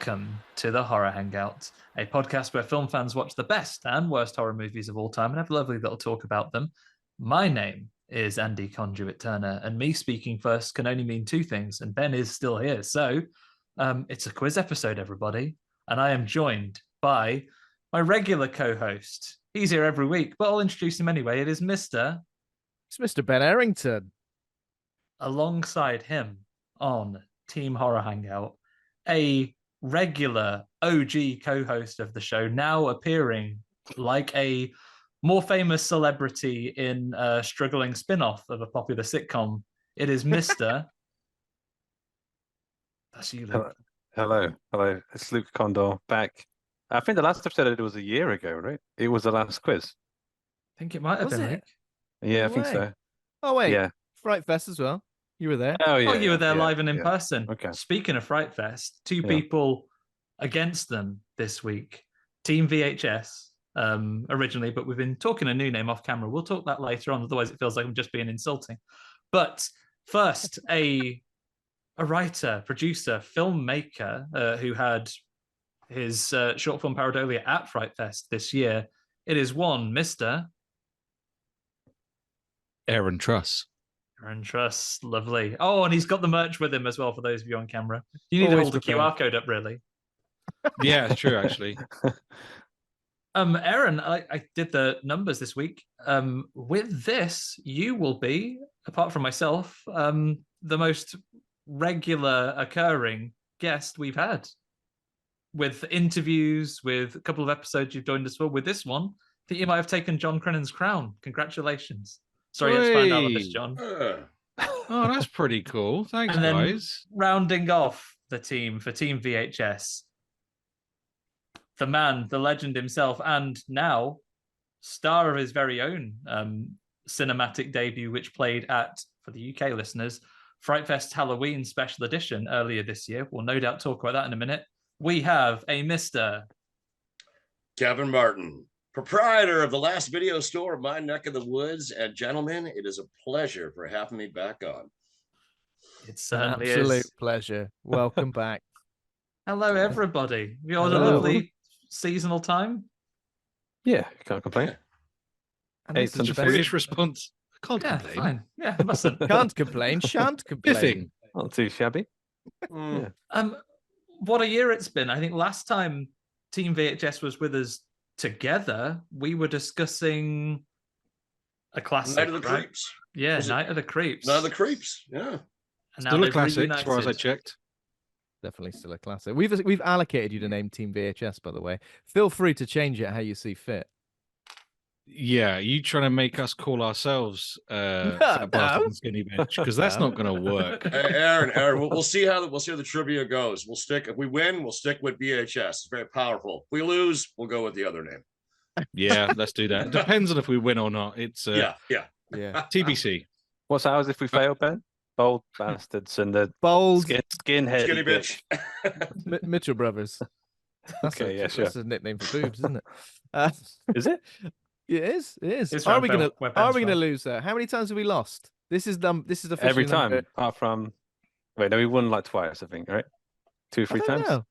Welcome to the Horror Hangout, a podcast where film fans watch the best and worst horror movies of all time and have a lovely little talk about them. My name is Andy Conduit-Turner, and me speaking first can only mean two things, and Ben is still here. So it's a quiz episode, everybody, and I am joined by my regular co-host. He's here every week, but I'll introduce him anyway. It is Mr. It's Mr. Ben Errington. Alongside him on Team Horror Hangout, a regular OG co-host of the show, now appearing like a more famous celebrity in a struggling spin-off of a popular sitcom. It is Mr. That's you, Luke. Hello. It's Luke Kondor back. I think the last episode I did was a year ago, right? It was the last quiz. I think it might have been, Luke. Yeah, I think so. Oh, wait. Yeah. Fright Fest as well. You were there. Oh, yeah. You were there live and in person. Okay. Speaking of Fright Fest, two people against them this week. Team VHS originally, but we've been talking a new name off camera. We'll talk that later on, otherwise it feels like I'm just being insulting. But first, a writer, producer, filmmaker who had his short film Pareidolia at Fright Fest this year. It is one Mr. Truss. Truss, lovely. Oh, and he's got the merch with him as well for those of you on camera. You need to hold the QR code up, really. Yeah, true, actually. Aaron, I did the numbers this week. With this, you will be, apart from myself, the most regular occurring guest we've had. With interviews, with a couple of episodes you've joined us for. With this one, I think you might have taken John Crennan's crown. Congratulations. Sorry, it's find out of this, John. Oh, that's pretty cool. Thanks, and then guys. Rounding off the team for Team VHS, the man, the legend himself, and now star of his very own cinematic debut, which played at, for the UK listeners, Fright Fest Halloween Special Edition earlier this year. We'll no doubt talk about that in a minute. We have a Mr. Kevin Martin, proprietor of the last video store of my neck of the woods. And gentlemen, it is a pleasure for having me back on. It certainly is. Absolute pleasure. Welcome back. Hello, everybody. You all had a lovely seasonal time? Yeah, can't complain. It's a British response. Can't complain. Fine. Yeah, mustn't. Can't complain, shan't complain. Biffing. Not too shabby. Yeah. What a year it's been. I think last time Team VHS was with us together, we were discussing a classic. Night of the Creeps. Yeah, Night of the Creeps. Night of the Creeps, yeah. And still a classic, as far as I checked. Definitely still a classic. We've allocated you to name Team VHS, by the way. Feel free to change it how you see fit. Yeah, you trying to make us call ourselves Fat Bastard and Skinny Bitch, because that's not going to work. Aaron, we'll see how the trivia goes. If we win, we'll stick with VHS. It's very powerful. If we lose, we'll go with the other name. Yeah, let's do that. Depends on if we win or not. It's yeah. TBC. What's ours if we fail, Ben? Bold bastards and the bold skinhead skinny bitch. Mitchell Brothers. That's okay, sure. That's a nickname for boobs, isn't it? Is it? It is. It's are we gonna lose there? How many times have we lost? This is officially every time, apart from we won like twice, I think, right? 2 or 3 times. Know.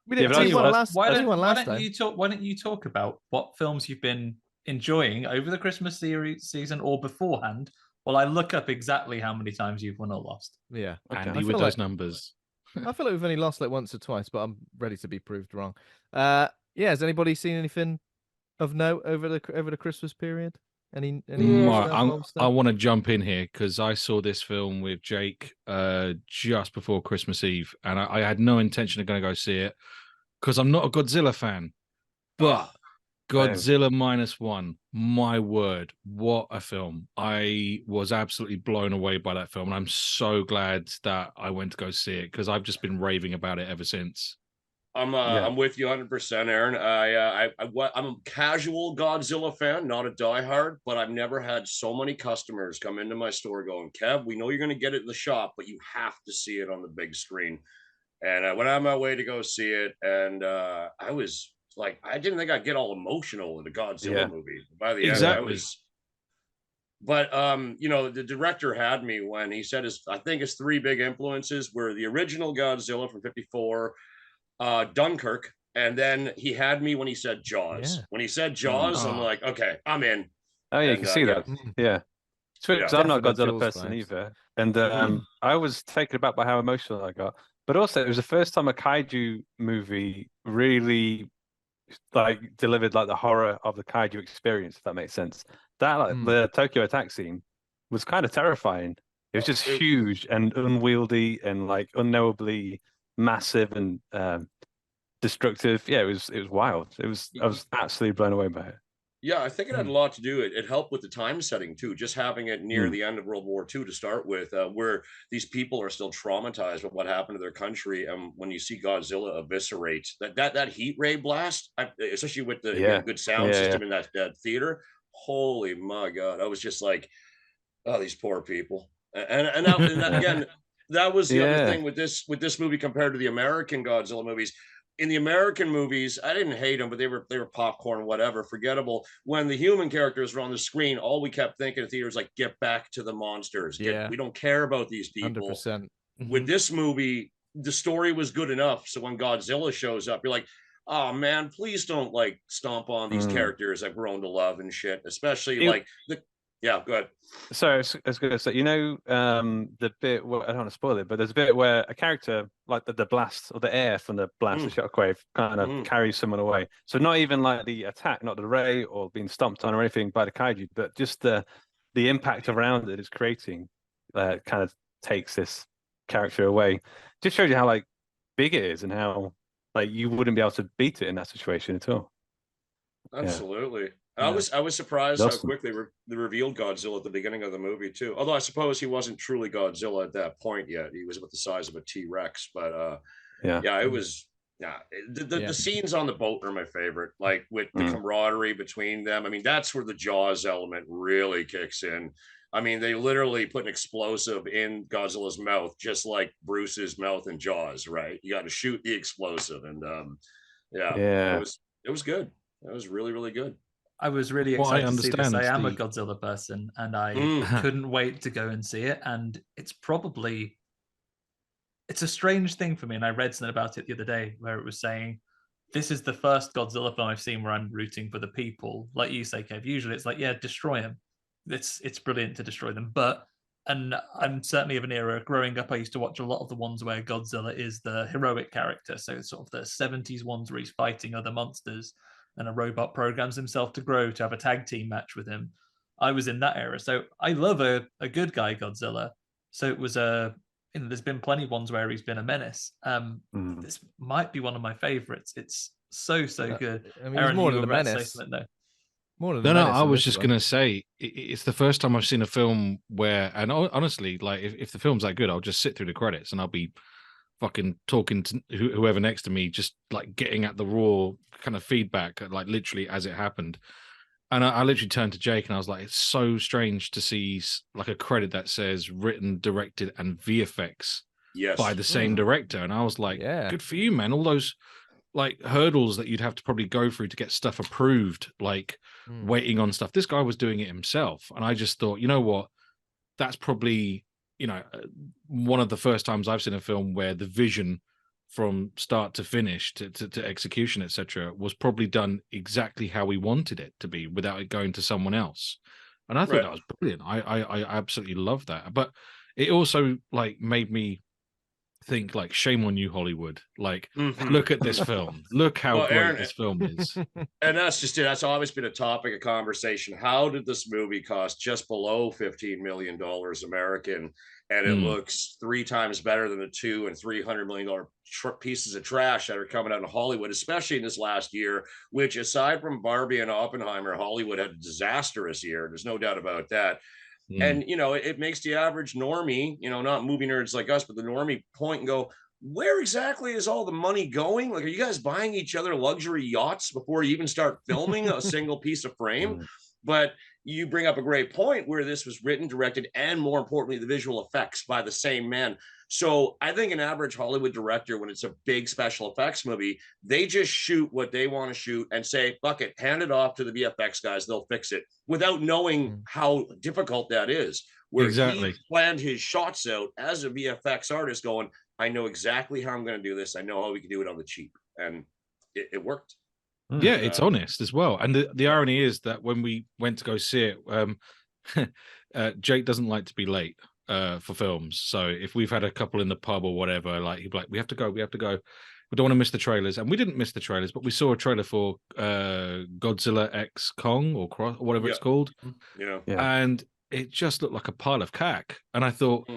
We didn't last time. Why don't you talk about what films you've been enjoying over the Christmas season or beforehand, while I look up exactly how many times you've won or lost. Yeah, Andy with those numbers. I feel like we've only lost like once or twice, but I'm ready to be proved wrong. Has anybody seen anything of note over the Christmas period? I want to jump in here because I saw this film with Jake just before Christmas Eve, and I had no intention of going to go see it because I'm not a Godzilla fan. But Godzilla -1, my word, what a film! I was absolutely blown away by that film, and I'm so glad that I went to go see it because I've just been raving about it ever since. I'm with you 100%, Aaron. I'm a casual Godzilla fan, not a diehard, but I've never had so many customers come into my store going, Kev, we know you're going to get it in the shop, but you have to see it on the big screen. And I went on my way to go see it, and I was like, I didn't think I'd get all emotional in the Godzilla movie. By the end, I was. But the director had me when he said I think his 3 big influences were the original Godzilla from '54. Dunkirk, and then he had me when he said Jaws. Yeah. When he said Jaws, I'm Oh. like, okay, I'm in. Oh, yeah, you And, can see that. Yeah. It's weird because I'm not a Definite Godzilla Jaws person vibes. either. And I was taken aback by how emotional I got. But also, it was the first time a kaiju movie really like delivered like the horror of the kaiju experience, if that makes sense. That the Tokyo attack scene was kind of terrifying. It was just huge and unwieldy and like unknowably massive and destructive. Yeah, it was wild. I was absolutely blown away by it. Yeah, I think it had a lot to do. It helped with the time setting too, just having it near the end of World War II to start with, where these people are still traumatized with what happened to their country. And when you see Godzilla eviscerate that heat ray blast, especially with the again, good sound system in that theater, holy my God, I was just like, oh, these poor people. And that, again, that was the other thing with this movie compared to the American Godzilla movies. In the American movies, I didn't hate them, but they were popcorn, whatever, forgettable. When the human characters were on the screen, all we kept thinking in theaters like, get back to the monsters. We don't care about these people. 100%. With this movie, the story was good enough. So when Godzilla shows up, you're like, oh man, please don't like stomp on these characters I've grown to love and shit. Especially like yeah, go ahead. So I was going to say, you know, the bit where, I don't want to spoil it, but there's a bit where a character, like the blast or the air from the blast, the shockwave, kind of carries someone away. So not even like the attack, not the ray or being stomped on or anything by the kaiju, but just the impact around it is creating kind of takes this character away. Just shows you how like big it is and how like you wouldn't be able to beat it in that situation at all. Absolutely. I was surprised how quickly they revealed Godzilla at the beginning of the movie too. Although I suppose he wasn't truly Godzilla at that point yet. He was about the size of a T-Rex, but it was the scenes on the boat are my favorite. Like with the camaraderie between them. I mean, that's where the Jaws element really kicks in. I mean, they literally put an explosive in Godzilla's mouth, just like Bruce's mouth in Jaws, right? You got to shoot the explosive, and it was good. It was really, really good. I was really excited to see this. I am a Godzilla person, and I couldn't wait to go and see it. And it's a strange thing for me. And I read something about it the other day where it was saying, this is the first Godzilla film I've seen where I'm rooting for the people. Like you say, Kev, usually it's like, yeah, destroy them. It's brilliant to destroy them. And I'm certainly of an era, growing up, I used to watch a lot of the ones where Godzilla is the heroic character. So it's sort of the 70s ones where he's fighting other monsters, and a robot programs himself to grow to have a tag team match with him. I was in that era. So I love a good guy Godzilla. So it was there's been plenty of ones where he's been a menace. This might be one of my favorites. It's so good. I mean, Aaron, more than a menace. More than I was just going to say, it's the first time I've seen a film where, and honestly, like if the film's that good, I'll just sit through the credits and I'll be fucking talking to whoever next to me, just like getting at the raw kind of feedback, like literally as it happened. And I literally turned to Jake and I was like, it's so strange to see like a credit that says written, directed, and VFX by the same director. And I was like, good for you, man. All those like hurdles that you'd have to probably go through to get stuff approved, like waiting on stuff. This guy was doing it himself. And I just thought, you know what? That's probably, one of the first times I've seen a film where the vision from start to finish to execution, etc., was probably done exactly how we wanted it to be without it going to someone else. And I thought that was brilliant. I absolutely love that. But it also like made me think like, shame on you, Hollywood. Like, look at this film. Look how great this film is. And that's just it. That's always been a topic of conversation. How did this movie cost just below $15 million American? And it looks 3 times better than the $200 and $300 million pieces of trash that are coming out in Hollywood, especially in this last year, which aside from Barbie and Oppenheimer, Hollywood had a disastrous year. There's no doubt about that. And, it makes the average normie, not movie nerds like us, but the normie point and go, where exactly is all the money going? Like, are you guys buying each other luxury yachts before you even start filming a single piece of frame? But you bring up a great point where this was written, directed, and more importantly, the visual effects by the same man. So I think an average Hollywood director, when it's a big special effects movie, they just shoot what they want to shoot and say, fuck it, hand it off to the VFX guys, they'll fix it, without knowing how difficult that is. Where he planned his shots out as a VFX artist going, I know exactly how I'm going to do this. I know how we can do it on the cheap, and it worked. Yeah, it's honest as well. And the irony is that when we went to go see it, Jake doesn't like to be late for films. So if we've had a couple in the pub or whatever, like he'd be like, we have to go. We don't want to miss the trailers. And we didn't miss the trailers, but we saw a trailer for Godzilla X Kong or whatever it's called. Yeah. And it just looked like a pile of cack. And I thought,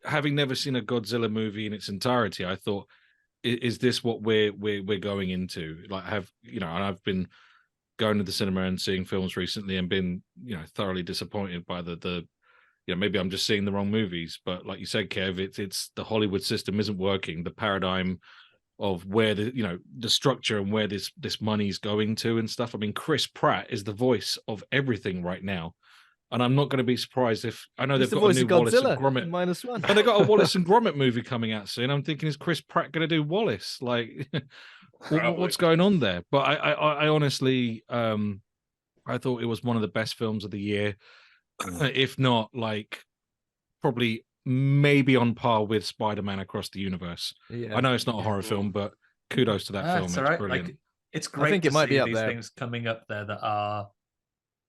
having never seen a Godzilla movie in its entirety, I thought, is this what we're going into? Like, and I've been going to the cinema and seeing films recently and been, thoroughly disappointed by the maybe I'm just seeing the wrong movies, but like you said, Kev, it's the Hollywood system isn't working. The paradigm of where the structure and where this money's going to and stuff. I mean, Chris Pratt is the voice of everything right now. And I'm not going to be surprised if I know they've got a new Wallace and Gromit -1. and they got a Wallace and Gromit movie coming out soon. I'm thinking, is Chris Pratt going to do Wallace? Like, what's going on there? But I honestly, I thought it was one of the best films of the year, if not like probably maybe on par with Spider-Man Across the Universe. Yeah. I know it's not a horror film, but kudos to that film. It's It's all right. brilliant. Like, it's great I think to it might see be up these there. things coming up there that are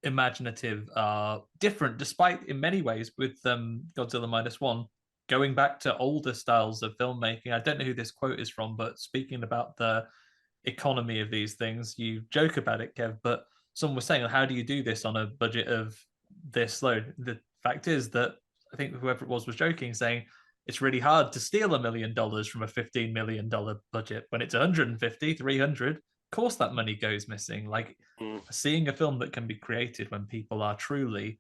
imaginative, are different, despite in many ways with Godzilla -1 going back to older styles of filmmaking. I don't know who this quote is from, but speaking about the economy of these things, you joke about it, Kev, but someone was saying, how do you do this on a budget of this low? The fact is that I think whoever it was joking, saying it's really hard to steal $1 million from a $15 million budget. When it's 150, 300, of course that money goes missing. Like, seeing a film that can be created when people are truly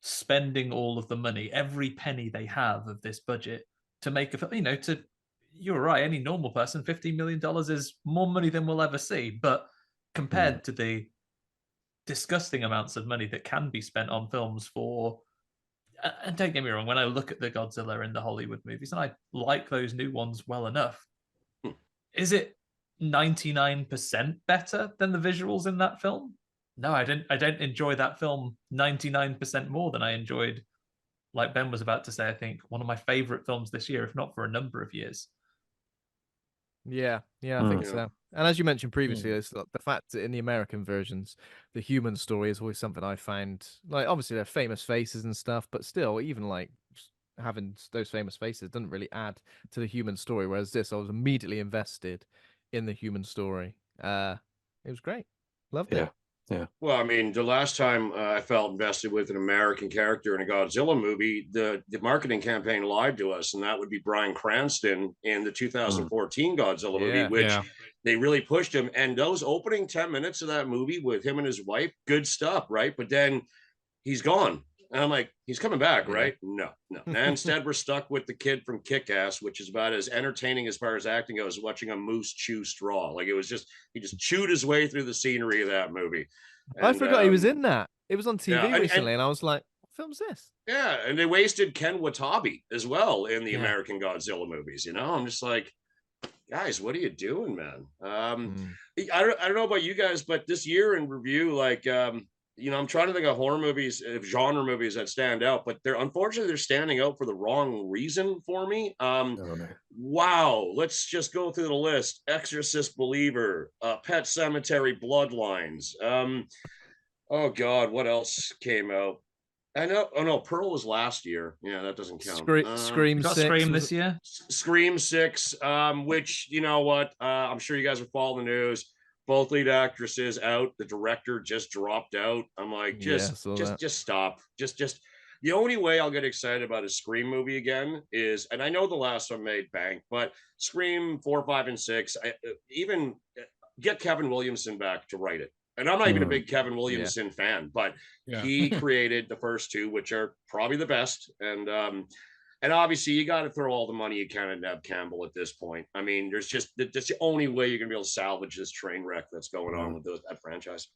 spending all of the money, every penny they have of this budget to make a film, you're right, any normal person, $15 million is more money than we'll ever see. But compared to the disgusting amounts of money that can be spent on films for, and don't get me wrong, when I look at the Godzilla in the Hollywood movies, and I like those new ones well enough, is it 99% better than the visuals in that film? No, I don't enjoy that film 99% more than I enjoyed, like Ben was about to say, I think one of my favorite films this year, if not for a number of years. Yeah, I think so. And as you mentioned previously, it's the fact that in the American versions, the human story is always something I find, like, obviously they're famous faces and stuff, but still, even like having those famous faces doesn't really add to the human story. Whereas this, I was immediately invested in the human story. It was great. Loved it. Yeah. Well, I mean, the last time I felt invested with an American character in a Godzilla movie, the marketing campaign lied to us, and that would be Bryan Cranston in the 2014 Godzilla movie, which they really pushed him. And those opening 10 minutes of that movie with him and his wife, good stuff, right? But then he's gone. And I'm like, he's coming back, right? No. And instead, we're stuck with the kid from Kick-Ass, which is about as entertaining as far as acting goes, watching a moose chew straw. Like, it was just, he just chewed his way through the scenery of that movie. And, I forgot he was in that. It was on TV recently, and I was like, what film's this? Yeah, and they wasted Ken Watanabe as well in the American Godzilla movies, I'm just like, guys, what are you doing, man? I don't know about you guys, but this year in review, like, I'm trying to think of horror movies, genre movies that stand out, but unfortunately they're standing out for the wrong reason for me. Wow, let's just go through the list. Exorcist Believer, Pet Sematary Bloodlines. Oh God, what else came out? I know. Oh no, Pearl was last year. Yeah, that doesn't count. Scream 6. Scream this year. Scream 6, which, you know what? I'm sure you guys are following the news. Both lead actresses out. The director just dropped out. I'm like, just stop. Just. The only way I'll get excited about a Scream movie again is, and I know the last one made bank, but Scream 4, 5, and 6, even get Kevin Williamson back to write it. And I'm not even a big Kevin Williamson fan, but he created the first two, which are probably the best. And obviously, you got to throw all the money you can at Neve Campbell at this point. I mean, that's the only way you're going to be able to salvage this train wreck that's going on with that franchise.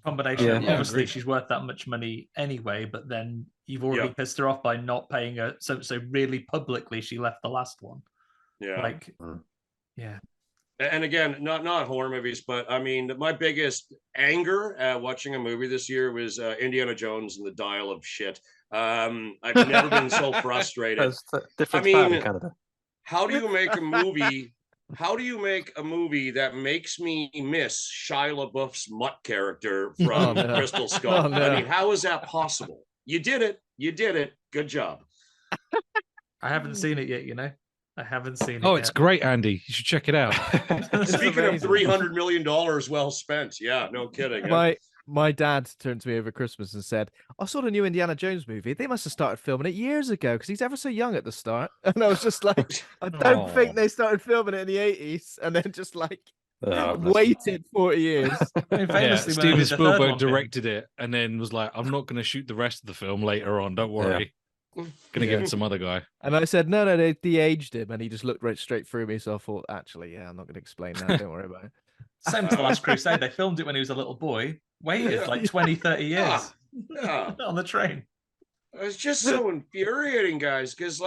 Combination. Obviously, she's worth that much money anyway, but then you've already pissed her off by not paying her. So really publicly, she left the last one. Yeah. And again, not horror movies, but I mean, my biggest anger at watching a movie this year was Indiana Jones and the Dial of Shit. I've never been so frustrated. Different in Canada. how do you make a movie? How do you make a movie that makes me miss Shia LaBeouf's mutt character from Crystal Skull? No. I mean, how is that possible? You did it. You did it. Good job. I haven't seen it yet, you know. I haven't seen it. Oh, yet. it's great, Andy. You should check it out. Speaking of $300 million well spent, yeah, no kidding. My dad turned to me over Christmas and said, I saw the new Indiana Jones movie. They must have started filming it years ago because he's ever so young at the start. And I was just like, I don't think they started filming it in the 80s and then just like waited 40 years. I mean, famously, Steven Spielberg directed it and then was like, I'm not going to shoot the rest of the film later on. Don't worry. Going to give it some other guy. And I said, no, they de-aged him. And he just looked right straight through me. So I thought, actually, I'm not going to explain that. Don't worry about it. Same to The Last Crusade. They filmed it when he was a little boy, waited like 20, 30 years on the train. It's just so infuriating, guys, because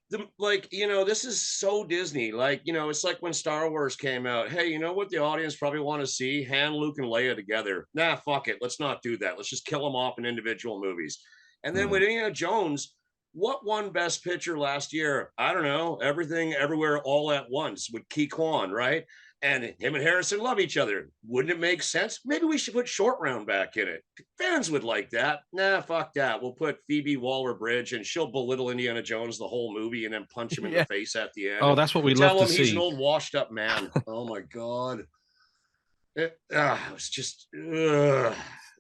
this is so Disney. It's like when Star Wars came out. Hey, you know what the audience probably want to see? Han, Luke, and Leia together. Nah, fuck it. Let's not do that. Let's just kill them off in individual movies. And then with Indiana Jones, what won Best Picture last year? I don't know. Everything, Everywhere, All at Once with Ki Kwan, right? And him and Harrison love each other. Wouldn't it make sense? Maybe we should put Short Round back in it. Fans would like that. Nah, fuck that. We'll put Phoebe Waller-Bridge and she'll belittle Indiana Jones the whole movie and then punch him in the face at the end. Oh, that's what we love to see. He's an old washed up man. Oh my God. It was just. So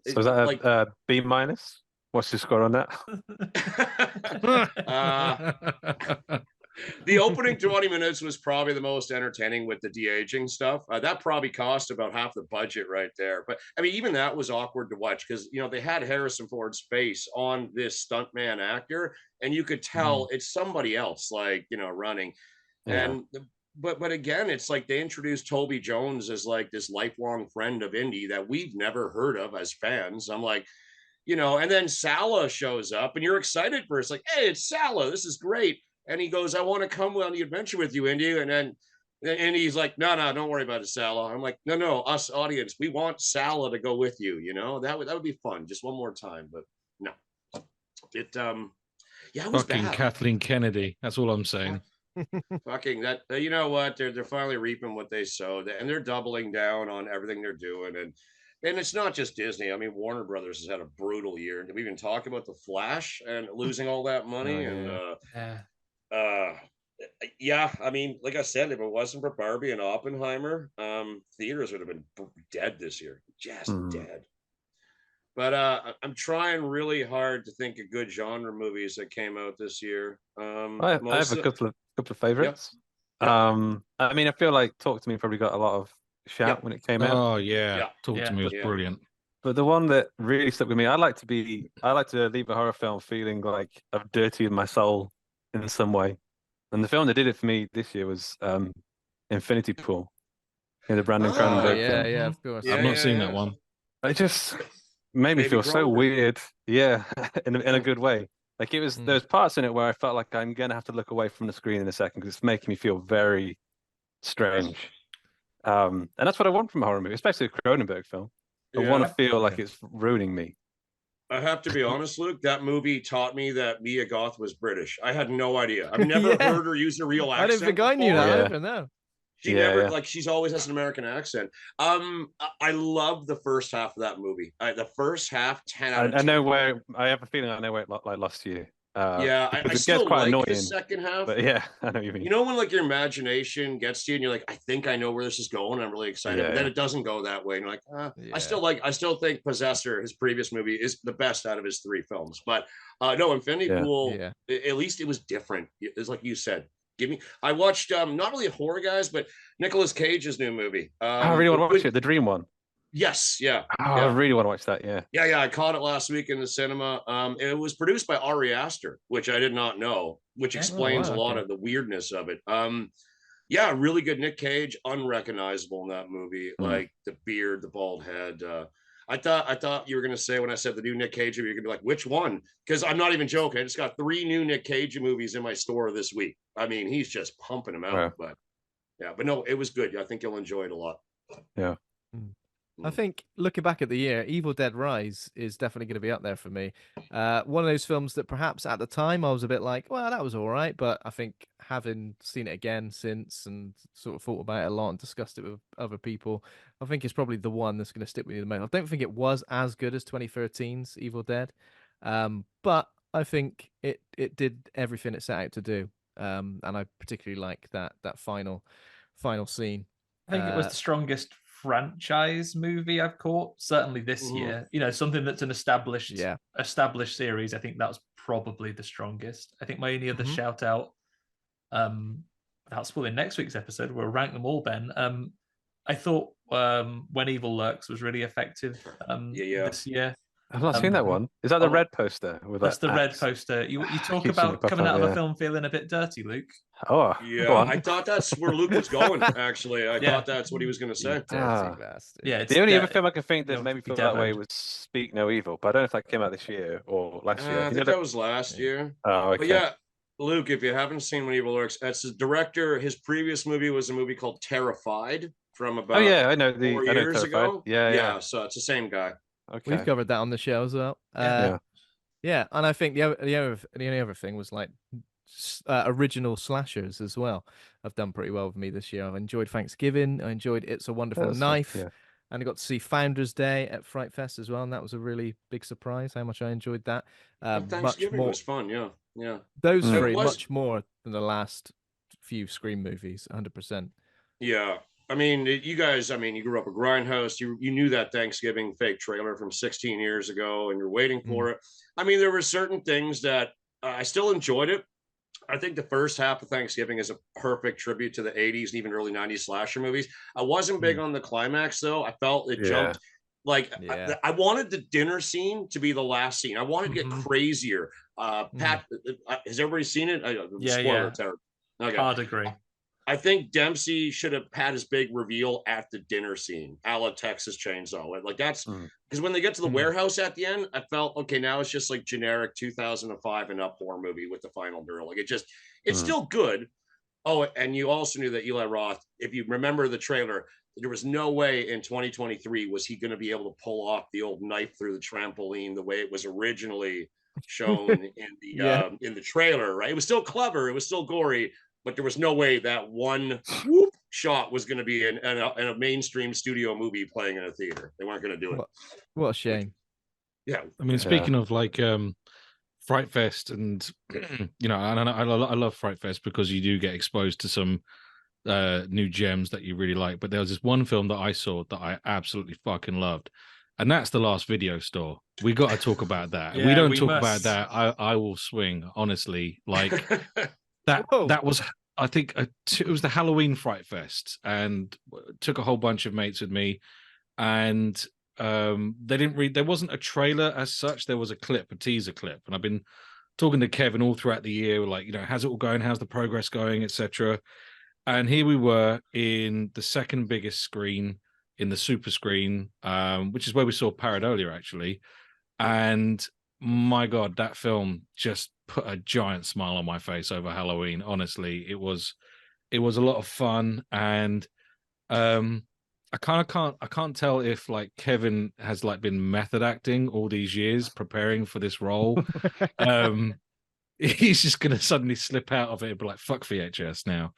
is that a B minus? What's your score on that? The opening 20 minutes was probably the most entertaining with the de-aging stuff. That probably cost about half the budget right there. But I mean, even that was awkward to watch because, they had Harrison Ford's face on this stuntman actor and you could tell it's somebody else running. Yeah. But again, it's like they introduced Toby Jones as like this lifelong friend of Indy that we've never heard of as fans. I'm like, and then Salah shows up and you're excited for it. It's like, hey, it's Salah. This is great. And he goes, I want to come on the adventure with you, Indy. And he's like, no, don't worry about it, Salah. I'm like, no, us audience, we want Salah to go with you. That would be fun. Just one more time. But no, it was fucking bad. Kathleen Kennedy. That's all I'm saying. Fucking that. You know what? They're finally reaping what they sowed, and they're doubling down on everything they're doing. And it's not just Disney. I mean, Warner Brothers has had a brutal year. Did we even talk about The Flash and losing all that money? I mean, like I said, if it wasn't for Barbie and Oppenheimer, theaters would have been dead this year, just dead. But I'm trying really hard to think of good genre movies that came out this year. I have a couple of favorites. Yep. I mean, I feel like Talk to Me probably got a lot of shout when it came out. Oh yeah, Talk to Me was brilliant. But the one that really stuck with me, I like to leave a horror film feeling like I've dirtied my soul in some way. And the film that did it for me this year was Infinity Pool. The Brandon Cronenberg film. Yeah, of course. I've not seen that one. It just made me feel so weird. Yeah, in a good way. Like it was, there's parts in it where I felt like I'm going to have to look away from the screen in a second because it's making me feel very strange. And that's what I want from a horror movie, especially a Cronenberg film. I want to feel like it's ruining me. I have to be honest, Luke, that movie taught me that Mia Goth was British. I had no idea. I've never heard her use a real accent. I didn't think I knew that. I don't know. She never, she's always has an American accent. I love the first half of that movie. The first half, 10 out of 10. I know where, I have a feeling I know where it lost you. I still like the second half. But yeah, I know what you mean. You know when your imagination gets to you and you're like, I think I know where this is going. I'm really excited. But then it doesn't go that way. And you're like, I still think Possessor, his previous movie, is the best out of his 3 films. But no, Infinity Pool, at least it was different. It's like you said. I watched not really horror guys, but Nicolas Cage's new movie. I really want to watch it, the Dream one. Yes, I really want to watch that. Yeah. I caught it last week in the cinema. It was produced by Ari Aster, which I did not know, which explains a lot of the weirdness of it. Really good. Nick Cage, unrecognizable in that movie, like the beard, the bald head. I thought you were gonna say when I said the new Nick Cage movie, you're gonna be like, which one? Because I'm not even joking. I just got 3 new Nick Cage movies in my store this week. I mean, he's just pumping them out. But no, it was good. I think you'll enjoy it a lot. Yeah. I think looking back at the year, Evil Dead Rise is definitely going to be up there for me. One of those films that perhaps at the time I was a bit like, well, that was all right. But I think having seen it again since and sort of thought about it a lot and discussed it with other people, I think it's probably the one that's going to stick with me the most. I don't think it was as good as 2013's Evil Dead, but I think it did everything it set out to do. And I particularly like that final scene. I think it was the strongest franchise movie I've caught, certainly this year. You know, something that's an established series. I think that was probably the strongest. I think my only other shout out, without spoiling next week's episode, we'll rank them all, Ben. I thought When Evil Lurks was really effective this year. I've not seen that one. Is that the red poster? That's the red poster. You talk about coming out of a film feeling a bit dirty, Luke. Oh, yeah. I thought that's where Luke was going. Actually, I thought that's what he was going to say. Yeah, the only other film I can think that made me feel that way was Speak No Evil, but I don't know if that came out this year or last year. I think that was last year. Oh, okay. But yeah, Luke, if you haven't seen When Evil Lurks, that's his director. His previous movie was a movie called Terrified from about 4 years ago. Yeah. So it's the same guy. Okay. We've covered that on the show as well. And I think the only other thing was like original slashers as well. Have done pretty well with me this year. I've enjoyed Thanksgiving. I enjoyed It's a Wonderful Knife. And I got to see Founders Day at Fright Fest as well, and that was a really big surprise how much I enjoyed that. Thanksgiving was fun, yeah. Those three much more than the last few Scream movies, 100%. Yeah. I mean, you guys, you grew up at Grindhouse. You knew that Thanksgiving fake trailer from 16 years ago, and you're waiting for it. I mean, there were certain things that I still enjoyed it. I think the first half of Thanksgiving is a perfect tribute to the 80s and even early 90s slasher movies. I wasn't big on the climax, though. I felt it jumped. I wanted the dinner scene to be the last scene. I wanted to get crazier. Pat, has everybody seen it? Yeah. Okay. Hard agree. I think Dempsey should have had his big reveal at the dinner scene, a la Texas Chainsaw. Like that's because when they get to the warehouse at the end, I felt okay. Now it's just like generic 2005 and up horror movie with the final girl. Like it's still good. Oh, and you also knew that Eli Roth, if you remember the trailer, there was no way in 2023 was he going to be able to pull off the old knife through the trampoline the way it was originally shown in the trailer. Right? It was still clever. It was still gory. But there was no way that one shot was going to be in a mainstream studio movie playing in a theater. They weren't going to do it. What a shame. Yeah. I mean, speaking of like Fright Fest and, and I love Fright Fest because you do get exposed to some new gems that you really like. But there was this one film that I saw that I absolutely fucking loved. And that's The Last Video Store. We got to talk about that. We don't talk about that. I will swing, honestly. Like... That was, I think, it was the Halloween Fright Fest, and took a whole bunch of mates with me, and there wasn't a trailer as such. There was a teaser clip, and I've been talking to Kevin all throughout the year, like, how's it all going? How's the progress going, etc. And here we were in the second biggest screen, in the super screen, which is where we saw Pareidolia actually, and my God, that film just put a giant smile on my face over Halloween. Honestly, it was a lot of fun, and I can't tell if like Kevin has like been method acting all these years preparing for this role. He's just gonna suddenly slip out of it and be like, "Fuck VHS now."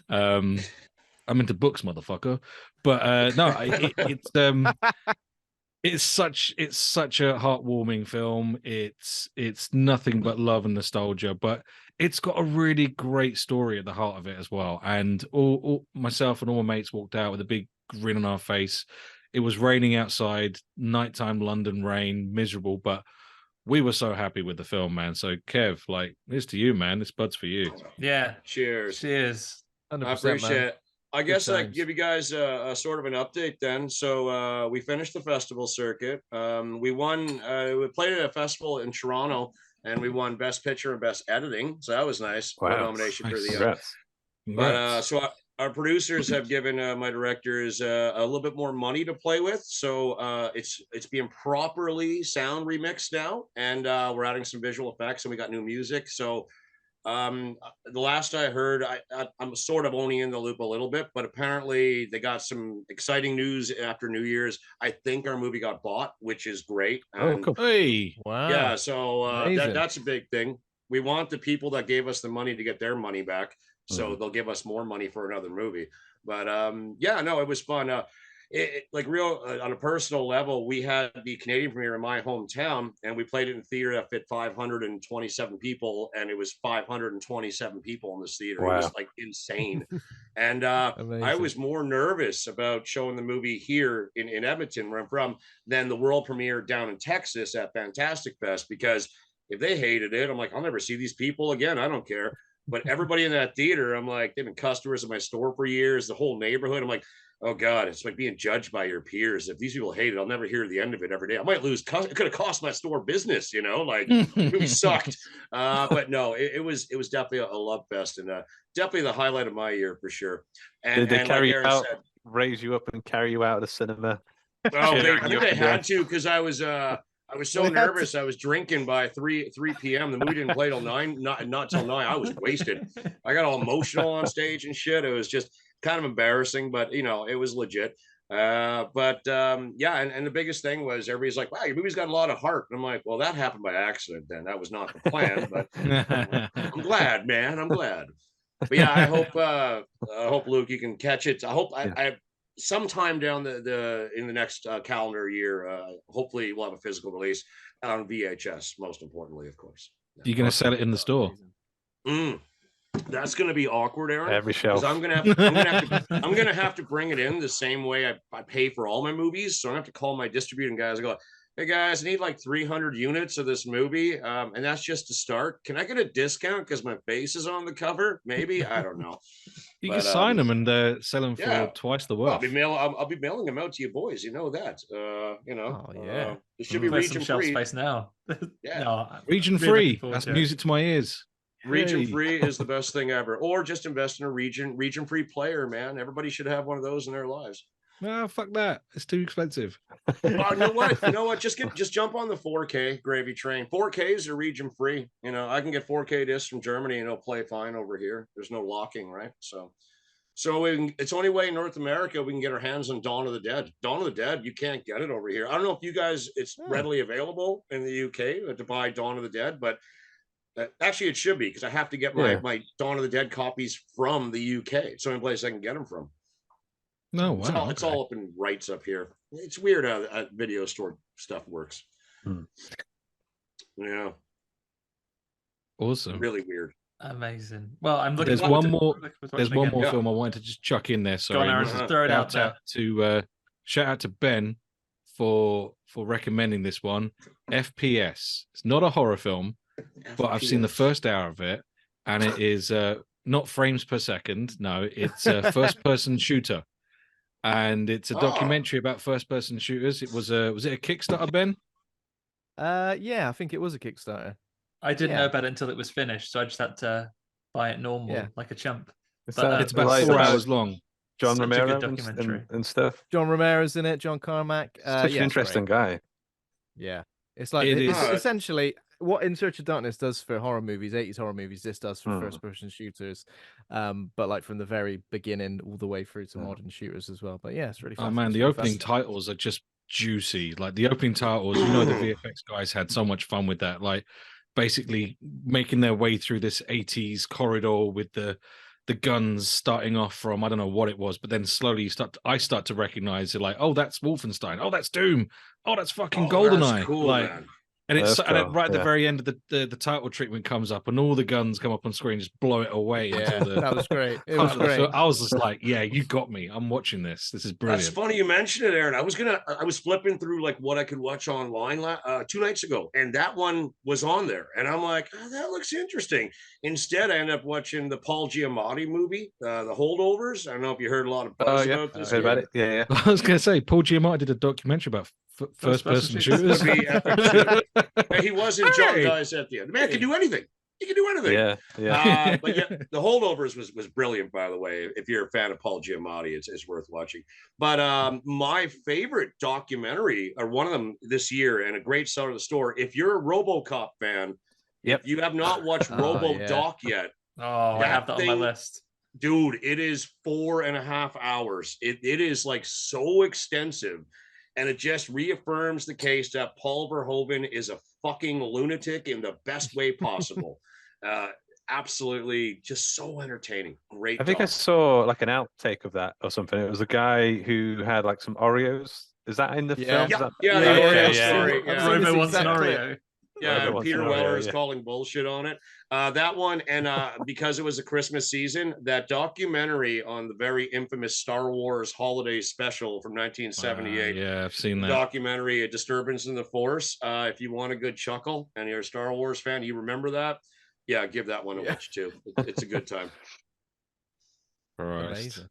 I'm into books, motherfucker. But no, it's such a heartwarming film. It's nothing but love and nostalgia, but it's got a really great story at the heart of it as well. And all myself and all my mates walked out with a big grin on our face. It was raining outside, nighttime London rain, miserable, but we were so happy with the film, man. So Kev, like, this to you, man. This bud's for you. Yeah. Cheers. 100%, I appreciate it. I guess I times. give you guys a sort of an update then. So we finished the festival circuit. We won. We played at a festival in Toronto, and we won Best Picture and Best Editing. So that was nice. Wow. Nomination for the. Congrats. But so our producers have given my directors a little bit more money to play with. So it's being properly sound remixed now, and we're adding some visual effects, and we got new music. So The last I heard, I'm sort of only in the loop a little bit, but apparently they got some exciting news after New Year's. I think our movie got bought, which is great. And cool. Hey, wow. yeah, so that's a big thing. We want the people that gave us the money to get their money back, so they'll give us more money for another movie. But yeah, no, it was fun. Like real on a personal level, we had the Canadian premiere in my hometown, and we played it in theater that fit 527 people, and it was 527 people in this theater. Wow. It was like insane. And I was more nervous about showing the movie here in Edmonton, where I'm from, than the world premiere down in Texas at Fantastic Fest, because if they hated it, I'm like, I'll never see these people again. I don't care. But everybody in that theater, I'm like, they've been customers in my store for years, the whole neighborhood. I'm like, oh God, it's like being judged by your peers. If these people hate it, I'll never hear the end of it every day. I might lose. It could have cost my store business, you know, like the movie sucked. But no, it was definitely a love fest, and definitely the highlight of my year for sure. And did they carry like you out, raise you up and carry you out of the cinema? Oh, I think they had to, because I was so nervous. I was drinking by 3 p.m. The movie didn't play till 9, not till 9. I was wasted. I got all emotional on stage and shit. It was just kind of embarrassing, but you know, it was legit. Yeah, and the biggest thing was everybody's like, wow, your movie's got a lot of heart. And I'm like, well, that happened by accident then. That was not the plan, but I'm glad, man. I'm glad. But yeah, I hope Luke, you can catch it. I hope I sometime down in the next calendar year, hopefully we'll have a physical release on VHS, most importantly, of course. You're going to sell it in the store? That's going to be awkward, Aaron. Every shelf. I'm gonna have to bring it in the same way I pay for all my movies. So I have to call my distributing guys and go, hey guys, I need like 300 units of this movie, and that's just to start. Can I get a discount because my face is on the cover? Maybe, I don't know. You can sign them and sell them for twice the worth. I'll be mailing them out to you boys. You know that. You know. Oh yeah. It should be region shelf free. Space now. Yeah. No, region free. That's music to my ears. Region free is the best thing ever. Or just invest in a region free player, man. Everybody should have one of those in their lives. No, fuck that. It's too expensive. You know what? Just jump on the 4K gravy train. 4Ks are region free. You know, I can get 4K discs from Germany and it'll play fine over here. There's no locking, right? So it's only way in North America we can get our hands on Dawn of the Dead. Dawn of the Dead, you can't get it over here. I don't know if you guys, it's readily available in the UK to buy Dawn of the Dead, but actually it should be, because I have to get my Dawn of the Dead copies from the UK. It's the only place I can get them from. No, wow. It's all up in rights up here. It's weird how video store stuff works. Yeah. Awesome. Really weird. Amazing. Well, I'm looking. There's one more film I wanted to just chuck in there. Sorry, Aaron, throw it out there. Shout out to Ben for recommending this one. FPS. It's not a horror film, but I've seen the first hour of it, and it is not frames per second. No, it's a first-person shooter, and it's a documentary about first-person shooters. Was it a Kickstarter, Ben? Yeah, I think it was a Kickstarter. I didn't know about it until it was finished, so I just had to buy it normal, like a chump. It's about 4 hours long. John Romero and stuff. John Romero's in it. John Carmack. Such an interesting guy. Yeah, it's like it's essentially what In Search of Darkness does for horror movies, 80s horror movies. This does for first-person shooters, but like from the very beginning all the way through to modern shooters as well. But yeah, it's really fun. Oh man, the opening titles are just juicy. Like the opening titles, you know, the VFX guys had so much fun with that. Like basically making their way through this 80s corridor with the guns starting off from, I don't know what it was, but then slowly I start to recognize it, like, oh, that's Wolfenstein, oh, that's Doom, oh, that's fucking GoldenEye. Cool, like, man. and it's right at the very end of the title treatment comes up, and all the guns come up on screen, just blow it away. Yeah, that was great. It was great. So I was just like, yeah, you got me. I'm watching this. This is brilliant. That's funny you mentioned it, Aaron. I was flipping through like what I could watch online 2 nights ago, and that one was on there, and I'm like, oh, that looks interesting. Instead, I ended up watching the Paul Giamatti movie, The Holdovers. I don't know if you heard a lot of buzz about this. I heard about it. Yeah. I was going to say, Paul Giamatti did a documentary about first-person shooters. He was in John Dies at the end. The man can do anything. He can do anything. Yeah. But yeah, The Holdovers was brilliant, by the way. If you're a fan of Paul Giamatti, it's worth watching. But my favorite documentary, or one of them this year, and a great star of the store, if you're a RoboCop fan, Yep. If you have not watched Robo Doc yet, I have that on my list. Dude, it is 4.5 hours. It is like so extensive, and it just reaffirms the case that Paul Verhoeven is a fucking lunatic in the best way possible. Absolutely, just so entertaining. Great. I think I saw like an outtake of that or something. It was a guy who had like some Oreos. Is that in the film? Robo wants an Oreo. Yeah, Peter Weller is calling bullshit on it. That one, and because it was a Christmas season, that documentary on the very infamous Star Wars holiday special from 1978. Yeah, I've seen that documentary, A Disturbance in the Force. If you want a good chuckle and you're a Star Wars fan, you remember that? Yeah, give that one a watch too. It's a good time. Amazing.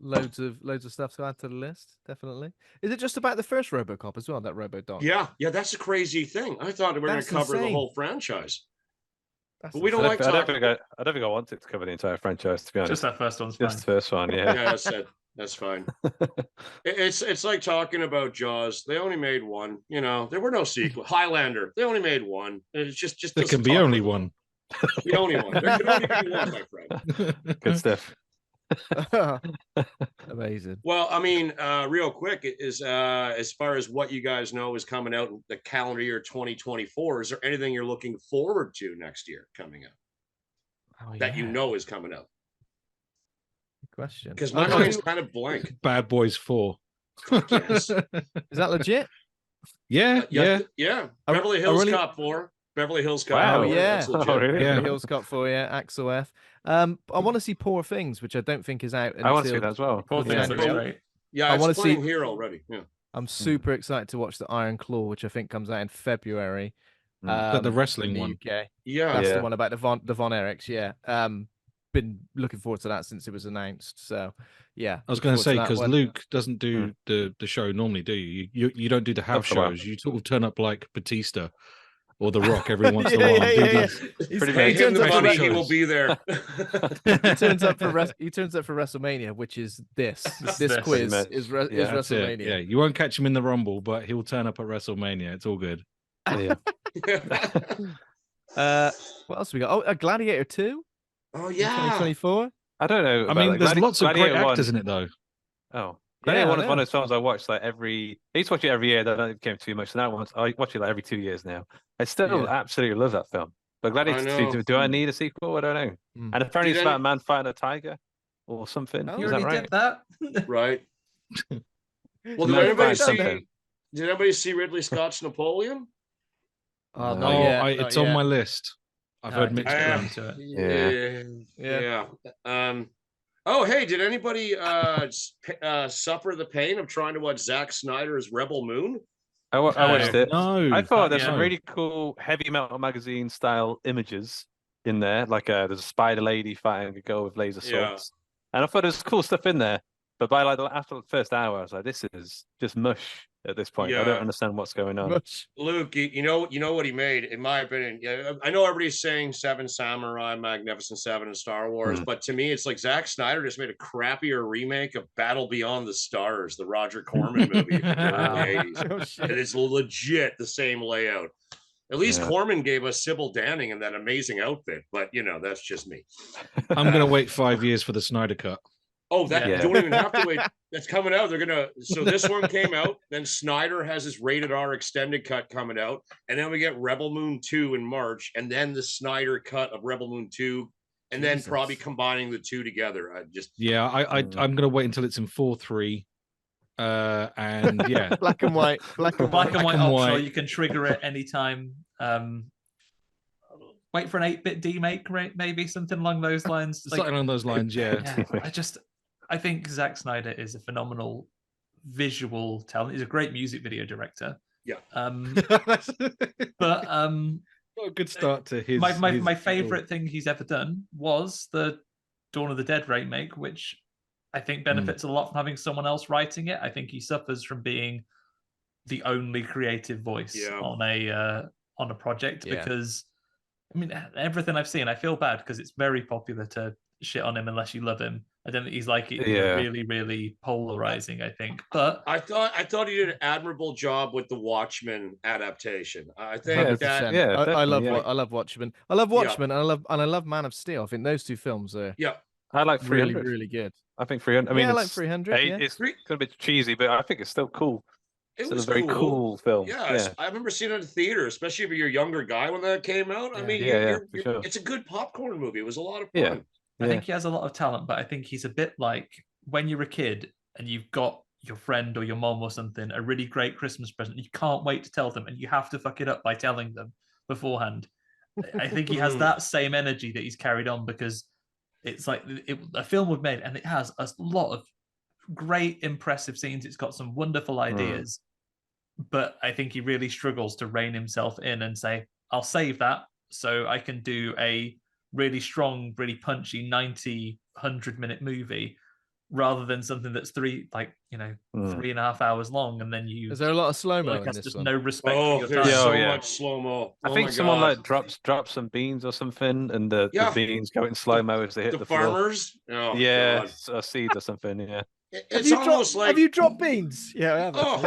Loads of stuff to add to the list, definitely. Is it just about the first RoboCop as well, that RoboDoc? Yeah, that's a crazy thing. I thought we were going to cover the whole franchise. But we don't I don't think I wanted to cover the entire franchise, to be honest. Just that first one's fine. Just the first one, yeah. Yeah, that's fine. It's like talking about Jaws. They only made one. You know, there were no sequel. Highlander. They only made one. It's just there can be only one. The only one. There can only be one, my friend. Good stuff. Amazing. Well, I mean, real quick is as far as what you guys know is coming out in the calendar year 2024, is there anything you're looking forward to next year coming out that you know is coming out? Good question. Because my mind's kind of blank. Bad Boys 4. Yes. Is that legit? Yeah. Beverly Hills Cop 4. Beverly Hills Cop. Wow, yeah. Really? Beverly Hills Cop 4, yeah. Axel F. I want to see Poor Things, which I don't think is out until... I want to see that as well. Poor Things looks great. Yeah, I want to see here already. Yeah. I'm super excited to watch the Iron Claw, which I think comes out in February. The wrestling one. UK. Yeah. That's the one about the Von Erichs, yeah. Been looking forward to that since it was announced. So, yeah. I was going to say, because Luke doesn't do the show normally, do you? You don't do the house shows. You sort of turn up like Batista or The Rock every once in a while. He will be there. He turns up for WrestleMania, which is this quiz is WrestleMania. Yeah, you won't catch him in the Rumble, but he'll turn up at WrestleMania. It's all good. Yeah. What else we got? Oh, Gladiator 2. Oh yeah, 2024. I don't know. I mean, there's lots of great actors in it, though. Oh, Gladiator 1 is one of those films I watch like every. I used to watch it every year. That it became too much. So now I watch it like every 2 years now. I still absolutely love that film. But Gladiator 2, do I need a sequel? I don't know. And apparently it's about a man fighting a tiger or something. You is already that right? did that, right? Well, did anybody see Ridley Scott's Napoleon? It's on my list. I've heard mixed feelings to it. Yeah. Oh, hey, did anybody suffer the pain of trying to watch Zack Snyder's Rebel Moon? I watched it. No, I thought there's some really cool Heavy Metal Magazine style images in there. Like there's a spider lady fighting a girl with laser swords. And I thought there's cool stuff in there. But by after the first hour, I was like, this is just mush at this point. I don't understand what's going on. Luke, you know what he made, in my opinion. I know everybody's saying Seven Samurai, Magnificent Seven, and Star Wars, but to me, it's like Zack Snyder just made a crappier remake of Battle Beyond the Stars, the Roger Corman movie from the 80s. And it's legit the same layout. At least Corman gave us Sybil Danning in that amazing outfit, but that's just me. I'm going to wait 5 years for the Snyder Cut. Oh, you don't even have to wait. That's coming out. So this one came out. Then Snyder has his rated R extended cut coming out, and then we get Rebel Moon 2 in March, and then the Snyder cut of Rebel Moon 2, and then probably combining the two together. I'm gonna wait until it's in 4:3, and black and white, Ultra. You can trigger it anytime. Wait for an 8-bit demake, maybe something along those lines. Something along those lines, yeah. I think Zack Snyder is a phenomenal visual talent. He's a great music video director. Yeah. But what a good start to his. My favorite thing he's ever done was the Dawn of the Dead remake, which I think benefits a lot from having someone else writing it. I think he suffers from being the only creative voice on a project because. I mean, everything I've seen, I feel bad because it's very popular to shit on him unless you love him. I don't think he's like really, really polarizing. I think, but I thought he did an admirable job with the Watchmen adaptation. I think 100%. that I love Watchmen. I love Watchmen, and I love Man of Steel. I think those two films are I like 300. really, really good. I think 300. I mean, I like 300. It's a bit cheesy, but I think it's still cool. It was a very cool film. Yeah, I remember seeing it in the theater, especially if you're a younger guy when that came out. I mean, sure. It's a good popcorn movie. It was a lot of fun. Yeah. I think he has a lot of talent, but I think he's a bit like when you're a kid and you've got your friend or your mom or something a really great Christmas present. You can't wait to tell them, and you have to fuck it up by telling them beforehand. I think he has that same energy that he's carried on, because it's like a film we've made, and it has a lot of great, impressive scenes. It's got some wonderful ideas, but I think he really struggles to rein himself in and say, I'll save that so I can do a really strong, really punchy 90, 100-minute movie, rather than something that's 3.5 hours long, and then you. Is there a lot of slow-mo in that's this just one? no respect for your there's time. so much slow-mo. I think someone like drops some beans or something, and the beans go in slow-mo as they hit the floor. Farmers? Oh, yeah, or seeds or something, yeah. It's almost like... Have you dropped beans? Yeah, I have. Oh.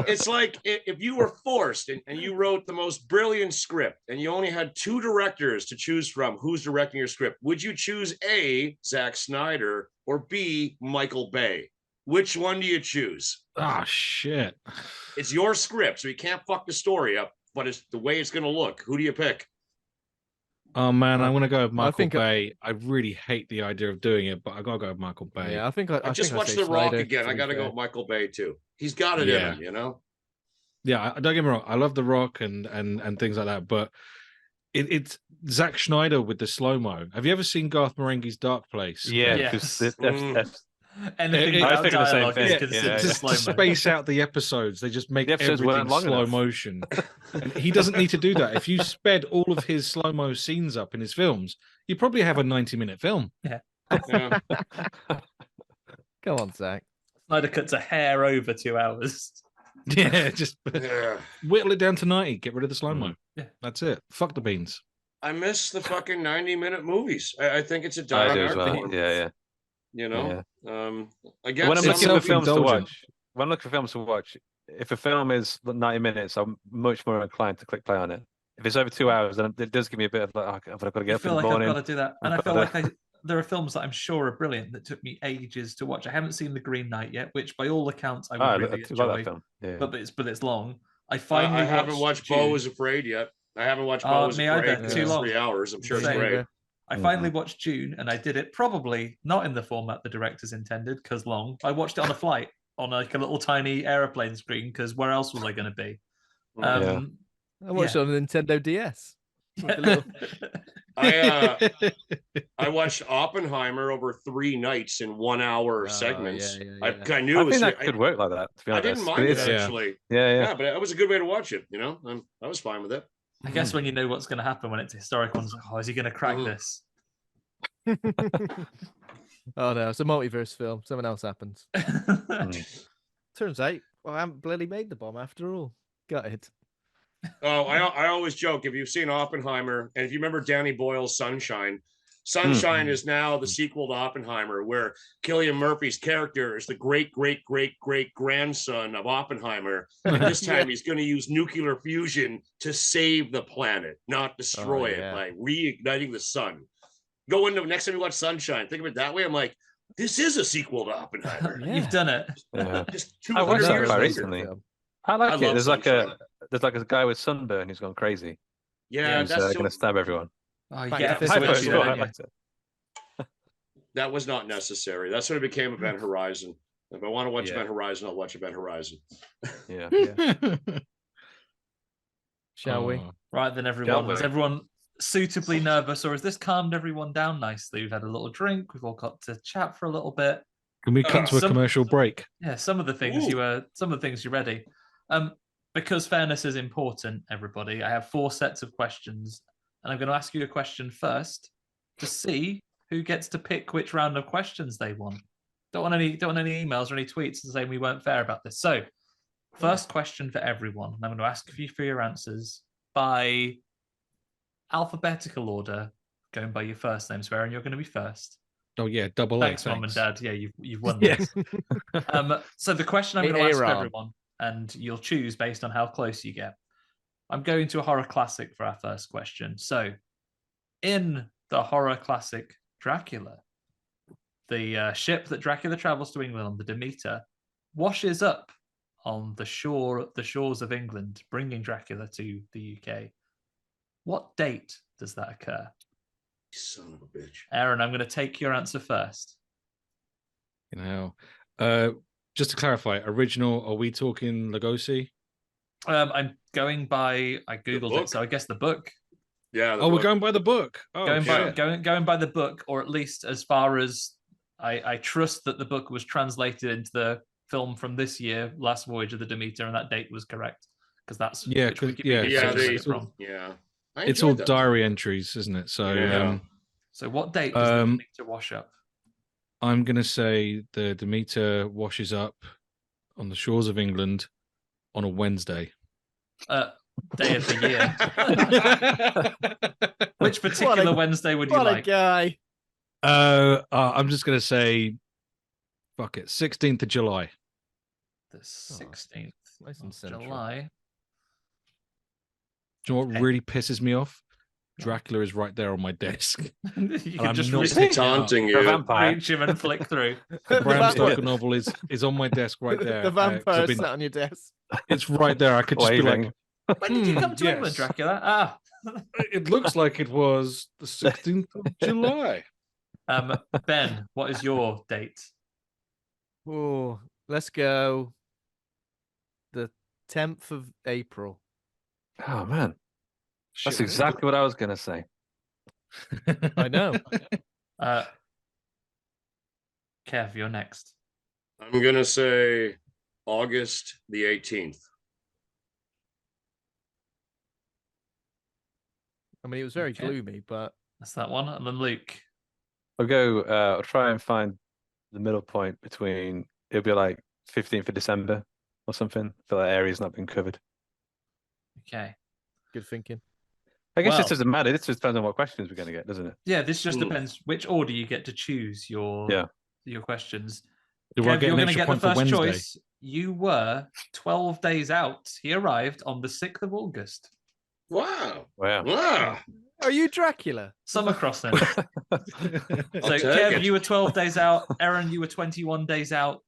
It's like if you were forced and you wrote the most brilliant script and you only had 2 directors to choose from who's directing your script, would you choose A, Zack Snyder, or B, Michael Bay? Which one do you choose? Oh, shit. It's your script, so you can't fuck the story up, but it's the way it's going to look. Who do you pick? Oh man, I'm gonna go with Michael Bay. I really hate the idea of doing it, but I gotta go with Michael Bay. Yeah, I just watched The Rock again. I gotta go with Michael Bay too. He's got it in him, you know. Yeah, don't get me wrong. I love The Rock and things like that, but it's Zack Snyder with the slow mo. Have you ever seen Garth Marenghi's Dark Place? Yeah, Yes. Anything I think the same thing. Just to space out the episodes, they just make everything slow motion. And he doesn't need to do that. If you sped all of his slow mo scenes up in his films, you probably have a 90-minute film. Yeah. Come on, Zach. Snyder cuts a hair over 2 hours. Yeah, just whittle it down to 90. Get rid of the slow mo. Yeah, that's it. Fuck the beans. I miss the fucking 90-minute movies. I think it's a I do as well. Yeah. You know, again, when I'm looking for films to watch, if a film is 90 minutes, I'm much more inclined to click play on it. If it's over 2 hours, then it does give me a bit of like, I've got to get up in the morning. I've got to do that, and I feel like there are films that I'm sure are brilliant that took me ages to watch. I haven't seen The Green Knight yet, which by all accounts I would really enjoy. Like that film. Yeah. But it's long. I haven't watched Beau is Afraid yet. I haven't watched Beau is Afraid. Too long. 3 hours. I'm sure it's great. I finally watched June, and I did it probably not in the format the directors intended, because long. I watched it on a flight on like a little tiny aeroplane screen, because where else was I going to be? I watched it on a Nintendo DS. I watched Oppenheimer over 3 nights in 1 hour segments. I knew that could work like that. To be honest. I didn't mind it actually. Yeah, but it was a good way to watch it. You know, I was fine with it. I guess when you know what's going to happen when it's historical, it's like, is he going to crack this? Oh no, it's a multiverse film. Something else happens. Turns out, I haven't bloody made the bomb after all. Got it. Oh, I always joke, if you've seen Oppenheimer, and if you remember Danny Boyle's Sunshine is now the sequel to Oppenheimer, where Cillian Murphy's character is the great grandson of Oppenheimer. And this time he's going to use nuclear fusion to save the planet, not destroy it by reigniting the sun. Go into next time you watch Sunshine, think of it that way. I'm like, this is a sequel to Oppenheimer. You've done it. Just 200 years later. Recently. I like it. There's like a guy with sunburn who's gone crazy. Yeah, he's going to stab everyone. Oh, yeah, that was not necessary. That's when it became Event Horizon. If I want to watch Event Horizon, I'll watch Event Horizon. Yeah. Shall we? Right then, everyone. Is everyone suitably nervous, or has this calmed everyone down nicely? We've had a little drink. We've all got to chat for a little bit. Can we cut to a commercial break? Yeah, some of the things you're ready. Because fairness is important, everybody. I have 4 sets of questions, and I'm going to ask you a question first to see who gets to pick which round of questions they want. Don't want any emails or any tweets saying we weren't fair about this. So, first question for everyone, and I'm going to ask you for your answers by alphabetical order, going by your first name, Swear, and you're going to be first. Oh yeah, double Thanks, A. Mum and Dad. Yeah, you've won Yeah. this. So the question I'm Hey, going to ask Rob. everyone, and you'll choose based on how close you get. I'm going to a horror classic for our first question. So, in the horror classic Dracula, the ship that Dracula travels to England on, the Demeter, washes up on the shores of England, bringing Dracula to the UK. What date does that occur? Son of a bitch. Aaron, I'm going to take your answer first. Just to clarify, original, are we talking Lugosi? I'm going by, I Googled it, so I guess the book. Yeah. Oh, we're going by the book. Oh, going by the book, or at least as far as I trust that the book was translated into the film from this year, Last Voyage of the Demeter, and that date was correct, because that's it's all diary entries, isn't it? So, so what date does the Demeter wash up? I'm going to say the Demeter washes up on the shores of England on a Wednesday. Day of the year. Which particular Wednesday would you like? What a guy. I'm just going to say, fuck it, 16th of July. The 16th nice of July. Do you know what really pisses me off? Dracula is right there on my desk. You can just taunting you. Reach him and flick through. The Bram Stoker novel is on my desk right there. The vampire sat on your desk. It's right there. I could just be like, when did you come to England, Dracula? It looks like it was the 16th of July. Ben, what is your date? Oh, let's go the 10th of April. Oh, man. That's exactly what I was going to say. I know. Kev, you're next. I'm going to say August the 18th. I mean, it was very gloomy, but... That's that one. And then Luke. I'll try and find the middle point between, it'll be like 15th of December or something. I feel that area's not been covered. Okay. Good thinking. I guess this doesn't matter. This just depends on what questions we're going to get, doesn't it? Yeah, this just depends which order you get to choose your questions. Kev, you're going to get the first choice. You were 12 days out. He arrived on the 6th of August. Wow. Are you Dracula? Summer Crossing. So, Kev, you were 12 days out. Aaron, you were 21 days out.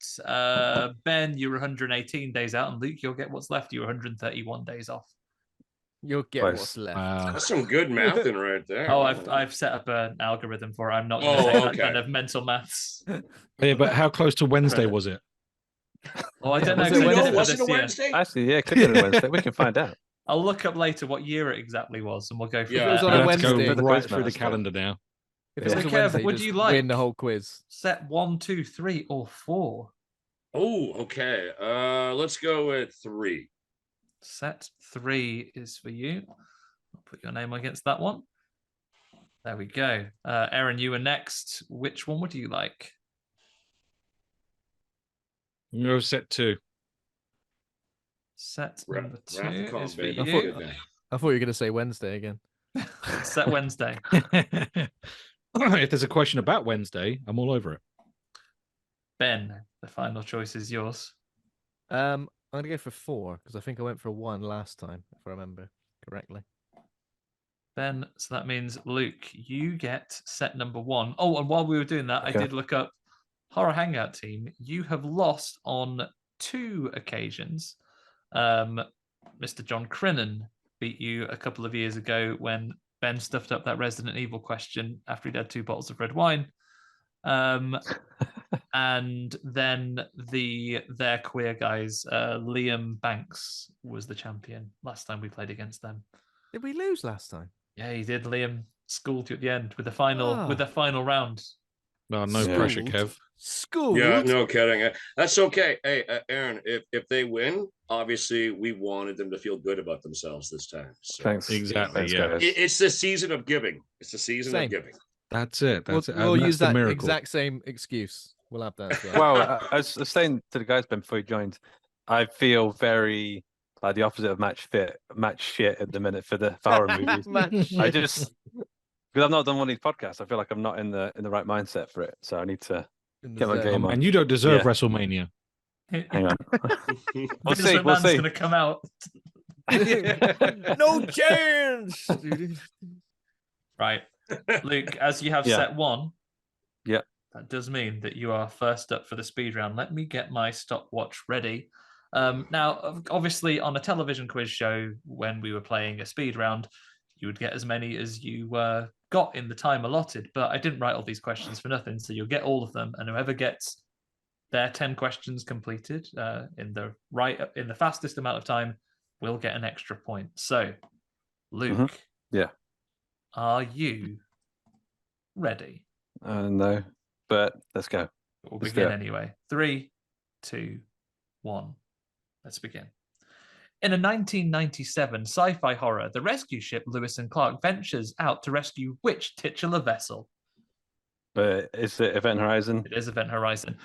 Ben, you were 118 days out. And Luke, you'll get what's left. You were 131 days off. You'll get what's left. That's some good mathing right there. Oh, I've set up an algorithm for it. I'm not going to say that kind of mental maths. Yeah, but how close to Wednesday was it? Oh, I don't know. Was it a Wednesday? Actually, yeah, click on a Wednesday. We can find out. I'll look up later what year it exactly was, and we'll go through. If it was on a Wednesday, go right through the calendar now. If it was a Wednesday, would you like win the whole quiz? Set 1, 2, 3, or 4? Oh, okay. Let's go with 3. Set 3 is for you. I'll put your name against that one. There we go. Aaron, you were next. Which one would you like? No, set 2. Set number 2 is for you. I thought you were going to say Wednesday again. Set Wednesday. If there's a question about Wednesday, I'm all over it. Ben, the final choice is yours. I'm going to go for 4 because I think I went for 1 last time, if I remember correctly. Ben, so that means Luke, you get set number 1. Oh, and while we were doing that, I did look up Horror Hangout team. You have lost on 2 occasions. Mr. John Crinnan beat you a couple of years ago when Ben stuffed up that Resident Evil question after he'd had 2 bottles of red wine. And then their queer guys, Liam Banks was the champion last time we played against them. Did we lose last time? Yeah, he did. Liam schooled you at the end with the final round. No pressure, Kev. School. Yeah, no kidding. That's okay. Hey, Aaron, if they win, obviously we wanted them to feel good about themselves this time. So, Thanks. Exactly. Thanks, it's the season of giving. It's the season of giving. That's it. We'll use that exact same excuse. We'll have that. Well, I was saying to the guys before you joined, I feel very like the opposite of match shit at the minute for the horror movies. Because I've not done one of these podcasts. I feel like I'm not in the right mindset for it. So I need to get my game on. And you don't deserve WrestleMania. Hang on. We'll see. Man's going to come out. No chance. Right. Luke, as you have set one, yeah, that does mean that you are first up for the speed round. Let me get my stopwatch ready. Now, obviously, on a television quiz show, when we were playing a speed round, you would get as many as you got in the time allotted. But I didn't write all these questions for nothing, so you'll get all of them. And whoever gets their 10 questions completed in the fastest amount of time will get an extra point. So, Luke, yeah, are you ready? No, but let's go. We'll begin anyway. 3, 2, 1. Let's begin. In a 1997 sci-fi horror, the rescue ship Lewis and Clark ventures out to rescue which titular vessel? But is it Event Horizon? It is Event Horizon.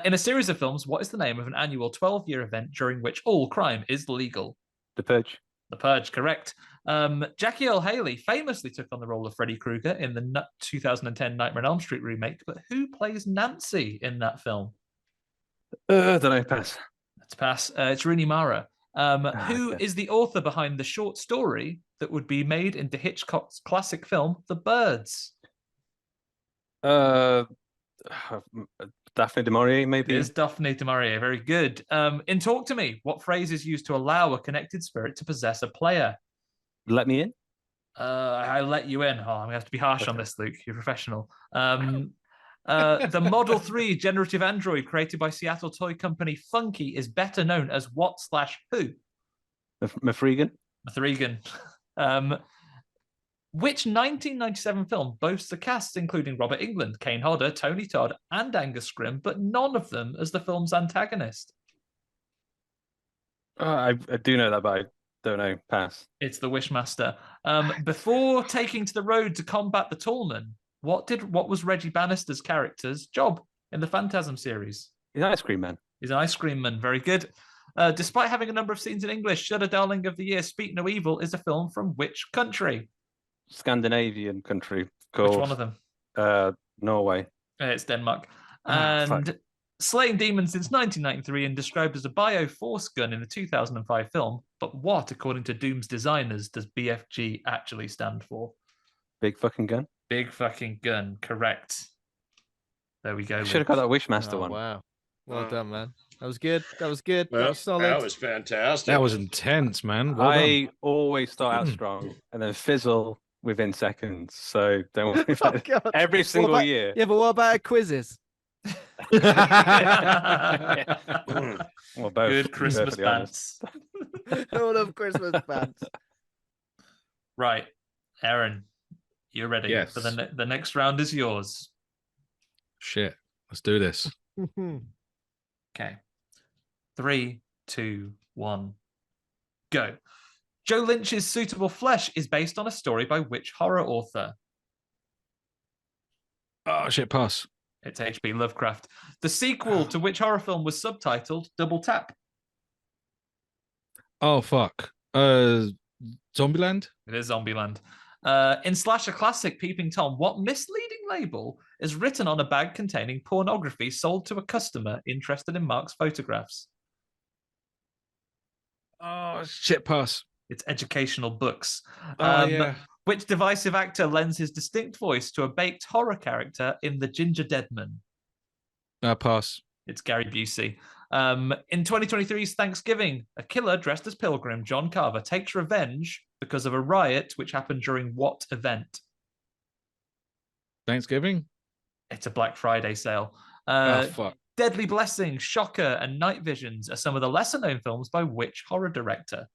In a series of films, what is the name of an annual 12-year event during which all crime is legal? The Purge. The Purge, correct. Jackie Earle Haley famously took on the role of Freddy Krueger in the 2010 Nightmare on Elm Street remake, but who plays Nancy in that film? Don't know, pass. Let's pass. It's Rooney Mara. Who is the author behind the short story that would be made into Hitchcock's classic film, The Birds? Daphne du Maurier, maybe? It is Daphne du Maurier. Very good. In Talk to Me, what phrase is used to allow a connected spirit to possess a player? Let me in? I let you in. Oh, I'm going to have to be harsh on this, Luke. You're professional. The Model 3 generative android created by Seattle toy company Funky is better known as what/who? Mafregan? Mafregan. Which 1997 film boasts a cast including Robert Englund, Kane Hodder, Tony Todd, and Angus Scrimm, but none of them as the film's antagonist? I do know that, but I don't know. Pass. It's The Wishmaster. Before taking to the road to combat the Tallmen, what was Reggie Bannister's character's job in the Phantasm series? He's an ice cream man. He's an ice cream man. Very good. Despite having a number of scenes in English, Shudder Darling of the Year, Speak No Evil is a film from which country? Scandinavian country called... Which one of them? Norway. It's Denmark. And slain demons since 1993 and described as a bio-force gun in the 2005 film. But what, according to Doom's designers, does BFG actually stand for? Big fucking gun. Big fucking gun. Correct. There we go. Should have got that Wishmaster one. Wow. Well done, man. That was good. That was good. Well, that was solid. That was fantastic. That was intense, man. Well I always start out strong and then fizzle within seconds. So don't worry about it. Every single year. Yeah, but what about quizzes? Well, both, good Christmas pants. All of Christmas pants. Right. Aaron, you're ready. Yes. For the next round is yours. Shit. Let's do this. Okay. 3, 2, 1, go. Joe Lynch's Suitable Flesh is based on a story by which horror author? Oh, shit, pass. It's H.P. Lovecraft. The sequel to which horror film was subtitled Double Tap? Oh, fuck. Zombieland? It is Zombieland. In slasher classic Peeping Tom, what misleading label is written on a bag containing pornography sold to a customer interested in Mark's photographs? Oh, shit, pass. It's Educational Books. Yeah. Which divisive actor lends his distinct voice to a baked horror character in The Ginger Deadman? Pass. It's Gary Busey. In 2023's Thanksgiving, a killer dressed as Pilgrim, John Carver, takes revenge because of a riot which happened during what event? Thanksgiving? It's a Black Friday sale. Fuck. Deadly Blessing, Shocker, and Night Visions are some of the lesser-known films by which horror director?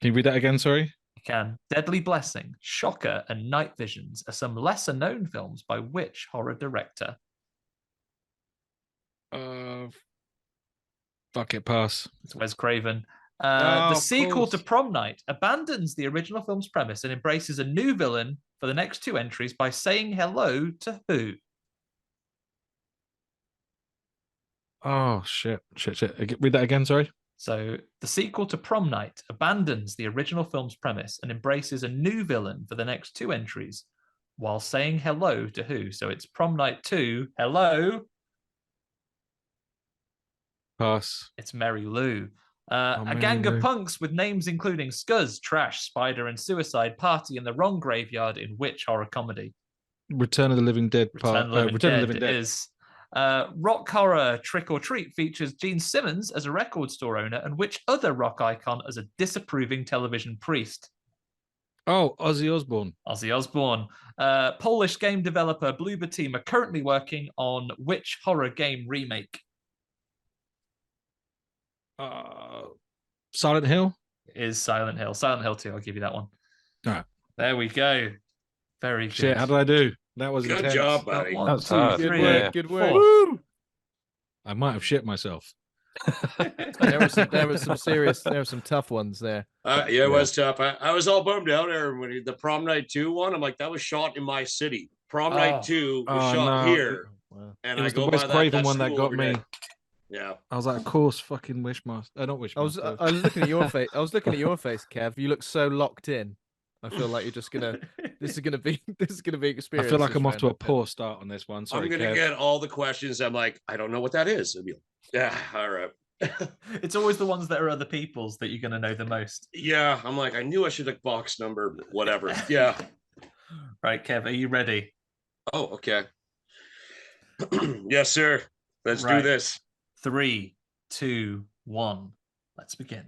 Can you read that again, sorry? You can. Deadly Blessing, Shocker, and Night Visions are some lesser-known films by which horror director? Fuck it, pass. It's Wes Craven. The sequel to Prom Night abandons the original film's premise and embraces a new villain for the next two entries by saying hello to who? Oh, shit. Read that again, sorry. So the sequel to Prom Night abandons the original film's premise and embraces a new villain for the next 2 entries while saying hello to who? So it's Prom Night 2, hello. Pass. It's Mary Lou. A gang of punks with names including Scuzz, Trash, Spider, and Suicide party in the wrong graveyard in which horror comedy? Return of the Living Dead. Return of the Living Dead is. Rock horror Trick or Treat features Gene Simmons as a record store owner and which other rock icon as a disapproving television priest? Oh, Ozzy Osbourne. Ozzy Osbourne. Polish game developer Bloober Team are currently working on which horror game remake? Silent Hill? Is Silent Hill. Silent Hill 2, I'll give you that one. All right. There we go. Very good. Shit, how did I do? That was good intense. job, buddy. That's hard. Good work. Yeah. Good work. Woo! I might have shit myself. There were some tough ones there. Yeah, it was tough. I was all bummed out there when the Prom Night 2 one. I'm like, that was shot in my city. Prom Night 2 was shot here. Wow. And it I was go the Wes by Craven that one that got me. Yeah. I was like, of course, fucking Wishmaster. Not Wishmaster. I was looking at your face. I was looking at your face, Kev. You look so locked in. I feel like you're just gonna. This is gonna be experience. I feel like I'm off to a poor start on this one. Sorry, I'm gonna get all the questions. I'm like, I don't know what that is. Like, yeah, all right. It's always the ones that are other people's that you're gonna know the most. Yeah, I'm like, I knew I should have box number, whatever. Yeah. Right, Kev, are you ready? Oh, okay. Yes, sir. Let's do this. 3, 2, 1. Let's begin.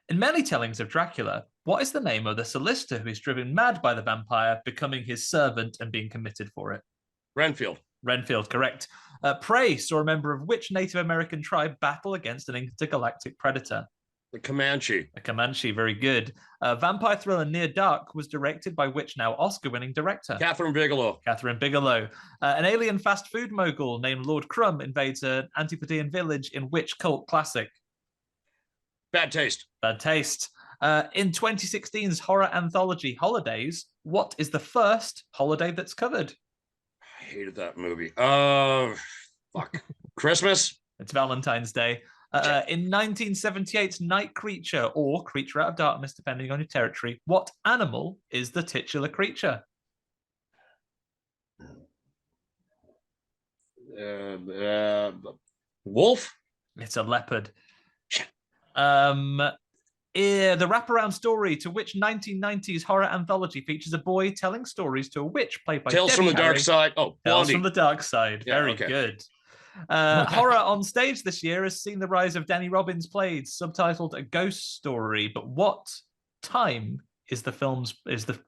In many tellings of Dracula, what is the name of the solicitor who is driven mad by the vampire, becoming his servant and being committed for it? Renfield. Renfield, correct. Prey saw a member of which Native American tribe battle against an intergalactic predator? The Comanche. A Comanche, very good. Vampire thriller Near Dark was directed by which now Oscar-winning director? Catherine Bigelow. Catherine Bigelow. An alien fast food mogul named Lord Crumb invades an Antipodean village in which cult classic? Bad Taste. Bad Taste. In 2016's horror anthology Holidays, what is the first holiday that's covered? I hated that movie. Fuck. Christmas. It's Valentine's Day. In 1978's Night Creature or Creature Out of Darkness, depending on your territory, what animal is the titular creature? Wolf. It's a leopard. The wraparound story to which 1990s horror anthology features a boy telling stories to a witch played by Tales Debbie from the Dark Harry. Side. Oh, Tales Blondie. from the Dark Side. Yeah, Very okay. good. Horror on stage this year has seen the rise of Danny Robbins' plays, subtitled A Ghost Story. But what time is the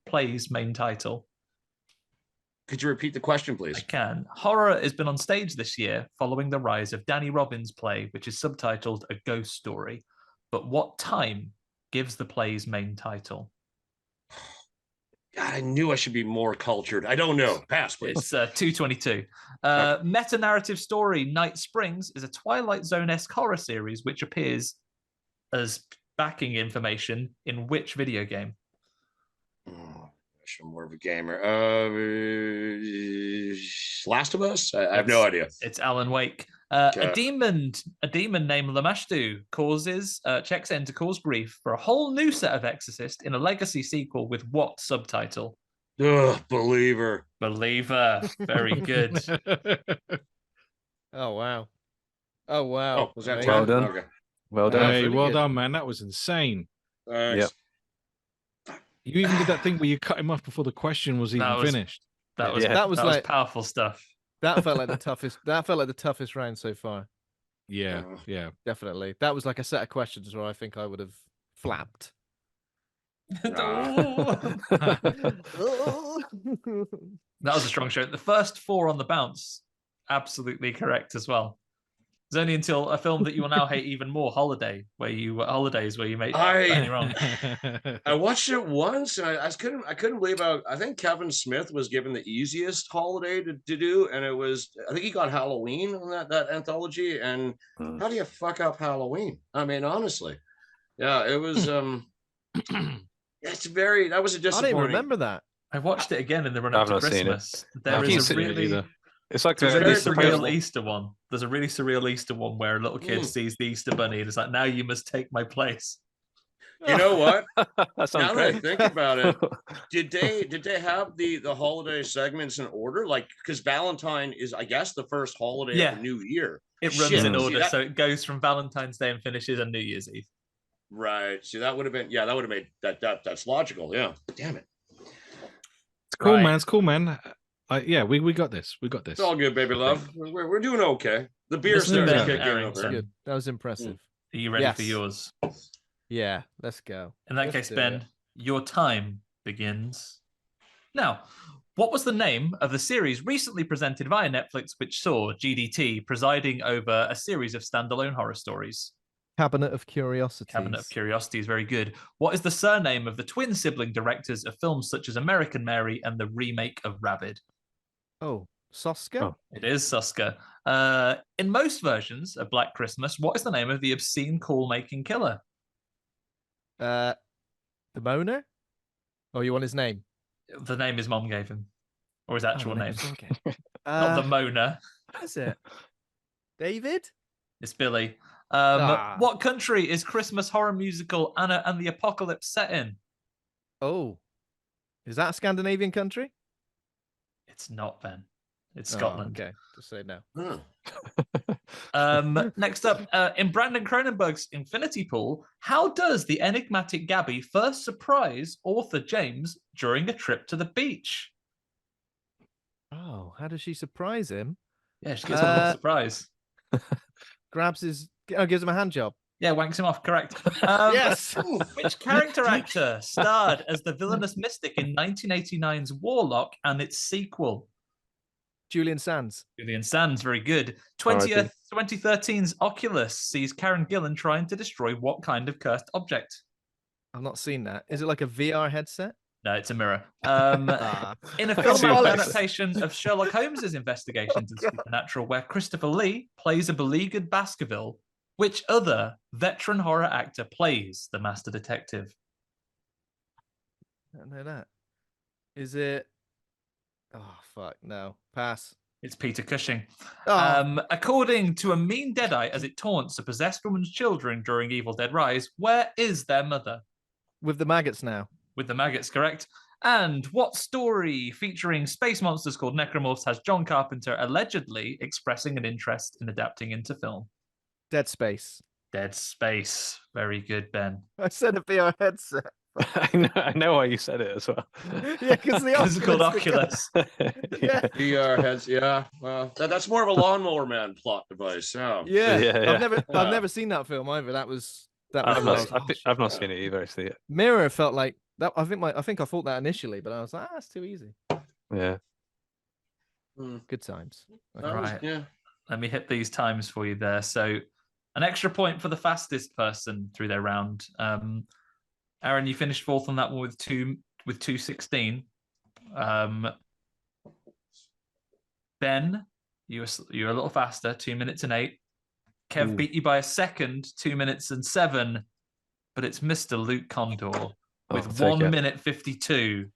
play's main title? Could you repeat the question, please? I can. Horror has been on stage this year following the rise of Danny Robbins' play, which is subtitled A Ghost Story. But what time gives the play's main title? God, I knew I should be more cultured. I don't know. Pass, please. It's 2:22. Meta-narrative story Night Springs is a Twilight Zone-esque horror series which appears as backing information in which video game? I'm more of a gamer. Last of Us? I have no idea. It's Alan Wake. A demon named Lamashtu checks in to cause grief for a whole new set of exorcists in a legacy sequel with what subtitle? Believer. Believer. Very good. Oh wow. Oh wow. Oh, was that well done? Okay. Well done. Hey, really well good. done, man. That was insane. Thanks. Yep. You even did that thing where you cut him off before the question was even finished. That was That was powerful stuff. That felt like the toughest. That felt like the toughest round so far. Yeah, yeah. Definitely. That was like a set of questions where I think I would have flapped. That was a strong show. The first 4 on the bounce, absolutely correct as well. It's only until a film that you will now hate even more, Holidays, where you make Danny wrong. I watched it once and I couldn't believe how I think Kevin Smith was given the easiest holiday to do, and it was I think he got Halloween on that anthology. And how do you fuck up Halloween? I mean, honestly, yeah, it was. That was a disappointing. I didn't remember that. I watched it again in the run up to Christmas. There is a really It's like There's a a really very surreal forgettable. Easter one. There's a really surreal Easter one where a little kid sees the Easter bunny and it's like, now you must take my place. You know what? That sounds Now that I great. think about it, did they have the holiday segments in order? Like, because Valentine is, I guess, the first holiday Yeah. of the new year. It runs Shit, in see order, that- so it goes from Valentine's Day and finishes on New Year's Eve. Right. See, that would have been, that would have made that's logical. Yeah. Damn it. It's cool, Right. man. It's cool, man. Yeah, we got this. We got this. It's all good, baby love. We're doing okay. The beer's Listen, starting to Ben kick in over. Errington. Good. That was impressive. Are you ready for Yes. yours? Yeah, let's go. In that Let's case, do Ben, it. your time begins now. What was the name of the series recently presented via Netflix, which saw GDT presiding over a series of standalone horror stories? Cabinet of Curiosities. Cabinet of Curiosities, very good. What is the surname of the twin sibling directors of films such as American Mary and the remake of Rabid? Oh, Soska? Oh. It is Suska. In most versions of Black Christmas, what is the name of the obscene call-making killer? The Moaner? Oh, you want his name? The name his mom gave him, or his actual name. Okay. Not the Moaner. What is it? David? It's Billy. Ah. What country is Christmas horror musical Anna and the Apocalypse set in? Oh. Is that a Scandinavian country? It's not, Ben. It's Oh, Scotland. okay. Just say no. Next up, in Brandon Cronenberg's Infinity Pool, how does the enigmatic Gabby first surprise author James during a trip to the beach? Oh, how does she surprise him? Yeah, she gets a little surprise. Grabs his... Oh, gives him a hand job. Yeah, wanks him off, correct. Yes! Which character actor starred as the villainous mystic in 1989's Warlock and its sequel? Julian Sands. Julian Sands, very good. 2013's Oculus sees Karen Gillan trying to destroy what kind of cursed object? I've not seen that. Is it like a VR headset? No, it's a mirror. Ah. In a I film see adaptation of Sherlock Holmes' investigations into Supernatural, where Christopher Lee plays a beleaguered Baskerville, which other veteran horror actor plays the master detective? I don't know that. Is it... Oh, fuck. No. Pass. It's Peter Cushing. Oh, According to a mean deadeye, as it taunts a possessed woman's children during Evil Dead Rise, where is their mother? with the maggots now. With the maggots, correct. And what story featuring space monsters called necromorphs has John Carpenter allegedly expressing an interest in adapting into film? Dead Space. Dead Space. Very good, Ben. I said a VR headset. I know why you said it as well. Yeah, because the It's called Oculus. Yeah. VR heads, yeah. Well, that's more of a lawnmower man plot device. Yeah. Yeah. Yeah. I've never seen that film either. That was I've like- not seen it either. Actually, Mirror felt like that. I think I thought that initially, but I was like, that's too easy. yeah. Good times. That Okay. was- Right. yeah. Let me hit these times for you there. So an extra point for the fastest person through their round. Aaron, you finished fourth on that one with 2:16. Ben, you're a little faster, 2 minutes and 8. Kev beat you by a second, 2 minutes and 7. But it's Mr. Luke Kondor with I'll take 1 it. minute 52.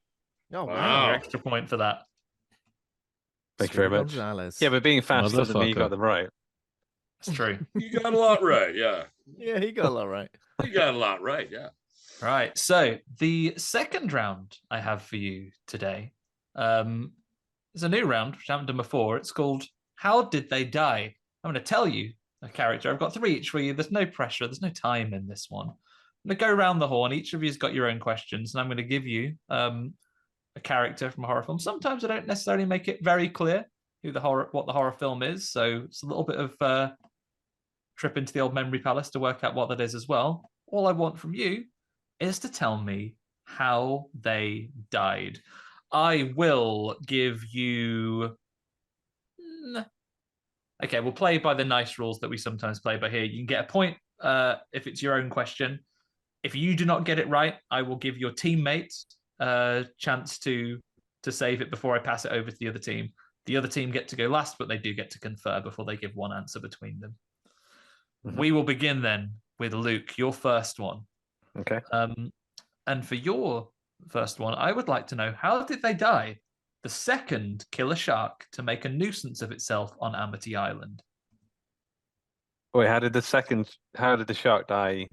Oh Wow. Your extra point for that. Thank you very much. Gonzalez. Yeah, but being fast doesn't mean you Motherfucker. got them right. That's true. You got a lot right. Yeah. Yeah, he got a lot right. You got a lot right. Yeah. Right. So the second round I have for you today is a new round, which I haven't done before. It's called How Did They Die? I'm going to tell you a character. I've got 3 each for you. There's no pressure. There's no time in this one. I'm going to go around the horn. Each of you's got your own questions, and I'm going to give you a character from a horror film. Sometimes I don't necessarily make it very clear what the horror film is. So it's a little bit of trip into the old memory palace to work out what that is as well. All I want from you is to tell me how they died. I will give you... Okay, we'll play by the nice rules that we sometimes play by here. You can get a point if it's your own question. If you do not get it right, I will give your teammate a chance to save it before I pass it over to the other team. The other team get to go last, but they do get to confer before they give one answer between them. Mm-hmm. We will begin then with Luke, your first one. Okay. And for your first one, I would like to know, how did they die? the second killer shark to make a nuisance of itself on Amity Island? Wait, how did the shark die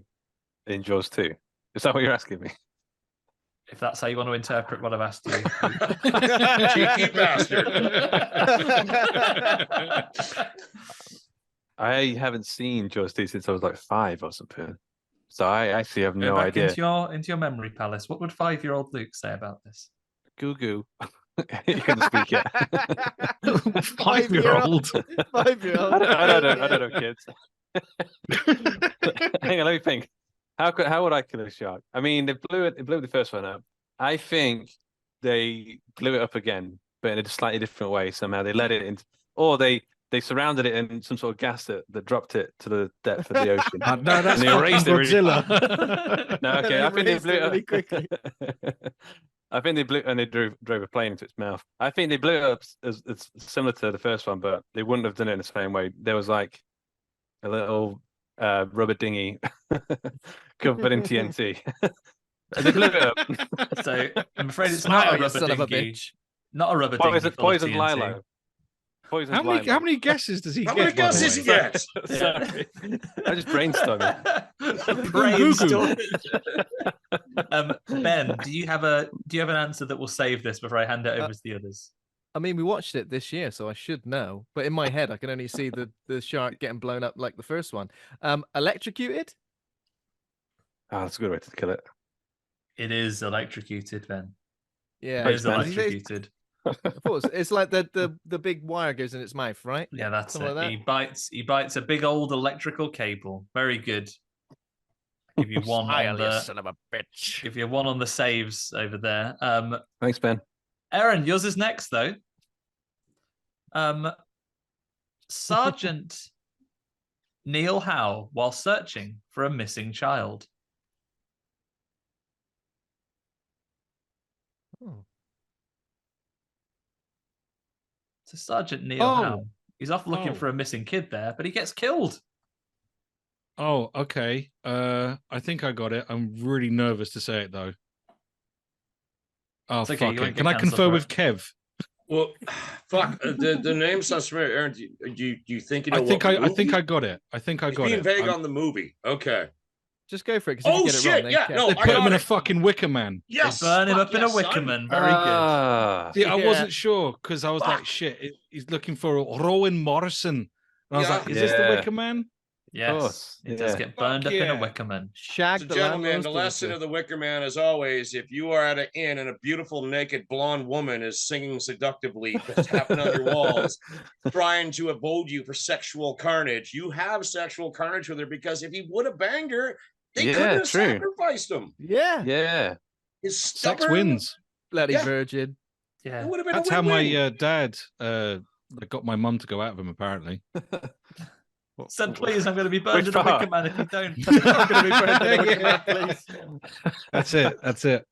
in Jaws 2? Is that what you're asking me? If that's how you want to interpret what I've asked you. Cheeky bastard. I haven't seen Jaws 2 since I was like 5 or something. So I actually have Go no back idea. into your memory palace. What would 5-year-old Luke say about this? Goo goo. You couldn't speak yet. 5-year-old. 5-year-old. I don't know, kids. Hang on, let me think. How would I kill a shark? I mean, they blew the first one up. I think they blew it up again, but in a slightly different way. Somehow they let it in, or they surrounded it in some sort of gas that dropped it to the depth of the ocean. No, that's and they erased it Godzilla. No, okay. I think they blew it up really quickly. I think they blew, and they drove a plane into its mouth. I think they blew it up as similar to the first one, but they wouldn't have done it in the same way. There was like a little rubber dinghy covered in TNT. And they blew it up. So I'm afraid it's not a rubber son of a dinghy. bitch. Not a rubber dinghy. Poison Lilo. How many guesses does he How get? many guesses he gets? Sorry. I just brainstorming. Ben, do you have an answer that will save this before I hand it over to the others? I mean, we watched it this year, so I should know. But in my head, I can only see the shark getting blown up like the first one. Electrocuted? Oh, that's a good way to kill it. It is electrocuted, Ben. Yeah, It is electrocuted. Of course, it's like the big wire goes in its mouth, right? Yeah, that's Something it. like that? He bites a big old electrical cable. Very good. Give you one on the son of a bitch. give you one on the saves over there. Thanks, Ben. Aaron, yours is next though. Sergeant Neil Howe while searching for a missing child. Oh. So Sergeant Neil Howe. He's off looking for a missing kid there, but he gets killed. Oh, okay. I think I got it. I'm really nervous to say it though. Oh, Okay, fuck it. Can I confer with Kev? Well, fuck. The name sounds familiar. Aaron, do you think you know? I think I got it. I think I got being it. vague on the movie. Okay. Just go for it. Oh, get it shit, wrong, yeah, then no, They I put him got in a it. fucking wicker man. Yes. They burn him fuck up in a yes, wicker son. man. Very good. See, I Yeah. wasn't sure because I was like, Fuck. shit, he's looking for Rowan Morrison. And I was Yeah. like, is this the wicker man? Yes, it does get burned up in a wicker man. Shag So, the gentlemen, landlord's the lesson daughter. of the Wicker Man, as always, if you are at an inn and a beautiful naked blonde woman is singing seductively, tapping on your walls, trying to avoid you for sexual carnage, you have sexual carnage with her because if he would have banged her, they couldn't have sacrificed him. Yeah. Yeah. His Sex stubborn, wins. Bloody Yeah. virgin. Yeah. It would have been That's a how win-win. my dad got my mum to go out of him, apparently. Said, please, I'm going to be burned Which in a part? wicker man if you don't. I'm gonna be burned in a wicker man, please. That's it. That's it.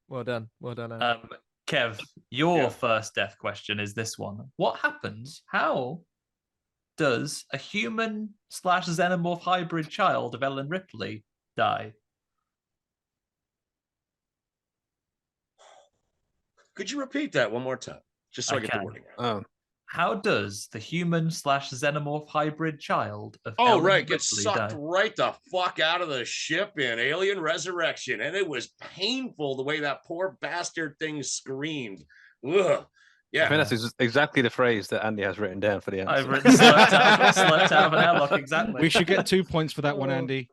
Well done. Well done. Aaron. Kev, your first death question is this one. What happens? How does a human/xenomorph hybrid child of Ellen Ripley die? Could you repeat that one more time? Just so I get the can. wording. Oh. How does the human/xenomorph hybrid child of Oh, Ellen right. Ripley Gets sucked die? right the fuck out of the ship in Alien Resurrection. And it was painful the way that poor bastard thing screamed. Ugh. Yeah. I think that's exactly the phrase that Andy has written down for the answer. I've written slept out of an airlock, exactly. We should get 2 points for that one, Andy.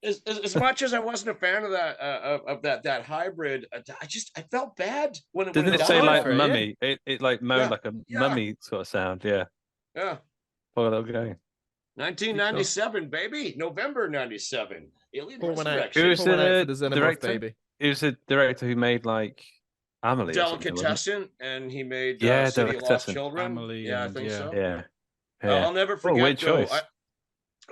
As much as I wasn't a fan of that hybrid, I felt bad when it Didn't went it say down. like for it, mummy? It like moaned Yeah. like a Yeah. mummy sort of sound. Yeah. Yeah. Poor little guy. 1997, baby. November 97. Alien Pour one out. Resurrection. Who was Pour one out the for the xenomorph director? baby. It was a director who made like Amelie. or something, wasn't it? Delicatessen, and he made Yeah, City of Lost Delicatessen. Children. Amelie Yeah, I and- think yeah. so. Yeah. I'll never What a forget. weird Though, choice.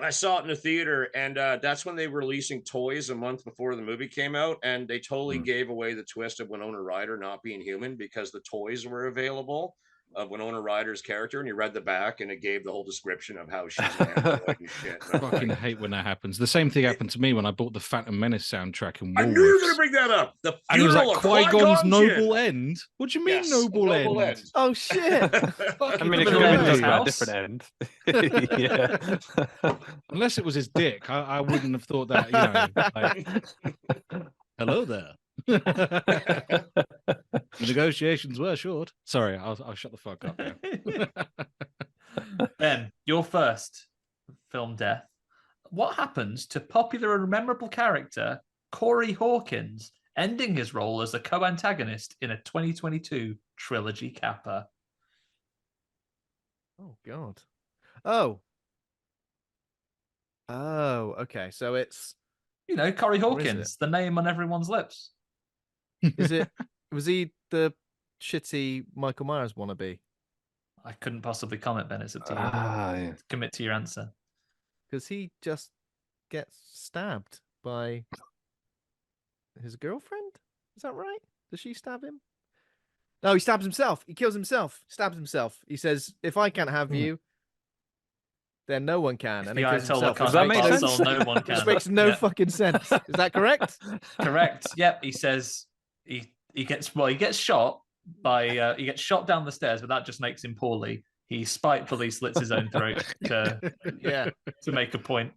I saw it in the theater, and that's when they were releasing toys a month before the movie came out, and they totally gave away the twist of Winona Ryder not being human because the toys were available. of Winona Ryder's character, and you read the back, and it gave the whole description of how she's an android and shit. I fucking hate when that happens. The same thing happened to me when I bought the Phantom Menace soundtrack in Woolworths. I knew you were going to bring that up. The and it was like Qui-Gon's noble Jinn. end. What do you mean noble end? Oh shit! I mean, it could have been a different end. Yeah. Unless it was his dick, I wouldn't have thought that. You know, like, hello there. The negotiations were short. Sorry, I'll shut the fuck up now. Ben, your first film death. What happens to popular and memorable character Corey Hawkins, ending his role as a co-antagonist in a 2022 trilogy capper? Oh God. Oh. Oh, okay. So it's, you know, Corey Hawkins, the name on everyone's lips. Is it? Was he the shitty Michael Myers wannabe? I couldn't possibly comment, Ben. It's up to you. Yeah. Commit to your answer. Because he just gets stabbed by his girlfriend. Is that right? Does she stab him? No, he stabs himself. He kills himself. Stabs himself. He says, "If I can't have you, then no one can." And he kills himself. Does that make sense? No one can. Which makes no fucking sense. Is that correct? Correct. Yep. He says he gets shot by he gets shot down the stairs, but that just makes him poorly. He spitefully slits his own throat to make a point.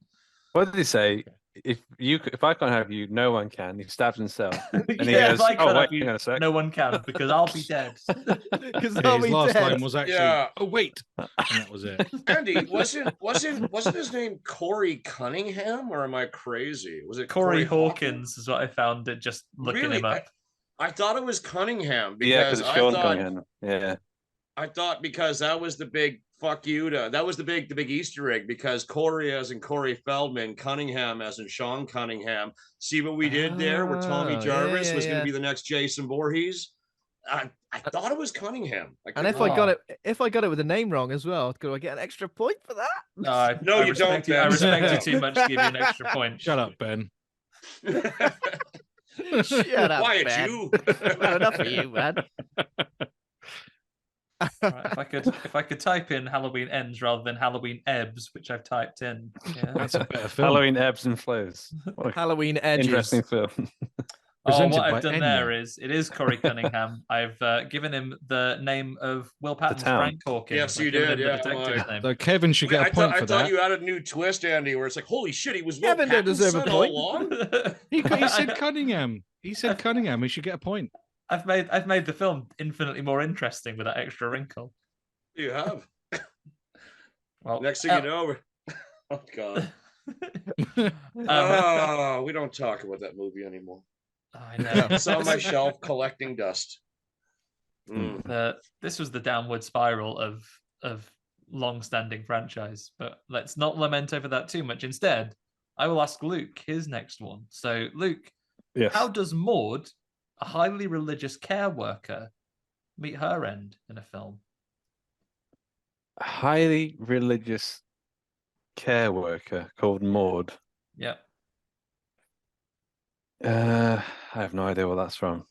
What did he say? If I can't have you, no one can. He stabs himself, and he Yeah, goes, if I can't "Oh wait, have you, hang on a sec." no one can because I'll be dead. Because Yeah, I'll his be last dead. line was actually, "Oh wait," and that was it. Andy, wasn't his name Corey Cunningham, or am I crazy? Was it Corey Hawkins is what I found it just looking Really? him up. I thought it was Cunningham Yeah, because because it's I Sean thought Cunningham. Yeah. I thought because that was the big fuck you to that was the big Easter egg because Corey as in Corey Feldman, Cunningham as in Sean Cunningham. See what we did there where Tommy Jarvis was going to be the next Jason Voorhees? I thought it was Cunningham. And if I got it with the name wrong as well, could I get an extra point for that? No, you don't. I respect you too much to give you an extra point. Shut up, Ben. Shut up, Quiet Ben. you. Well, enough of you, man. Right, if I could type in Halloween Ends rather than Halloween Ebbs, which I've typed in. Yeah. That's a better film. Halloween ebbs and flows. What a Halloween Edges. interesting film. What I've done there is it is Corey Cunningham. I've given him the name of Will Patton's town. Frank Hawkins. Yes, you I've given did, him yeah, the detective's name. So Kevin should get a point for I that. thought you added a new twist, Andy, where it's like, holy shit, he was Will Kevin didn't Patton's deserve a son all point. along. He said Cunningham. He said Cunningham. He should get a point. I've made the film infinitely more interesting with that extra wrinkle. You have. Well, Next thing you know, oh god. We don't talk about that movie anymore. I know. It's on my shelf collecting dust. This was the downward spiral of long-standing franchise, but let's not lament over that too much. Instead, I will ask Luke his next one. So, Luke, Yes. how does Maud, a highly religious care worker, meet her end in a film? Highly religious care worker called Maud. Yep. I have no idea what that's from.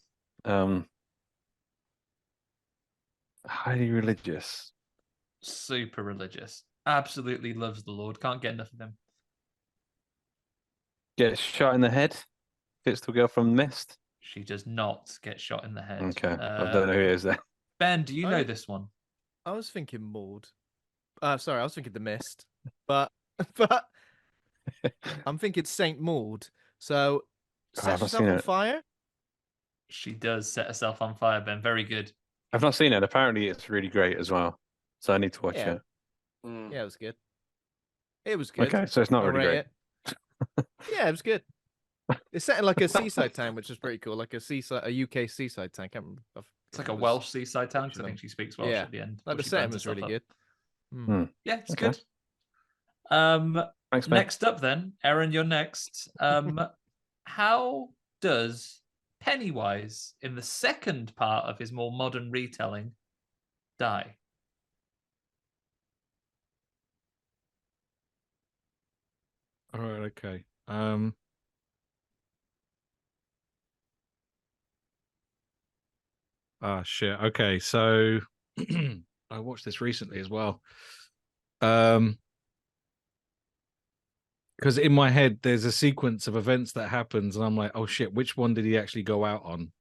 Highly religious. Super religious. Absolutely loves the Lord. Can't get enough of him. Gets shot in the head. Fits the girl from Mist. She does not get shot in the head. Okay, I don't know who it is then. Ben, do you know this one? I was thinking Maud. Sorry, I was thinking The Mist, but I'm thinking Saint Maud. So set herself on fire. She does set herself on fire, Ben. Very good. I've not seen it. Apparently, it's really great as well. So I need to watch it. Yeah, it was good. It was good. Okay, so it's not really great. Yeah, it was good. It's set in like a seaside town, which is pretty cool. Like a UK seaside town. Can't remember. It's like a Welsh seaside town because I think she speaks Welsh at the end. Like the setting was really good. Yeah, it's good. Thanks, mate. Next up, then, Aaron, you're next. How does Pennywise, in the second part of his more modern retelling, die? All right, okay. Shit. Okay, so I watched this recently as well. Because in my head, there's a sequence of events that happens, and I'm like, oh shit, which one did he actually go out on?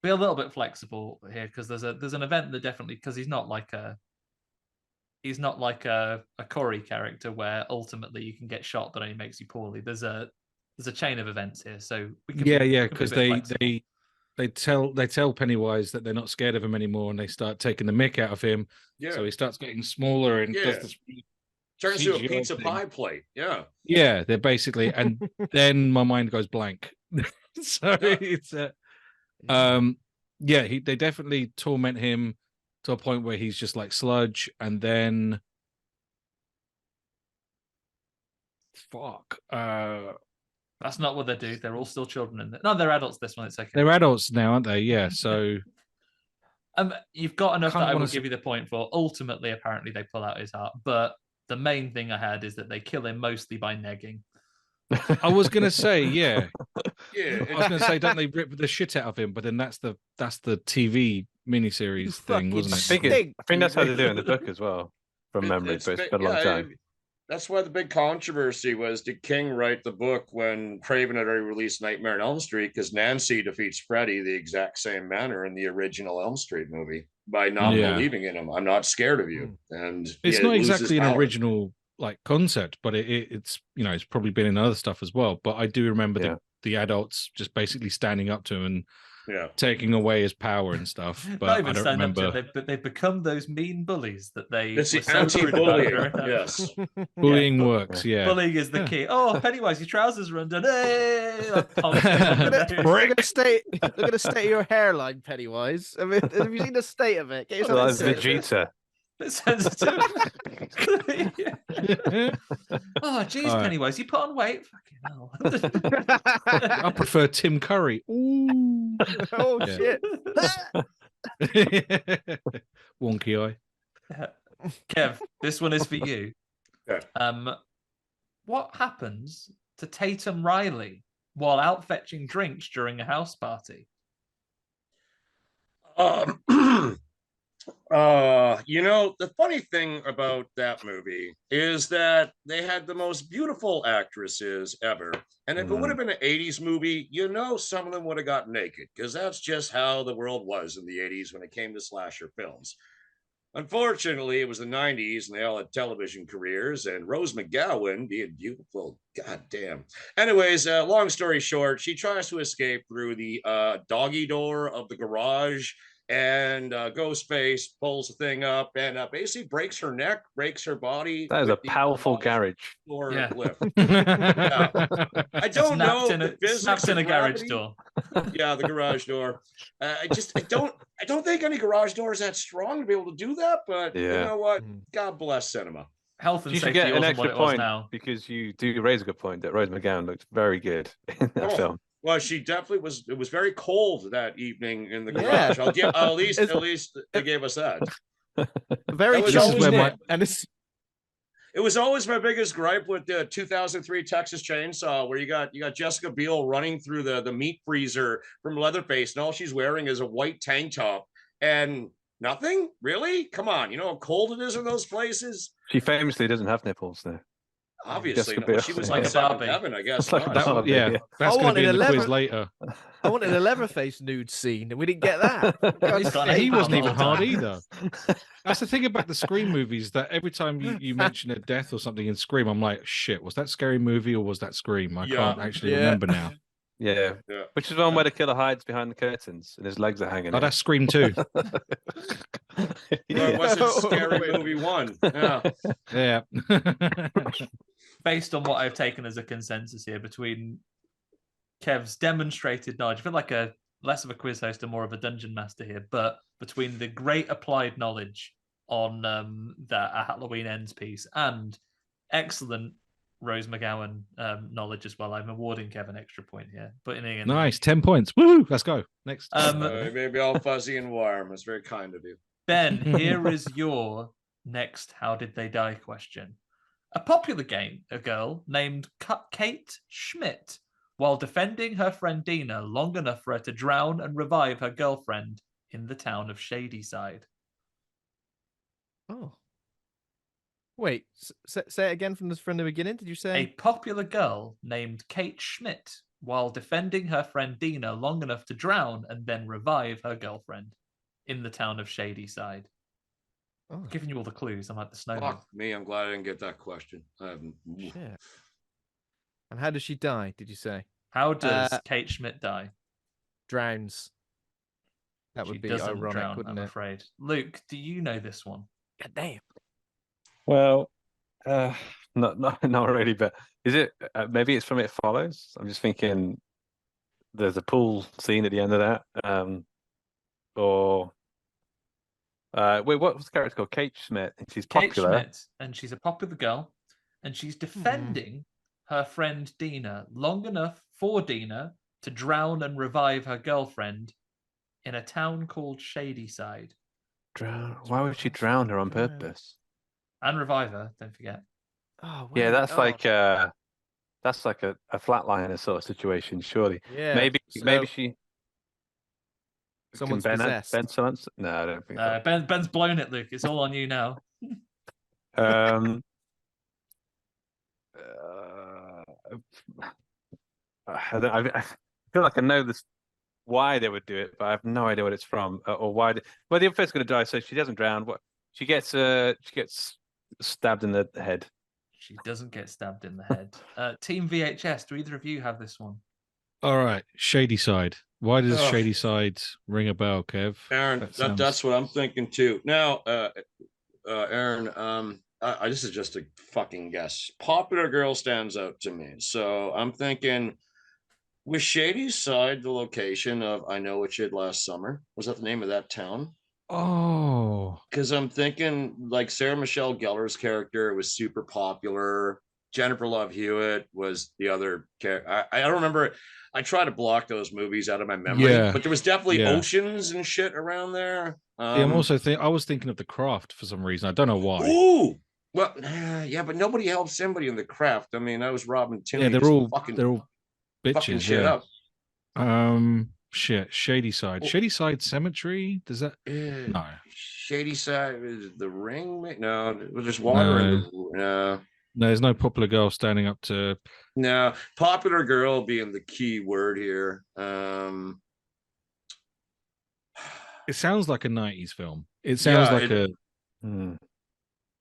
Be a little bit flexible here because there's an event that definitely, because he's not like a Corey character where ultimately you can get shot that only makes you poorly. There's a chain of events here, so we can because they tell Pennywise that they're not scared of him anymore, and they start taking the mick out of him. Yeah. So he starts getting smaller and does this. Turns into a CGI pizza thing. pie plate. Yeah. Yeah, they're basically, and then my mind goes blank. So it's they definitely torment him to a point where he's just like sludge, and then that's not what they do. They're all still children in there. No, they're adults. This one, it's okay. They're adults now, aren't they? Yeah. So you've got enough that I will give you the point for. Ultimately, apparently, they pull out his heart, but the main thing I had is that they kill him mostly by negging. I was gonna say, yeah. Yeah. I was gonna say, don't they rip the shit out of him? But then that's the TV miniseries thing, wasn't it? I think that's how they do it in the book as well, from memory. But it's been a long time. That's why the big controversy was, did King write the book when Craven had already released Nightmare on Elm Street? Because Nancy defeats Freddy the exact same manner in the original Elm Street movie by not believing in him. I'm not scared of you. And it's not exactly an original like concept, but it's it's probably been in other stuff as well. But I do remember the adults just basically standing up to him and taking away his power and stuff. But I don't remember. But they've become those mean bullies that they. It's the anti-bullying. Yes, bullying works. Yeah, bullying is the key. Oh, Pennywise, your trousers are undone. Hey, look at the state of your hairline, Pennywise. I mean, have you seen the state of it? Get yourself Vegeta. Sensitive. Oh, geez, Pennywise, you put on weight. Fucking hell. I prefer Tim Curry. Ooh. Oh shit. Wonky eye. Kev, this one is for you. Yeah. What happens to Tatum Riley while out fetching drinks during a house party? The funny thing about that movie is that they had the most beautiful actresses ever. And if it would have been an 80s movie, some of them would have got naked, because that's just how the world was in the 80s when it came to slasher films. Unfortunately, it was the 90s and they all had television careers, and Rose McGowan, being beautiful, goddamn. Anyways, long story short, she tries to escape through the doggy door of the garage, and Ghostface pulls the thing up and basically breaks her neck, breaks her body. That is a powerful garage. Lift. I don't know the physics snaps in a garage door. Yeah, the garage door. I don't think any garage door is that strong to be able to do that. But you know what? God bless cinema. Health and you safety should get an extra point now. Because you do raise a good point that Rose McGowan looked very good in that film. Well, she definitely was. It was very cold that evening in the garage. At least they gave us that. Very cold. It was always my biggest gripe with the 2003 Texas Chainsaw, where you got Jessica Biel running through the meat freezer from Leatherface, and all she's wearing is a white tank top and nothing. Really? Come on, you know how cold it is in those places. She famously doesn't have nipples, though. Obviously, no, she was like seventh heaven, I guess. Like that's going to be in the quiz later. I wanted a Leatherface nude scene, and we didn't get that. He wasn't even hard either. That's the thing about the Scream movies, that every time you mention a death or something in Scream, I'm like, shit, was that Scary Movie or was that Scream? I can't actually remember now. Yeah, which is one where the killer hides behind the curtains and his legs are hanging. Oh, that's Scream 2. Was it Scary Movie 1? Yeah. Based on what I've taken as a consensus here between Kev's demonstrated knowledge, I feel like a less of a quiz host and more of a dungeon master here, but between the great applied knowledge on that A Halloween Ends piece and excellent Rose McGowan knowledge as well, I'm awarding Kev an extra point here. Putting in nice 10 points. Woo! Let's go next. Maybe all fuzzy and warm. It's very kind of you, Ben. Here is your next "How did they die?" question. A popular game, a girl named Kate Schmidt, while defending her friend Dina long enough for her to drown and revive her girlfriend, in the town of Shadyside. Oh. Wait, say it again from the beginning. Did you say a popular girl named Kate Schmidt while defending her friend Dina long enough to drown and then revive her girlfriend in the town of Shadyside? Oh. I'm giving you all the clues. I'm like the snowman. Fuck me, I'm glad I didn't get that question. Shit. And how does she die, did you say? How does Kate Schmidt die? Drowns. That would be ironic, drown, wouldn't I'm it? afraid. Luke, do you know this one? God damn. Well, not really, but is it? Maybe it's from It Follows. I'm just thinking. There's a pool scene at the end of that, or wait, what was the character called? Kate Schmidt, and she's popular. Kate Schmidt, and she's a popular girl, and she's defending her friend Dina long enough for Dina to drown and revive her girlfriend in a town called Shadyside. Drown? Why would she drown her on purpose? And revive her, don't forget. Oh, yeah, that's like a flatliner sort of situation, surely. Yeah. Maybe she. Someone's Ben possessed. silence? No, I don't think so. Ben's blown it, Luke. It's all on you now. I feel like I know this why they would do it, but I have no idea what it's from or why. Well, the infant's going to die, so she doesn't drown. What she gets stabbed in the head. She doesn't get stabbed in the head. Team VHS, do either of you have this one? All right, Shadyside. Why does Shadyside ring a bell, Kev? Aaron, that's what I'm thinking too. Now, Aaron, this is just a fucking guess. Popular Girl stands out to me, so I'm thinking, was Shadyside the location of I Know What You Did Last Summer? Was that the name of that town? Oh, because I'm thinking like Sarah Michelle Gellar's character was super popular. Jennifer Love Hewitt was the other character. I don't remember. I try to block those movies out of my memory, but there was definitely oceans and shit around there. I was thinking of The Craft for some reason. I don't know why. Ooh, well, yeah, but nobody helped somebody in The Craft. I mean, that was Robin Timmons. Yeah, they're all bitches. Fucking shit up. Shadyside. Shadyside Cemetery? Does that no? Shadyside is the ring? No, it was just water in the no. No, there's no popular girl standing up to. No, popular girl being the key word here. It sounds like a 90s film. It sounds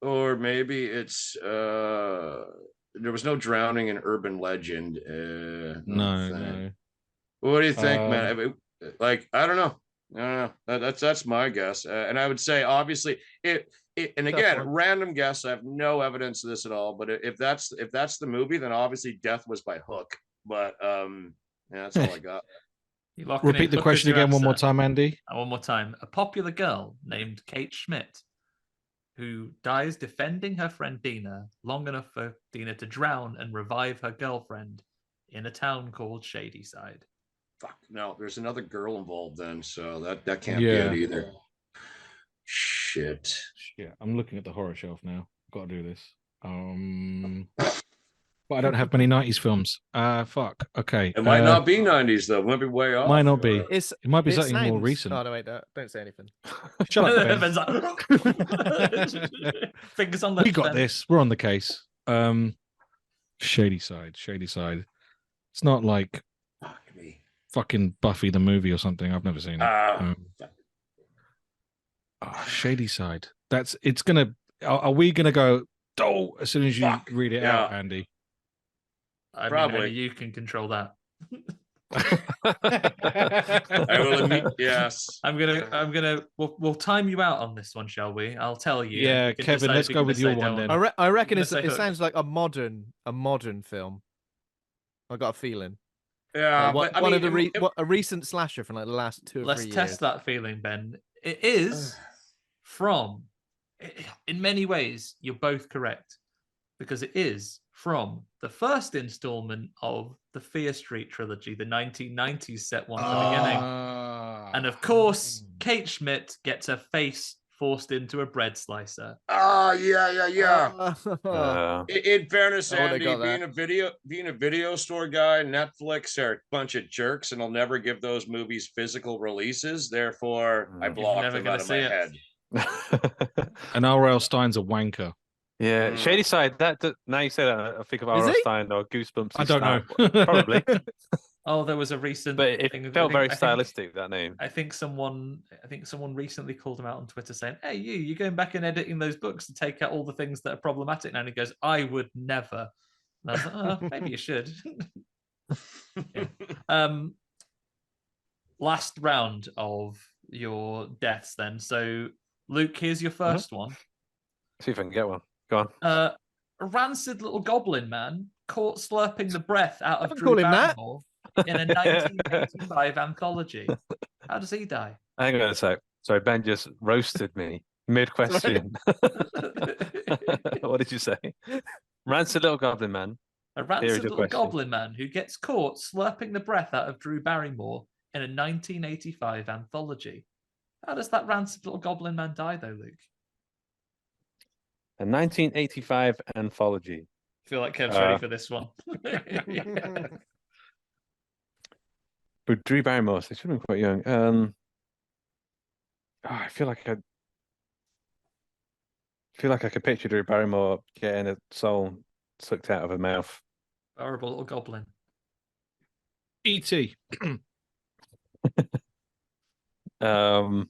or maybe it's there was no drowning in urban legend. No. What do you think, man? I mean, like, I don't know. That's my guess. And I would say, obviously, and again, random guess. I have no evidence of this at all. But if that's the movie, then obviously Death was by hook. But yeah, that's all I got. Repeat the question again one more time, Andy. One more time. A popular girl named Kate Schmidt, who dies defending her friend Dina long enough for Dina to drown and revive her girlfriend in a town called Shadyside. Fuck, no, there's another girl involved then, so that can't be it either. Shit. I'm looking at the horror shelf now. Got to do this. But I don't have many 90s films. Fuck. Okay. It might not be 90s though. It might be way off. Might not be. It might be something more recent. Oh, no, wait, don't say anything. Shut up, Ben. Fingers on the. We got this. We're on the case. Shadyside. It's not like fucking Buffy the movie or something. I've never seen it. Shadyside. It's gonna. Are we gonna go? Oh, as soon as you read it out, Andy. I mean, only you can control that. I will admit, yes. I'm gonna. We'll time you out on this one, shall we? I'll tell you. Yeah, Kevin, let's go with your one then. I reckon it sounds like a modern film. I got a feeling. Yeah, a recent slasher from like the last 2 or 3 years. Let's test that feeling, Ben. It is from. In many ways, you're both correct, because it is from the first installment of the Fear Street trilogy, the 1990s set one at the beginning. And of course, Kate Schmidt gets her face forced into a bread slicer. Oh, yeah. In fairness, Andy, being a video store guy, Netflix are a bunch of jerks and will never give those movies physical releases. Therefore, I blocked them out of my head. And R.L. Stein's a wanker. Yeah, Shady Side. Now you say that, I think of R.L. Stein or Goosebumps. I don't know. Probably. Oh, there was a recent, but it felt very stylistic, that name. I think someone recently called him out on Twitter saying, "Hey, you're going back and editing those books to take out all the things that are problematic now." And he goes, "I would never." And I was like, "Oh, maybe you should." Yeah. Last round of your deaths, then. So, Luke, here's your first one. See if I can get one. Go on. A rancid little goblin man caught slurping the breath out of Drew Barrymore in a 1985 anthology. How does he die? Hang on a sec. Sorry, Ben just roasted me mid-question. What did you say? Rancid little goblin man. A rancid little goblin man who gets caught slurping the breath out of Drew Barrymore in a 1985 anthology. How does that rancid little goblin man die, though, Luke? A 1985 anthology. I feel like Kev's ready for this one. But Drew Barrymore, they should have been quite young. I feel like I could picture Drew Barrymore getting a soul sucked out of her mouth. Horrible little goblin. E.T. Oh,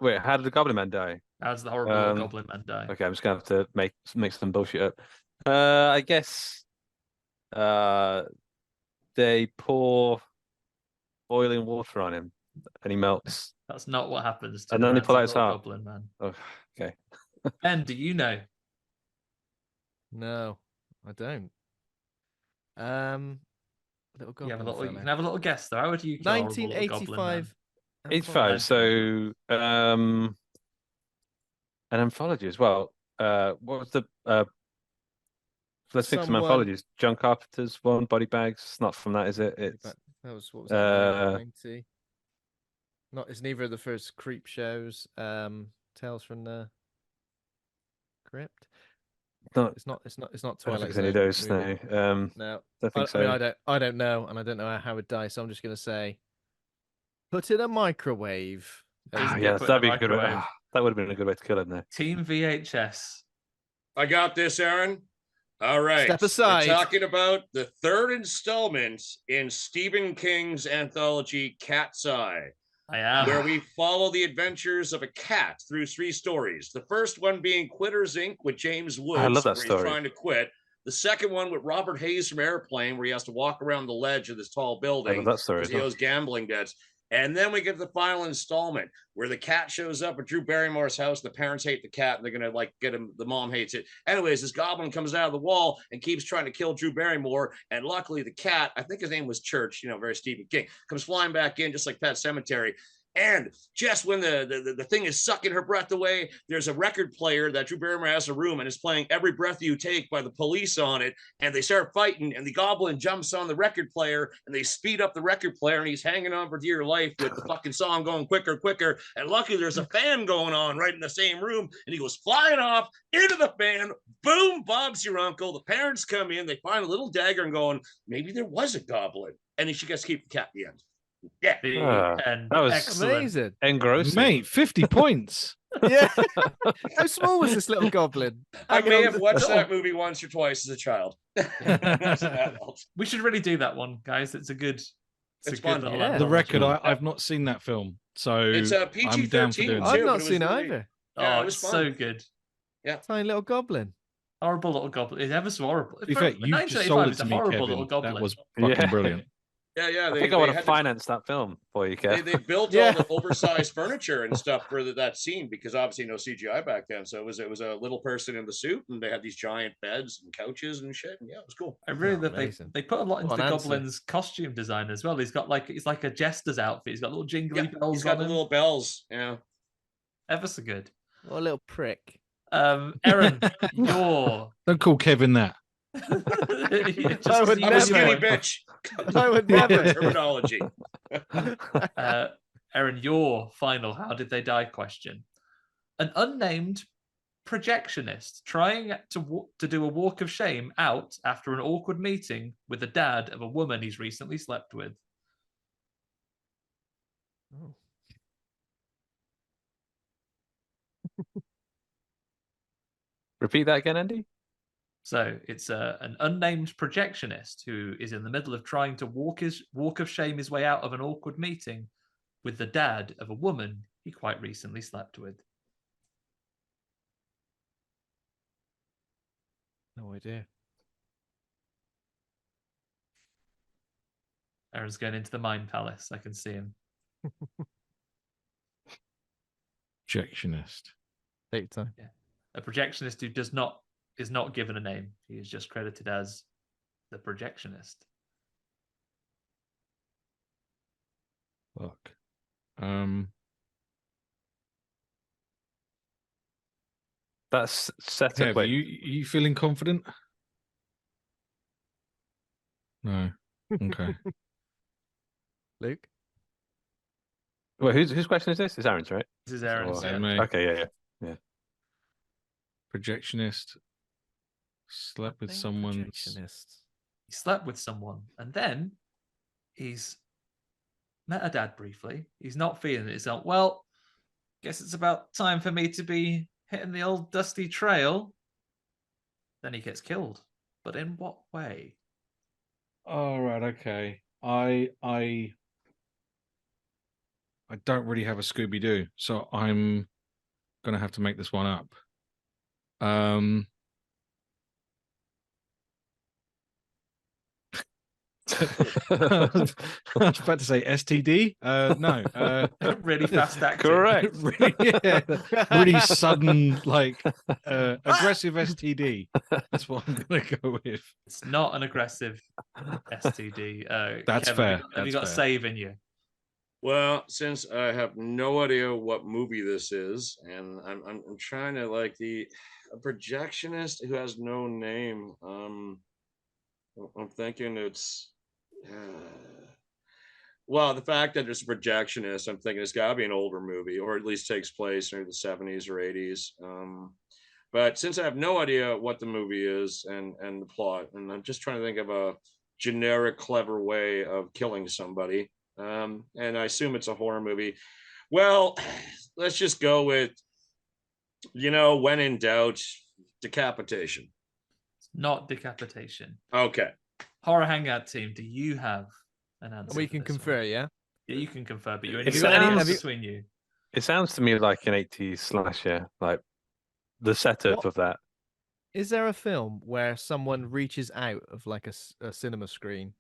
wait, how did the Goblin Man die? How does the horrible little Goblin Man die? Okay, I'm just gonna have to make some bullshit up. I guess they pour boiling water on him and he melts. That's not what happens to and then they pull out his heart. Goblin Man. Oh, okay. Ben, do you know? No, I don't. Little goblin. You can have a little guess though. How would you? 1985. 85. So, an anthology as well. What was the? Let's think some anthologies. John Carpenter's one, Body Bags. It's not from that, is it? It's that was what was that? 90. It's neither of the first Creep shows. Tales from the Crypt. It's not Twilight. I don't think any of those. No. No. I think so. I mean, I don't know, and I don't know how it would die. So I'm just going to say, put in a microwave. Yeah, that'd be a good way. That would have been a good way to kill him there. Team VHS. I got this, Aaron. All right. Step aside. We're talking about the third installment in Stephen King's anthology Cat's Eye. I am. Where we follow the adventures of a cat through 3 stories. The first one being Quitters Inc. with James Woods. I love that where story. He's trying to quit. The second one with Robert Hayes from Airplane, where he has to walk around the ledge of this tall building. I love that story. Because he owes gambling debts. And then we get to the final installment where the cat shows up at Drew Barrymore's house. The parents hate the cat and they're going to get him. The mom hates it. Anyways, this goblin comes out of the wall and keeps trying to kill Drew Barrymore. And luckily the cat, I think his name was Church, very Stephen King, comes flying back in just like Pet Sematary. And just when the thing is sucking her breath away, there's a record player that Drew Barrymore has in a room and is playing Every Breath You Take by the Police on it. And they start fighting and the goblin jumps on the record player and they speed up the record player and he's hanging on for dear life with the fucking song going quicker, quicker. And luckily there's a fan going on right in the same room and he goes flying off into the fan. Boom, Bob's your uncle. The parents come in, they find a little dagger and going, maybe there was a goblin. And then she gets to keep the cat at the end. Yeah, and that was excellent. Amazing. Engrossing. Mate, 50 points. Yeah. How small was this little goblin? I may have watched that movie once or twice as a child. We should really do that one, guys. It's good. It's fun. Yeah. The record, I've not seen that film, so it's a PG-13. I've not seen it either. Yeah, it was so good. Yeah, tiny little goblin. Horrible little goblin. It's ever so horrible. In fact, you just sold it to me, Kevin. That was fucking brilliant. Yeah. I think I would have financed that film for you, Kev. They built all the oversized furniture and stuff for that scene because obviously no CGI back then. So it was a little person in the suit, and they had these giant beds and couches and shit. And yeah, it was cool. I really they put a lot into the goblin's costume design as well. He's got it's like a jester's outfit. He's got little jingly bells. He's got the little bells. Yeah, ever so good. What a little prick. Aaron, don't call Kevin that. I would I'm a skinny bitch. I would never. Terminology. Erin, your final how did they die question. An unnamed projectionist trying to do a walk of shame out after an awkward meeting with the dad of a woman he's recently slept with. Oh. Repeat that again, Andy. So it's an unnamed projectionist who is in the middle of trying to walk of shame his way out of an awkward meeting with the dad of a woman he quite recently slept with. No idea. Aaron's going into the Mind Palace. I can see him. Projectionist. Take time. Yeah. A projectionist who is not given a name. He is just credited as the projectionist. Fuck. That's set Kev, up. are you feeling confident? No. Okay. Luke? Well, whose question is this? It's Aaron's, right? This is Aaron's. Oh, Yeah. mate. Okay, yeah. Projectionist slept with someone. He slept with someone, and then he's met a dad briefly. He's not feeling it. He's like, well, guess it's about time for me to be hitting the old dusty trail. Then he gets killed. But in what way? Oh, right, okay. I don't really have a Scooby-Doo, so I'm gonna have to make this one up. I was about to say STD. No. Really fast acting. Correct. Really sudden, like aggressive STD. That's what I'm gonna go with. It's not an aggressive STD. That's Kevin, fair. Have you got That's a fair. save in you? Well, since I have no idea what movie this is, and I'm trying to like a projectionist who has no name. I'm thinking it's well, the fact that there's a projectionist, I'm thinking it's got to be an older movie, or at least takes place in the 70s or 80s. But since I have no idea what the movie is and the plot, and I'm just trying to think of a generic, clever way of killing somebody. And I assume it's a horror movie. Well, let's just go with, when in doubt, decapitation. It's not decapitation. Okay. Horror Hangout team, do you have an answer? We can confer, yeah? Yeah, you can confer, but you It only got any sounds- between you. It sounds to me like an 80s slasher, like the setup of that. Is there a film where someone reaches out of like a cinema screen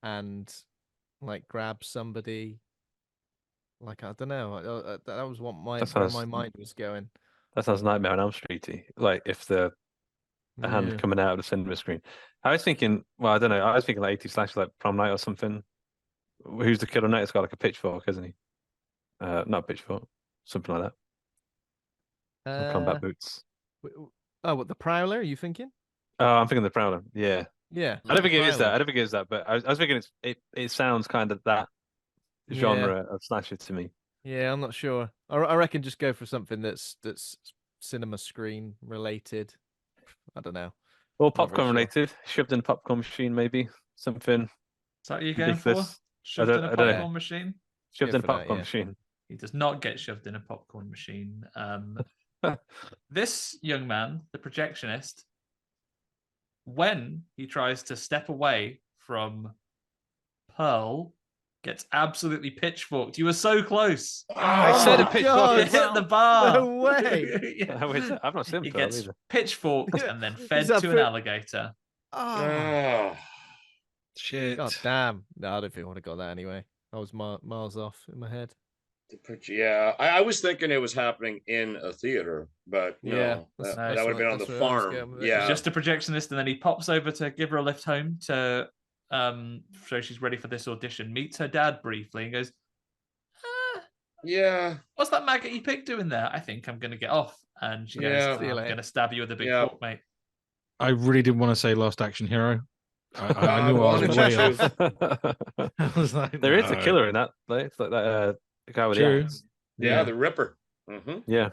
and like grabs somebody? Like, I don't know. That was what where my mind was going. That sounds Nightmare on Elm Street-y. Like if the hand coming out of the cinema screen. I was thinking, well, I don't know. I was thinking like 80s slasher, like Prom Night or something. Who's the killer? He's got like a pitchfork, isn't he? Not a pitchfork, something like that. Combat boots. Oh, what, the Prowler? Are you thinking? Oh, I'm thinking the Prowler. Yeah. Yeah. I don't think it is that. I don't think it is that. But I was thinking it sounds kind of that genre of slasher to me. Yeah, I'm not sure. I reckon just go for something that's cinema screen related. I don't know. Or popcorn related, shoved in a popcorn machine, maybe something. Is that what you're going ridiculous. for? Shoved in a popcorn machine? Shoved in a popcorn machine. He does not get shoved in a popcorn machine. This young man, the projectionist, when he tries to step away from Pearl, gets absolutely pitchforked. You were so close. I said a pitchfork. You hit the bar. No way. Yeah. How is it? I've not seen He Pearl gets either. pitchforked and then fed that to an for- alligator. Oh, Shit. God damn. No, I don't think I would have got that anyway. I was miles off in my head. Yeah, I was thinking it was happening in a theater, but Yeah, no, that that's would have been on the that's where I was farm. going with it. Yeah, He's just a projectionist, and then he pops over to give her a lift home to so she's ready for this audition. Meets her dad briefly and goes, yeah. "What's that maggot you pig doing there? I think I'm going to get off." And she goes, Yeah. "I'm going to stab you with a big Yeah. fork, mate." I really didn't want to say Last Action Hero. I knew I was way off. I was like, There is a no. killer in that. Like, it's like that The guy with True. the axe. Yeah, the Ripper. Yeah.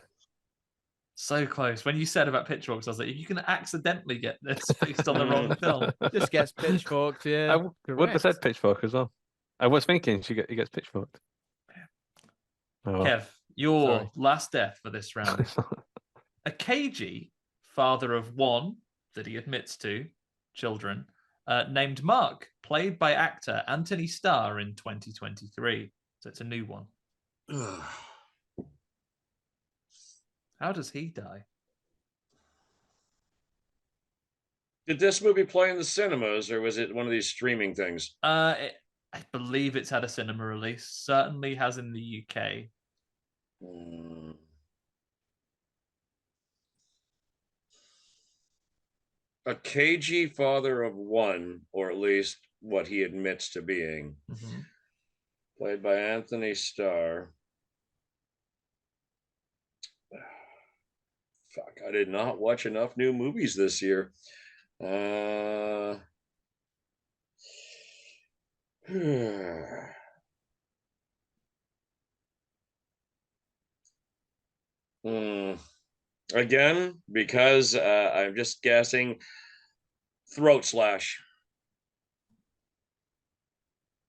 So close. When you said about pitchforks, I was like, you can accidentally get this based on the wrong film. Just gets pitchforked, yeah. I would have said pitchfork as well. I was thinking he gets pitchforked. Oh, well. Kev, your last death for this round. A cagey father of one that he admits to, children, named Mark, played by actor Anthony Starr in 2023. So it's a new one. How does he die? Did this movie play in the cinemas, or was it one of these streaming things? I believe it's had a cinema release. Certainly has in the UK. A cagey father of one, or at least what he admits to being, played by Anthony Starr. Fuck, I did not watch enough new movies this year. Again, because I'm just guessing, throat slash.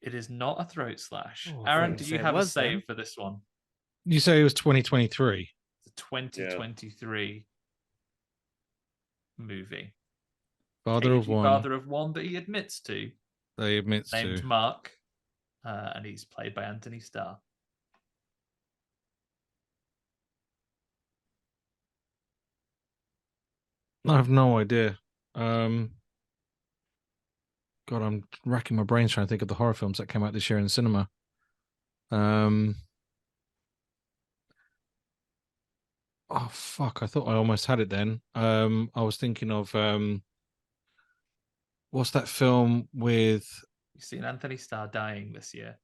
It is not a throat slash. Oh, Aaron, do you have a save for this one? You say it was 2023. It's a 2023 movie. Father of one. Father of one that he admits to. They admits named to. Mark, and he's played by Anthony Starr. I have no idea. God, I'm racking my brains trying to think of the horror films that came out this year in the cinema. Oh fuck! I thought I almost had it then. I was thinking of what's that film with? You've seen Anthony Starr dying this year.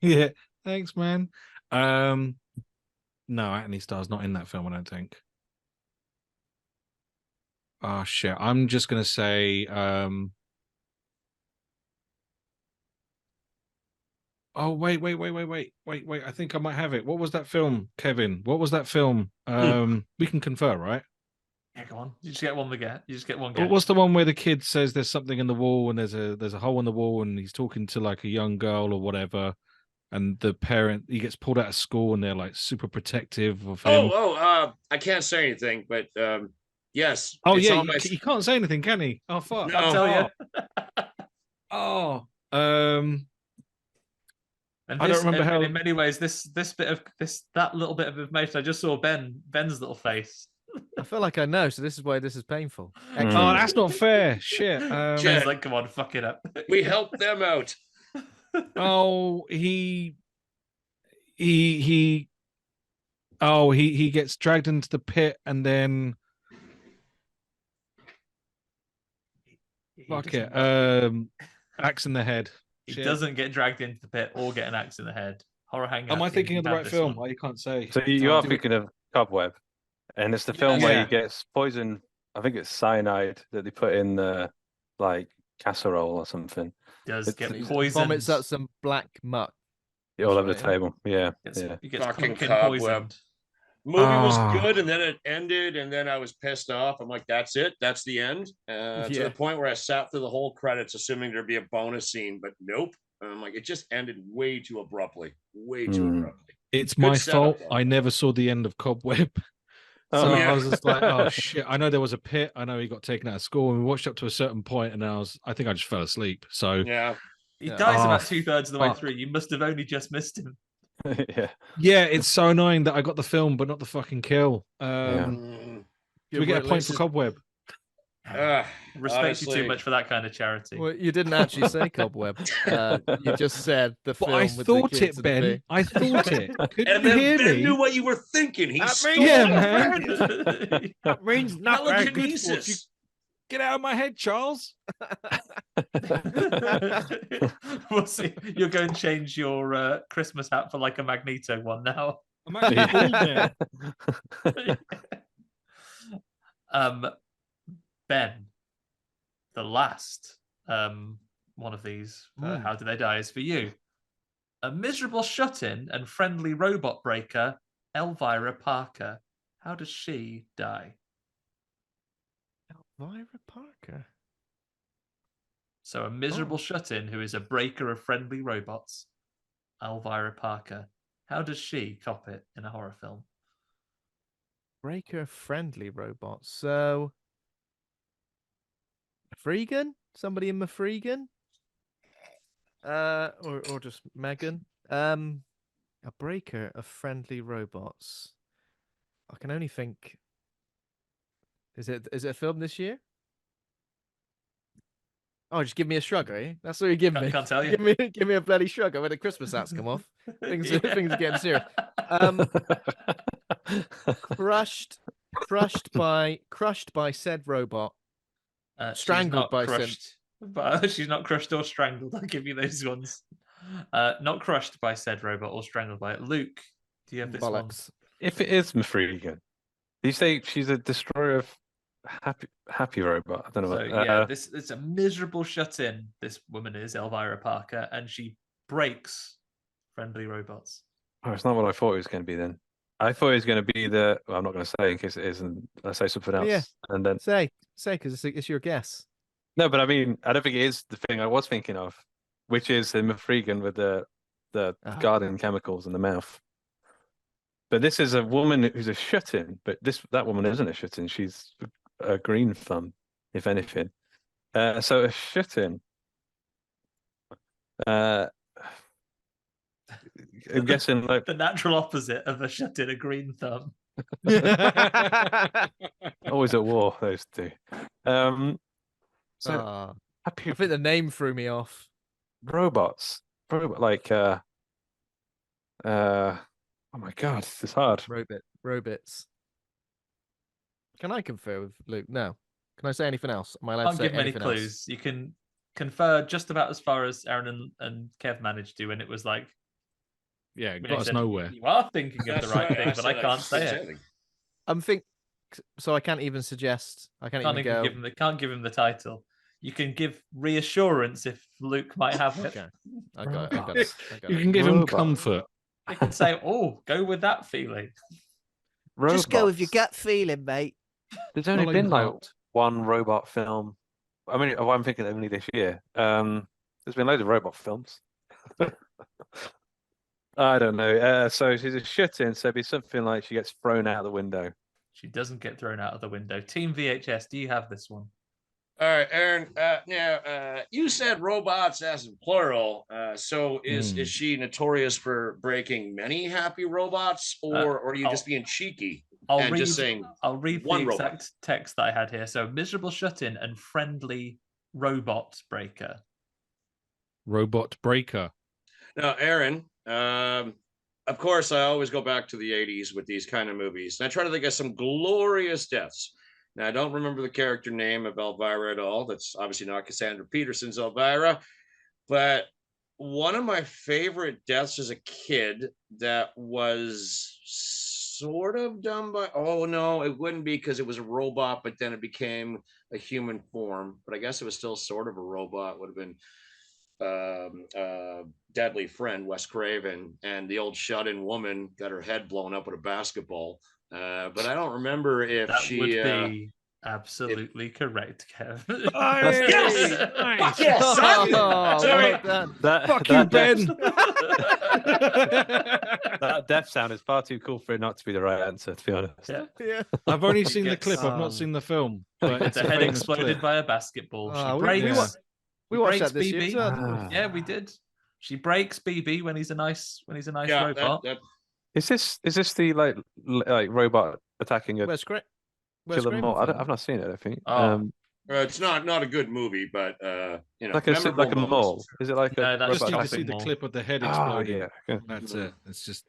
Yeah, thanks, man. No, Anthony Starr's not in that film. I don't think. Oh shit! I'm just gonna say. Oh wait! I think I might have it. What was that film, Kevin? What was that film? We can confer, right? Yeah, go on. You just get one guess. You just get one guess. What's the one where the kid says there's something in the wall and there's a hole in the wall and he's talking to like a young girl or whatever, and the parent he gets pulled out of school and they're like super protective of him. I can't say anything, but yes. Oh yeah, he can't say anything, can he? Oh fuck! No. I'll tell you. And I don't remember how. In many ways, that little bit of information, I just saw Ben's little face. I feel like I know, so this is why this is painful. Oh, that's not fair. Shit. Ben's like, come on, fuck it up. We helped them out. Oh, he gets dragged into the pit and then fuck it. Axe in the head. He doesn't get dragged into the pit or get an axe in the head. Horror Hangout. Am I thinking of the right film? Oh, you can't say. So you are thinking of Cobweb, and it's the film where he gets poisoned. I think it's cyanide that they put in the like casserole or something. Does get poisoned. Vomits up some black muck. All over the table. Yeah. He gets fucking pumpkin Cobweb. poisoned. Movie was good, and then it ended, and then I was pissed off. I'm like, that's it, that's the end. To the point where I sat through the whole credits, assuming there'd be a bonus scene, but nope. And I'm like, it just ended way too abruptly. It's my fault. I never saw the end of Cobweb. So I was just like, oh shit. I know there was a pit. I know he got taken out of school, and we watched up to a certain point, and I think I just fell asleep. So yeah. He dies about 2/3 of the way through. You must have only just missed him. Yeah, it's so annoying that I got the film but not the fucking kill. Do we get a point for Cobweb? Respect you too much for that kind of charity. Well, you didn't actually say Cobweb. You just said the film. I thought it, Ben. I thought it. Couldn't and you then hear Ben me? knew what you were thinking. He man. That means nothing. Get out of my head, Charles. We'll see. You're going to change your Christmas hat for like a Magneto one now. I'm actually bald now. Ben, the last one of these, how do they die, is for you. A miserable shut-in and friendly robot breaker, Elvira Parker. How does she die? Elvira Parker. So a miserable shut-in who is a breaker of friendly robots, Elvira Parker. How does she cop it in a horror film? Breaker of friendly robots. So, Freegan? Somebody in Mafregan? Or just Megan? A breaker of friendly robots. I can only think. Is it a film this year? Oh, just give me a shrug, eh? That's what you give me. Can't tell you. Give me a bloody shrug when the Christmas hats come off. Things are getting serious. Crushed by said robot. Strangled by crushed. But she's not crushed or strangled. I'll give you those ones. Not crushed by said robot or strangled by it. Luke, do you have this one? If it is Mafregan, do you say she's a destroyer of happy robot? I don't know. So, it's a miserable shut-in. This woman is Elvira Parker, and she breaks friendly robots. Oh, it's not what I thought it was going to be then. I thought it was going to be the. Well, I'm not going to say in case it is, and I'll say something else. Yeah. And then say because it's your guess. No, but I mean, I don't think it is the thing I was thinking of, which is the Mafregan with the garden chemicals in the mouth. But this is a woman who's a shut-in, but that woman isn't a shut-in. She's a green thumb, if anything. So a shut-in. I'm guessing like the natural opposite of a shut-in, a green thumb. Always at war, those two. I think the name threw me off. Robots. Oh my god, this is hard. Robots. Can I confer with Luke? No. Can I say anything else? Am I allowed Can't to say give many anything clues. else? You can confer just about as far as Aaron and Kev managed to, and it was like, yeah, it got us nowhere. You are thinking of the right thing, but I can't say it. So I can't even suggest. I can't even go. Can't give him the title. You can give reassurance if Luke might have it. Okay, I got it. You can give him comfort. You can say, "Oh, go with that feeling." Robots. Just go with your gut feeling, mate. There's only been like one robot film. I mean, I'm thinking only this year. There's been loads of robot films. I don't know. So she's a shut-in, so it'd be something like she gets thrown out the window. She doesn't get thrown out of the window. Team VHS, do you have this one? All right, Aaron. Now, you said robots as in plural. So is she notorious for breaking many happy robots, or are you just being cheeky? I'll read the exact text that I had here. So, miserable shut-in and friendly robot breaker. Robot breaker. Now, Aaron, of course, I always go back to the 80s with these kind of movies. And I try to think of some glorious deaths. Now, I don't remember the character name of Elvira at all. That's obviously not Cassandra Peterson's Elvira. But one of my favorite deaths as a kid that was sort of done by... Oh, no, it wouldn't be because it was a robot, but then it became a human form. But I guess it was still sort of a robot. It would have been Deadly Friend, Wes Craven, and the old shut-in woman got her head blown up with a basketball. But I don't remember if that she would be absolutely correct, Kev. Yes! Nice. Yes! Fuck you, Ben. That death sound is far too cool for it not to be the right answer, to be honest. Yeah. I've only seen the clip. I've not seen the film. But it's a head exploded by a basketball. She breaks. We watched that BB. this year. Yeah, we did. She breaks BB when he's a nice robot. Is this the like robot attacking a Where's Craven? I've not seen it. I think. It's not a good movie, but like a mole. Is it like a? Just need to see the clip of the head exploding. Yeah, that's it. It's just.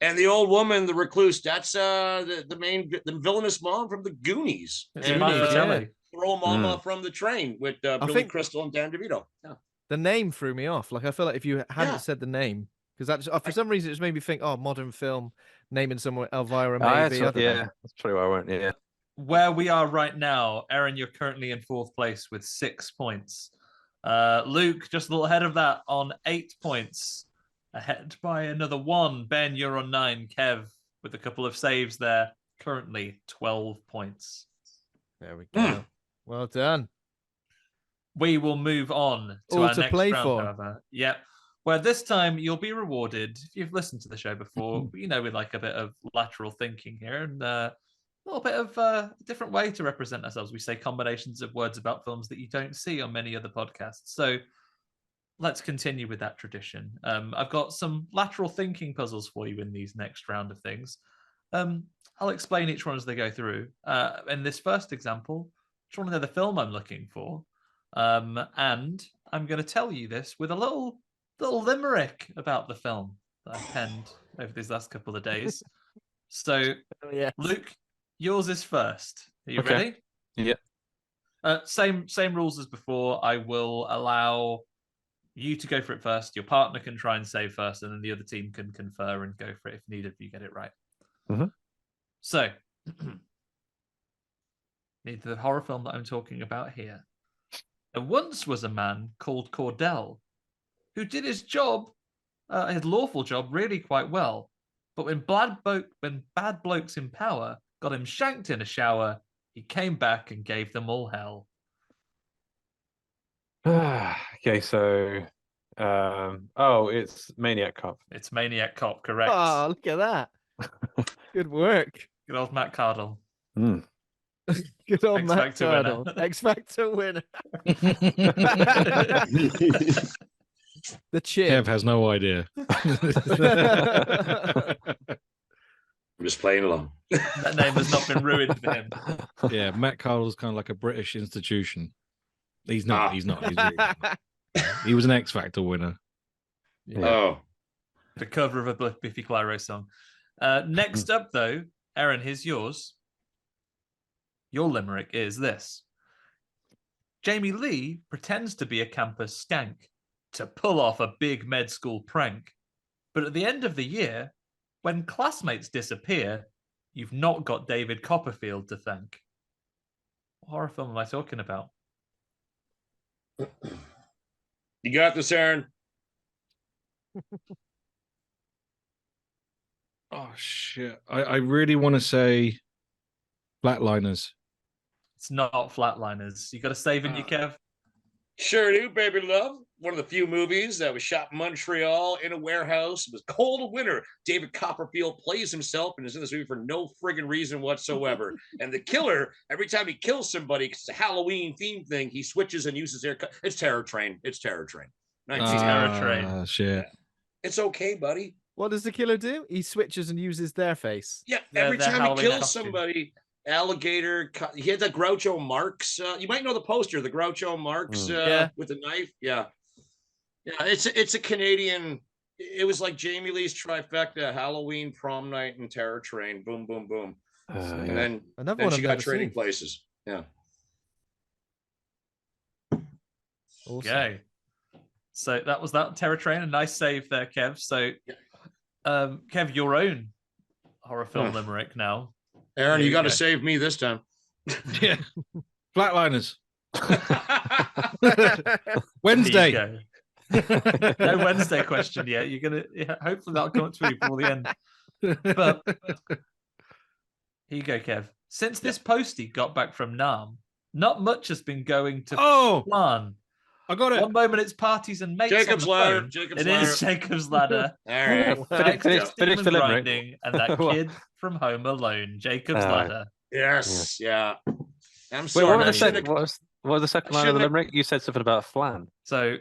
And the old woman, the recluse. That's the villainous mom from the Goonies. Throw Mama from the train with Billy Crystal and Dan DeVito. Yeah. The name threw me off. Like I feel like if you hadn't said the name, because that for some reason it just made me think, oh, modern film, naming someone Elvira maybe. That's probably why I went. Yeah. Where we are right now, Aaron, you're currently in 4th place with 6 points. Luke, just a little ahead of that on 8 points. ahead by another 1. Ben, you're on 9. Kev, with a couple of saves there, currently 12 points. There we go. Well done. We will move on to All our to next play round, for. however. Yep. Where this time you'll be rewarded, if you've listened to the show before, with like a bit of lateral thinking here and a little bit of a different way to represent ourselves. We say combinations of words about films that you don't see on many other podcasts. So let's continue with that tradition. I've got some lateral thinking puzzles for you in these next round of things. I'll explain each one as they go through. In this first example, I just want to know the film I'm looking for. And I'm going to tell you this with a little limerick about the film that I've penned over these last couple of days. So, Luke, yours is first. Are you ready? Yeah. Same rules as before. I will allow you to go for it first. Your partner can try and save first, and then the other team can confer and go for it if needed if you get it right. Mm-hmm. So, need the horror film that I'm talking about here. There once was a man called Cordell who did his job, his lawful job, really quite well. But when bad blokes in power got him shanked in a shower, he came back and gave them all hell. Okay, so it's Maniac Cop. It's Maniac Cop, correct? Oh, look at that! Good work. Good old Matt Cardle. Good old Matt X-Factor winner. Cardle. X-Factor winner. The chin. Kev has no idea. I'm just playing along. That name has not been ruined for him. Yeah, Matt Cardle's kind of like a British institution. He's not. He's not. He's really not. He was an X Factor winner. Yeah. Oh. The cover of a Biffy Clyro song. Next up, though, Aaron, here's yours. Your limerick is this. Jamie Lee pretends to be a campus skank to pull off a big med school prank. But at the end of the year, when classmates disappear, you've not got David Copperfield to thank. What horror film am I talking about? You got this, Aaron. Oh, shit. I really want to say Flatliners. It's not Flatliners. You got a save in you, Kev? Sure do, baby love. One of the few movies that was shot in Montreal in a warehouse. It was cold winter. David Copperfield plays himself and is in this movie for no friggin' reason whatsoever. And the killer, every time he kills somebody, it's a Halloween themed thing, he switches and uses their... It's Terror Train. It's Terror Train. Terror Train. Shit. Yeah. It's okay, buddy. What does the killer do? He switches and uses their face. Yeah, every time he kills somebody... Alligator, he had the Groucho Marx. You might know the poster, the Groucho Marx with the knife. Yeah, it's a Canadian. It was like Jamie Lee's trifecta: Halloween, Prom Night, and Terror Train. Boom, boom, boom. And then she got Trading Places. Yeah. Awesome. Okay. So that was that Terror Train. A nice save there, Kev. So, Kev, your own horror film limerick now. Aaron, you got to save me this time. Yeah. Flatliners. Wednesday. No Wednesday question yet. You're gonna hopefully that'll come through before the end. But here you go, Kev. Since this postie got back from Nam, not much has been going to plan. I got it. One moment it's parties and mates. Jacob's Ladder. It is Jacob's Ladder. All right. Finish the limerick. And that kid from Home Alone. Jacob's Ladder. Yes. Yeah. I'm sorry. Wait, what was the second line of the limerick? You said something about flan. So,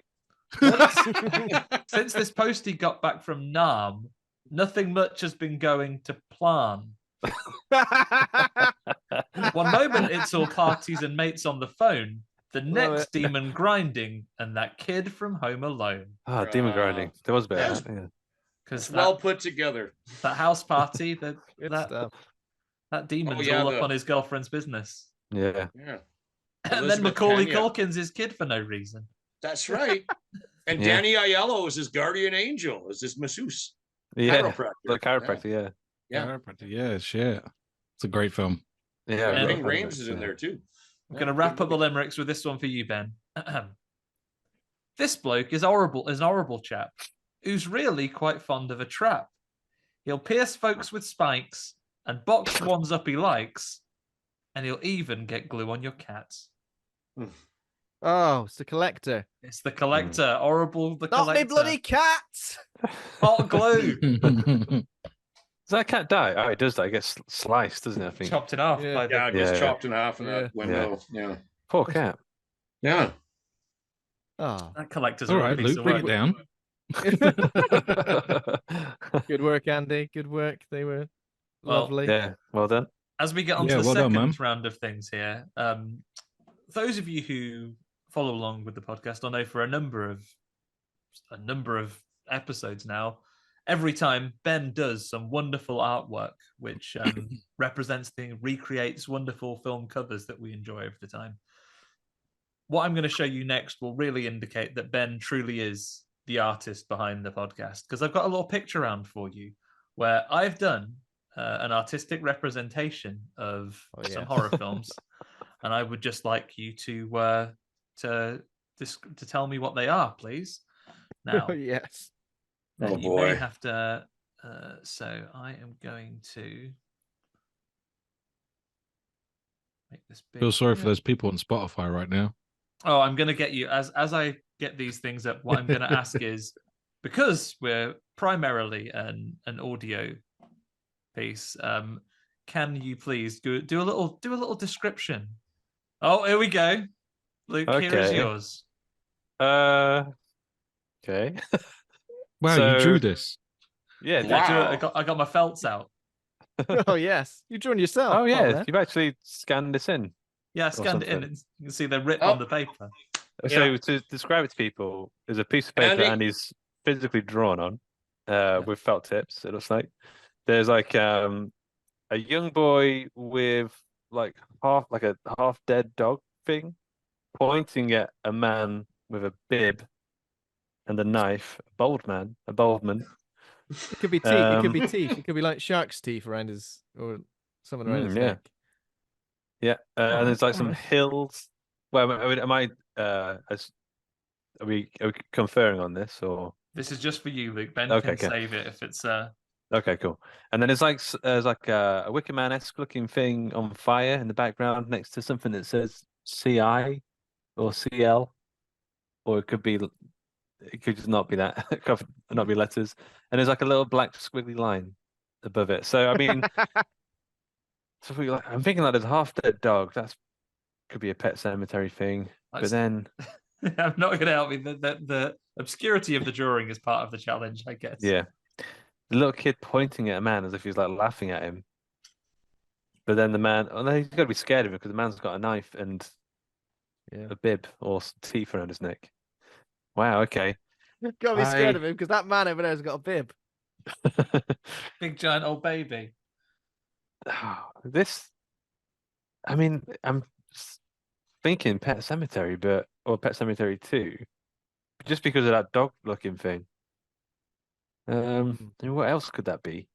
since this postie got back from Nam, nothing much has been going to plan. One moment it's all parties and mates on the phone. The next demon grinding, and that kid from Home Alone. Oh, demon grinding. There was a bit of that, yeah. Because well put together. That house party, that demon's all up on his girlfriend's business. Yeah. And then Macaulay Culkin's his kid for no reason. That's right. And Danny Aiello is his guardian angel, is his masseuse. Yeah. Chiropractor. The chiropractor, Yeah, shit. It's a great film. Yeah. Ring Rames is in there too. I'm going to wrap up the limericks with this one for you, Ben. This bloke is horrible. Is an horrible chap who's really quite fond of a trap. He'll pierce folks with spikes and box ones up he likes, and he'll even get glue on your cats. Oh, it's the collector. It's the collector. Horrible the Not collector. me bloody cats! Hot glue. Does that cat die? Oh, it does die. It gets sliced, doesn't it? I think. Chopped in half. Yeah. By the... Yeah, it gets chopped in half in that window. Yeah. Poor cat. Yeah. Oh, That collector's All a right, piece Luke, of bring work. it down. good work, Andy. Good work. They were Well, lovely. Yeah, well done. As we get on to Yeah, the well done, second man. round of things here, those of you who follow along with the podcast, I know for a number of episodes now, every time Ben does some wonderful artwork, which recreates wonderful film covers that we enjoy over the time. What I'm going to show you next will really indicate that Ben truly is the artist behind the podcast, because I've got a little picture round for you where I've done an artistic representation of some horror films, and I would just like you to tell me what they are, please. Now, Yes. Oh, you boy. may have to. So I am going to make this big. Feel sorry for those people on Spotify right now. Oh, I'm going to get you as I get these things up. What I'm going to ask is, because we're primarily an audio piece, can you please do a little description? Oh, here we go. Luke, here is Okay. yours. Okay. Wow, So- you drew this. Yeah. Wow. I got my felts out. Oh, yes. You drawn yourself. Oh, yeah. Bob, You've actually scanned this in. Yeah, I scanned it in, something. and you can see the rip Oh. on the paper. So to describe it to people, there's a piece of paper Andy? that Andy's physically drawn on with felt tips, it looks like. There's like a young boy with a half dead dog thing pointing at a man with a bib and a knife, a bold man. It could be teeth. It could be Um, teeth. It could be like shark's teeth around his, or something around his yeah. neck. Yeah, and there's like some alright. hills. Well, I mean, are we conferring on this or? This is just for you, Luke. Ben Okay, can okay. save it if it's Okay, cool. And then there's like a Wicker Man-esque looking thing on fire in the background next to something that says CI or CL, or it could just not be that. It could not be letters. And there's like a little black squiggly line above it. So I mean, I'm thinking like there's a half-dead dog. That could be a Pet Cemetery thing. But then, I'm not going to help you. The obscurity of the drawing is part of the challenge, I guess. yeah, the little kid pointing at a man as if he's like laughing at him. But then the man, oh no, he's got to be scared of him because the man's got a knife and a bib or some teeth around his neck. Wow. Okay. Gotta be scared of him because that man over there has got a bib. Big giant old baby. This, I mean, I'm thinking Pet Cemetery, or Pet Cemetery 2, just because of that dog-looking thing. What else could that be?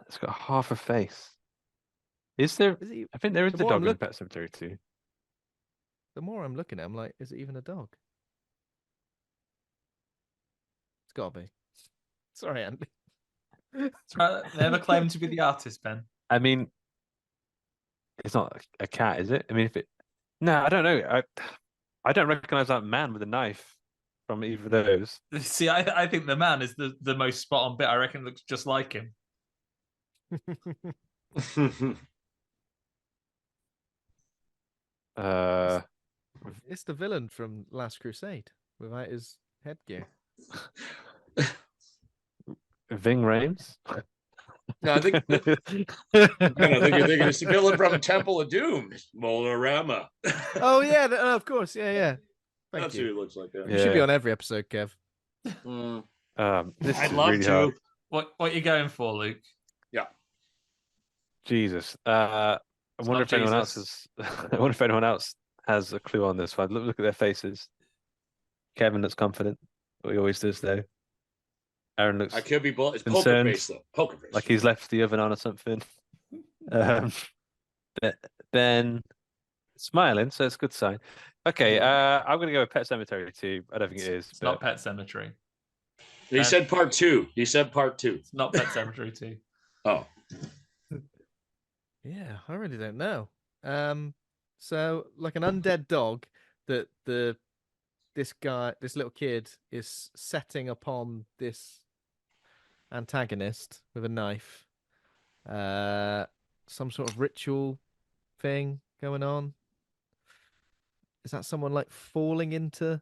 It's got half a face. Is there? Is he, I think there is the a more I'm dog in look- Pet Cemetery 2. the more I'm looking at him, like, is it even a dog? It's gotta be. Sorry, Andy. That's right. Never claimed to be the artist, Ben. I mean, it's not a cat, is it? I mean, no, I don't know. I don't recognize that man with a knife from either of those. See, I think the man is the most spot on bit. I reckon it looks just like him. It's the villain from Last Crusade without his headgear. Ving Rhames. No, I think you're thinking it's the villain from Temple of Doom, Molarama. Oh yeah, of course, yeah. Thank That's you. who he looks like. Yeah. You should be on every episode, Kev. This I'd is love really to. hard. What you going for, Luke? Jesus. I wonder not if anyone else Jesus. I wonder if anyone else has a clue on this one. Look at their faces. Kevin looks confident. He always does, though. Aaron looks I could be it's poker concerned, face though. Poker face. like he's left the oven on or something. Ben smiling, so it's a good sign. Okay, I'm gonna go with Pet Cemetery 2. I don't think it is. It's not Pet Cemetery. He said part 2. He said part 2. It's not Pet Cemetery 2. Oh. Yeah, I really don't know. So like an undead dog that this little kid is setting upon this antagonist with a knife. Some sort of ritual thing going on. Is that someone like falling into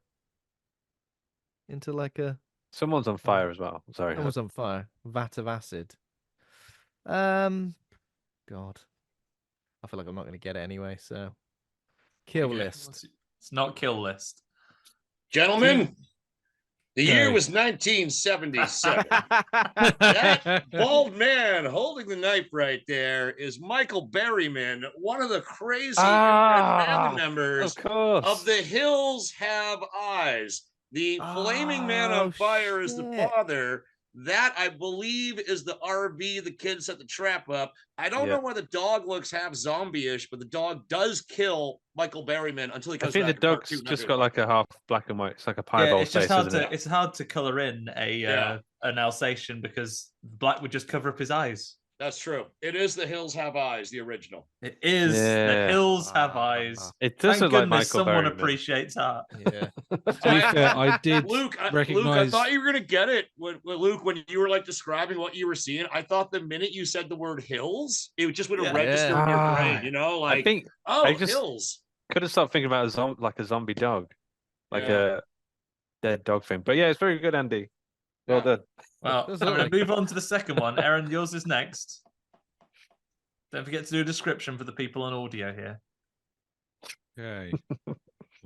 like a... Someone's on fire as well. Sorry. Someone's on fire. Vat of acid. God. I feel like I'm not going to get it anyway, so... Kill list. It's not kill list. Gentlemen, the year was 1977. That bald man holding the knife right there is Michael Berryman, one of the crazy family members of The Hills Have Eyes. The flaming man on fire is the father. That, I believe, is the RV the kid set the trap up. I don't know why the dog looks half zombie-ish, but the dog does kill Michael Berryman until he comes back. I think the dog's just got like a half black and white. It's like a piebald face, isn't it? It's hard to color in an Alsatian because black would just cover up his eyes. That's true. It is The Hills Have Eyes, the original. It is The Hills Have Eyes. It does Thank look like goodness Michael someone Berryman. appreciates art. Yeah. To be fair, I did recognize. Luke, I thought you were gonna get it. Luke, when you were like describing what you were seeing, I thought the minute you said the word hills, it just would have registered in your brain. You know, like I think hills. Couldn't stop thinking about a zombie dog, like a dead dog thing. But yeah, it's very good, Andy. Well done. Well, I'm going to move on to the second one. Aaron, yours is next. Don't forget to do a description for the people on audio here. Okay.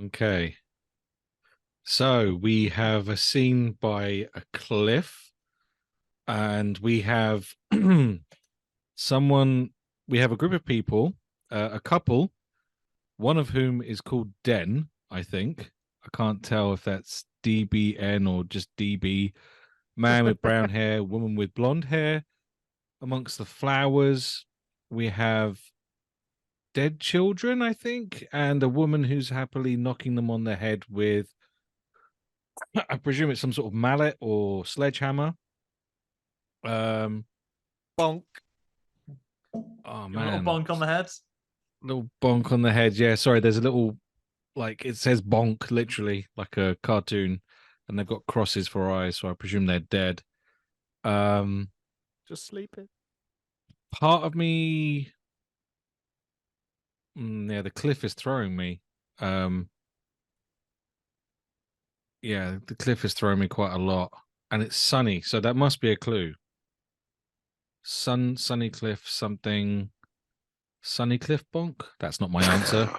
Okay. So we have a scene by a cliff, and we have someone. We have a group of people, a couple, one of whom is called Den. I think I can't tell if that's DBN or just DB. Man with brown hair, woman with blonde hair. Amongst the flowers, we have dead children, I think, and a woman who's happily knocking them on the head with, I presume it's some sort of mallet or sledgehammer. Bonk. Oh, Oh man. A little bonk on the head? Little bonk on the head, yeah. Sorry, there's a little, like, it says bonk, literally, like a cartoon, and they've got crosses for eyes, so I presume they're dead. Just sleeping. Part of me, yeah, the cliff is throwing me. Yeah, the cliff is throwing me quite a lot, and it's sunny, so that must be a clue. Sunny cliff, something. Sunny cliff bonk. That's not my answer.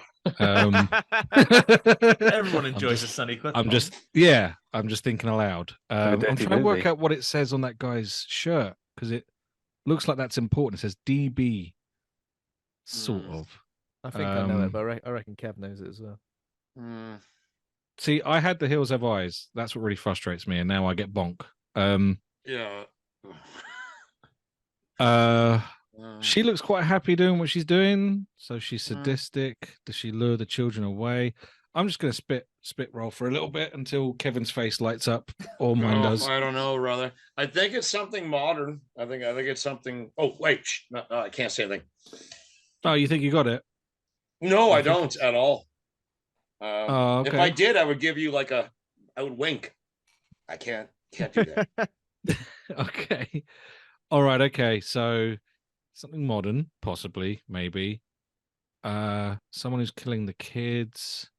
Everyone enjoys a sunny cliff. I'm just thinking aloud. I'm trying to work out what it says on that guy's shirt because it looks like that's important. It says DB, sort of. I think I know it, but I reckon Kev knows it as well. See, I had The Hills Have Eyes. That's what really frustrates me, and now I get bonk. She looks quite happy doing what she's doing. So she's sadistic. Does she lure the children away? I'm just going to spit roll for a little bit until Kevin's face lights up, or mine does. I don't know, brother. I think it's something modern. I think it's something. Oh wait, no, I can't say anything. Oh, you think you got it? No, I don't at all. Okay. If I did, I would give you I would wink. I can't do that. Okay. All right. Okay. So something modern, possibly, maybe. Someone who's killing the kids.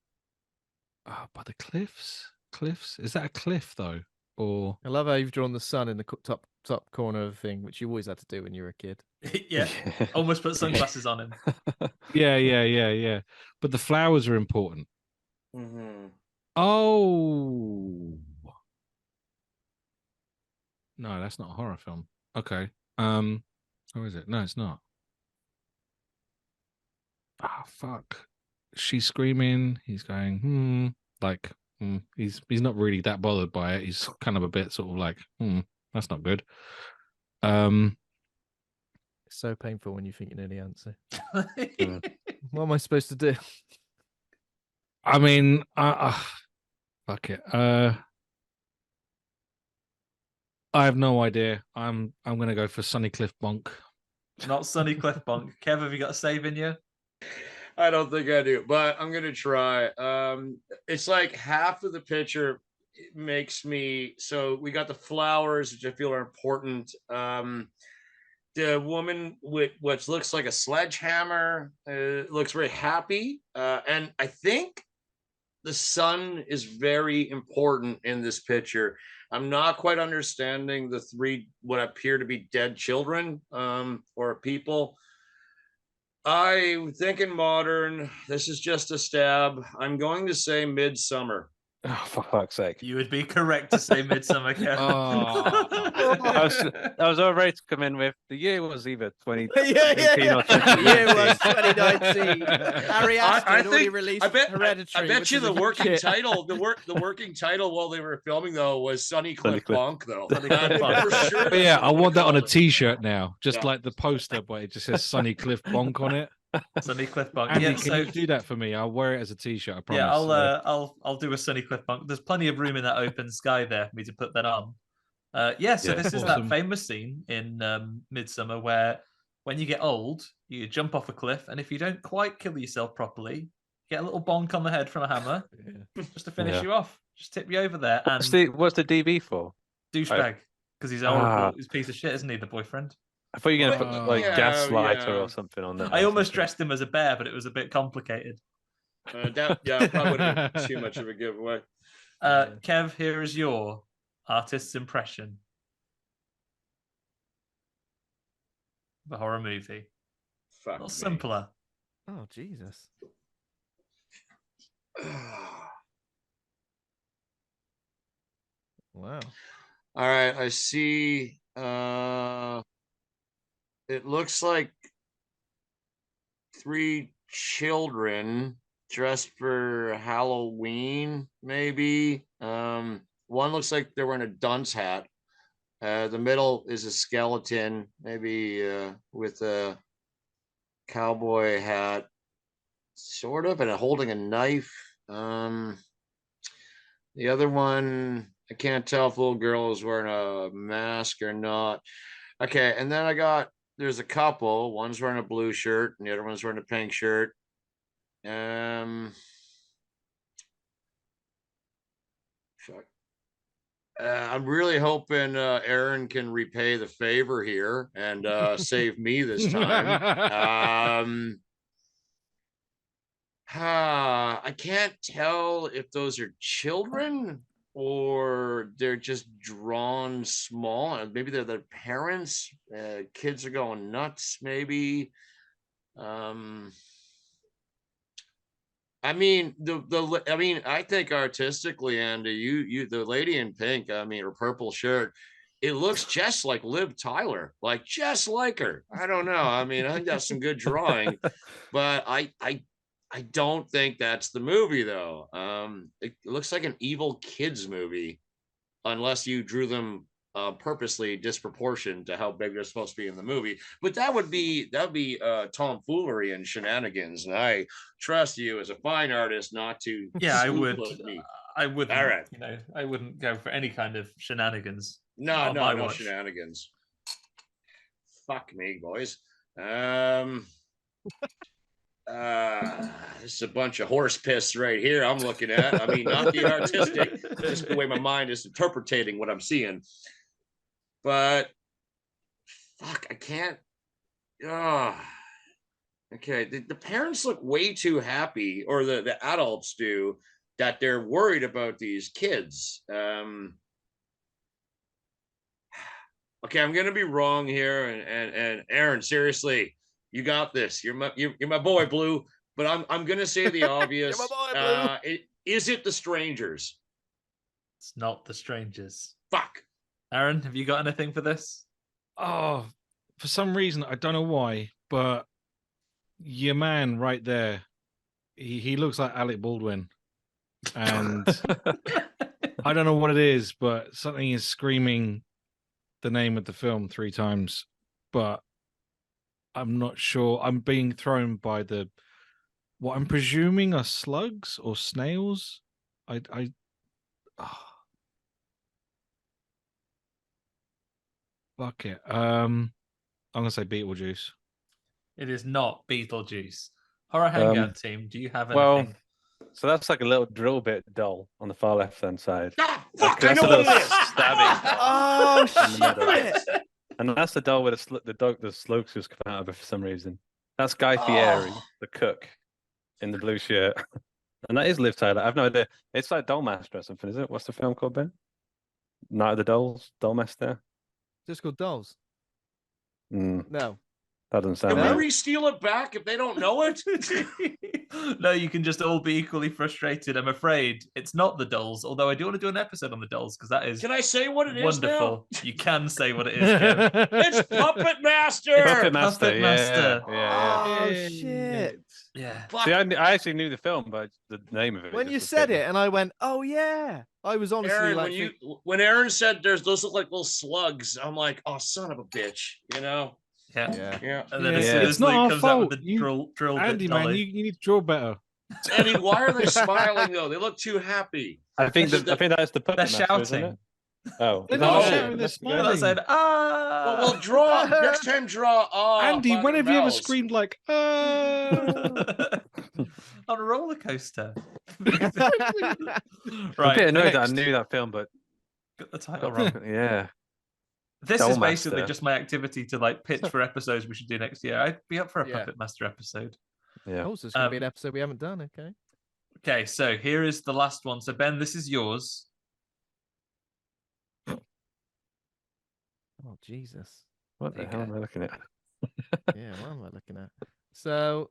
By the cliffs. Cliffs? Is that a cliff though? Or I love how you've drawn the sun in the top corner of the thing, which you always had to do when you were a kid. Yeah. Almost put sunglasses on him. Yeah. But the flowers are important. Mm-hmm. Oh. No, that's not a horror film. Okay. Or is it? No, it's not. Ah, fuck. She's screaming. He's going, He's not really that bothered by it. He's kind of a bit sort of like, that's not good. It's so painful when you think you know the answer. What am I supposed to do? I mean, fuck it. I have no idea. I'm gonna go for Sunny Cliff Bonk. Not Sunny Cliff Bonk. Kev, have you got a save in you? I don't think I do, but I'm gonna try. It's like half of the picture makes me. So we got the flowers, which I feel are important. The woman with what looks like a sledgehammer looks very happy, and I think the sun is very important in this picture. I'm not quite understanding the three what appear to be dead children or people. I'm thinking modern. This is just a stab. I'm going to say Midsummer. Oh, for fuck's sake. You would be correct to say Midsummer, Kev. I was all ready to come in with the year was either 2018 or 2019. The year was 2019. Harry Astor already released Hereditary. I bet you the working title, the working title while they were filming though was Sunny Cliff Bonk though. For sure. But yeah, I want that on a T-shirt now, just like the poster, but it just says Sunny Cliff Bonk on it. Sunny Cliff Bonk. Andy, can you do that for me? I'll wear it as a T-shirt. I promise. Yeah, I'll do a Sunny Cliff Bonk. There's plenty of room in that open sky there for me to put that on. This is that famous scene in Midsummer where when you get old, you jump off a cliff, and if you don't quite kill yourself properly, you get a little bonk on the head from a hammer just to finish you off, just tip you over there. And what's the DB for? Douchebag, because he's horrible. He's a piece of shit, isn't he, the boyfriend? I thought you were going to put gaslighter or something on there. I almost dressed him as a bear, but it was a bit complicated. Probably would have been too much of a giveaway. Kev, here is your artist's impression of a horror movie. Fuck a little simpler. Oh, Jesus. Wow. All right, I see. It looks like three children dressed for Halloween, maybe. One looks like they're wearing a dunce hat. The middle is a skeleton, maybe with a cowboy hat, sort of, and holding a knife. The other one, I can't tell if the little girl is wearing a mask or not. Okay, and then there's a couple. One's wearing a blue shirt, and the other one's wearing a pink shirt. I'm really hoping Aaron can repay the favor here and save me this time. I can't tell if those are children or they're just drawn small. Maybe they're their parents. Kids are going nuts, maybe. I mean, I think artistically, Andy, you the lady in pink, or purple shirt, it looks just like Liv Tyler, like just like her. I don't know. I think that's some good drawing, but I don't think that's the movie though. It looks like an evil kids movie, unless you drew them purposely disproportioned to how big they're supposed to be in the movie. But that would be tomfoolery and shenanigans. And I trust you as a fine artist not to. Yeah, I would. I wouldn't. All right. I wouldn't go for any kind of shenanigans. No shenanigans. Fuck me, boys. This is a bunch of horse piss right here I'm looking at. Not the artistic, just the way my mind is interpreting what I'm seeing. But fuck, I can't. Okay, the parents look way too happy, or the adults do, that they're worried about these kids. Okay, I'm gonna be wrong here, and Aaron, seriously, you got this. You're my boy, Blue. But I'm gonna say the obvious. You're my boy, Blue. Is it The Strangers? It's not The Strangers. Fuck. Aaron, have you got anything for this? Oh, for some reason, I don't know why, but your man right there, he looks like Alec Baldwin. And I don't know what it is, but something is screaming the name of the film 3 times, but I'm not sure. I'm being thrown by the what I'm presuming are slugs or snails. Fuck it. I'm gonna say Beetlejuice. It is not Beetlejuice. Horror Hangout team, do you have anything? Well, so that's like a little drill bit doll on the far left-hand side. Ah, fuck! I That's know a what little it is. stabbing doll. Oh in the middle. shit! And that's the doll with the dog, the slugs just come out of it for some reason. That's Guy Fieri, the cook, in the blue shirt. And that is Liv Tyler. I've no idea. It's like Dollmaster or something, is it? What's the film called, Ben? Night of the Dolls? Dollmaster? Just called Dolls. No, No. that doesn't sound Can right. we re-steal it back if they don't know it? No, you can just all be equally frustrated. I'm afraid it's not the dolls, although I do want to do an episode on the dolls because that is Can I say what it is wonderful. now? You can say what it is, Kev. It's Puppet Master. Puppet Master. Puppet Master. Yeah. Oh shit! Yeah. Fuck. See, I actually knew the film, but the name of it. When just you said escaped it, and I went, "Oh yeah," I was honestly Aaron, like, when Aaron said those look like little slugs, I'm like, oh, son of a bitch, you know? Yeah. "Yeah." And then Yeah. as soon It's as not Luke our comes out with fault. the drill bit Andy, man, dolly. you need to draw better. Andy, why are they smiling though? They look too happy. I think that's the Puppet They're Master, isn't shouting. it? Oh, They're is not that No. it? shouting, they're They're not smiling. saying, Well, we'll draw next time. Draw. Andy, by when their have you ever mouths. screamed like, on a roller coaster. Right. I'm a bit annoyed that I next- knew that film, but Got the title wrong. yeah. This is Dollmaster. basically just my activity to like pitch for episodes we should do next year. I'd be up for a Yeah. Puppet Master episode. Yeah. Oh, so it's gonna be an episode we haven't done. Okay. Okay, so here is the last one. So Ben, this is yours. Oh Jesus. What There the you hell go. am I looking at? Yeah. What am I looking at? So.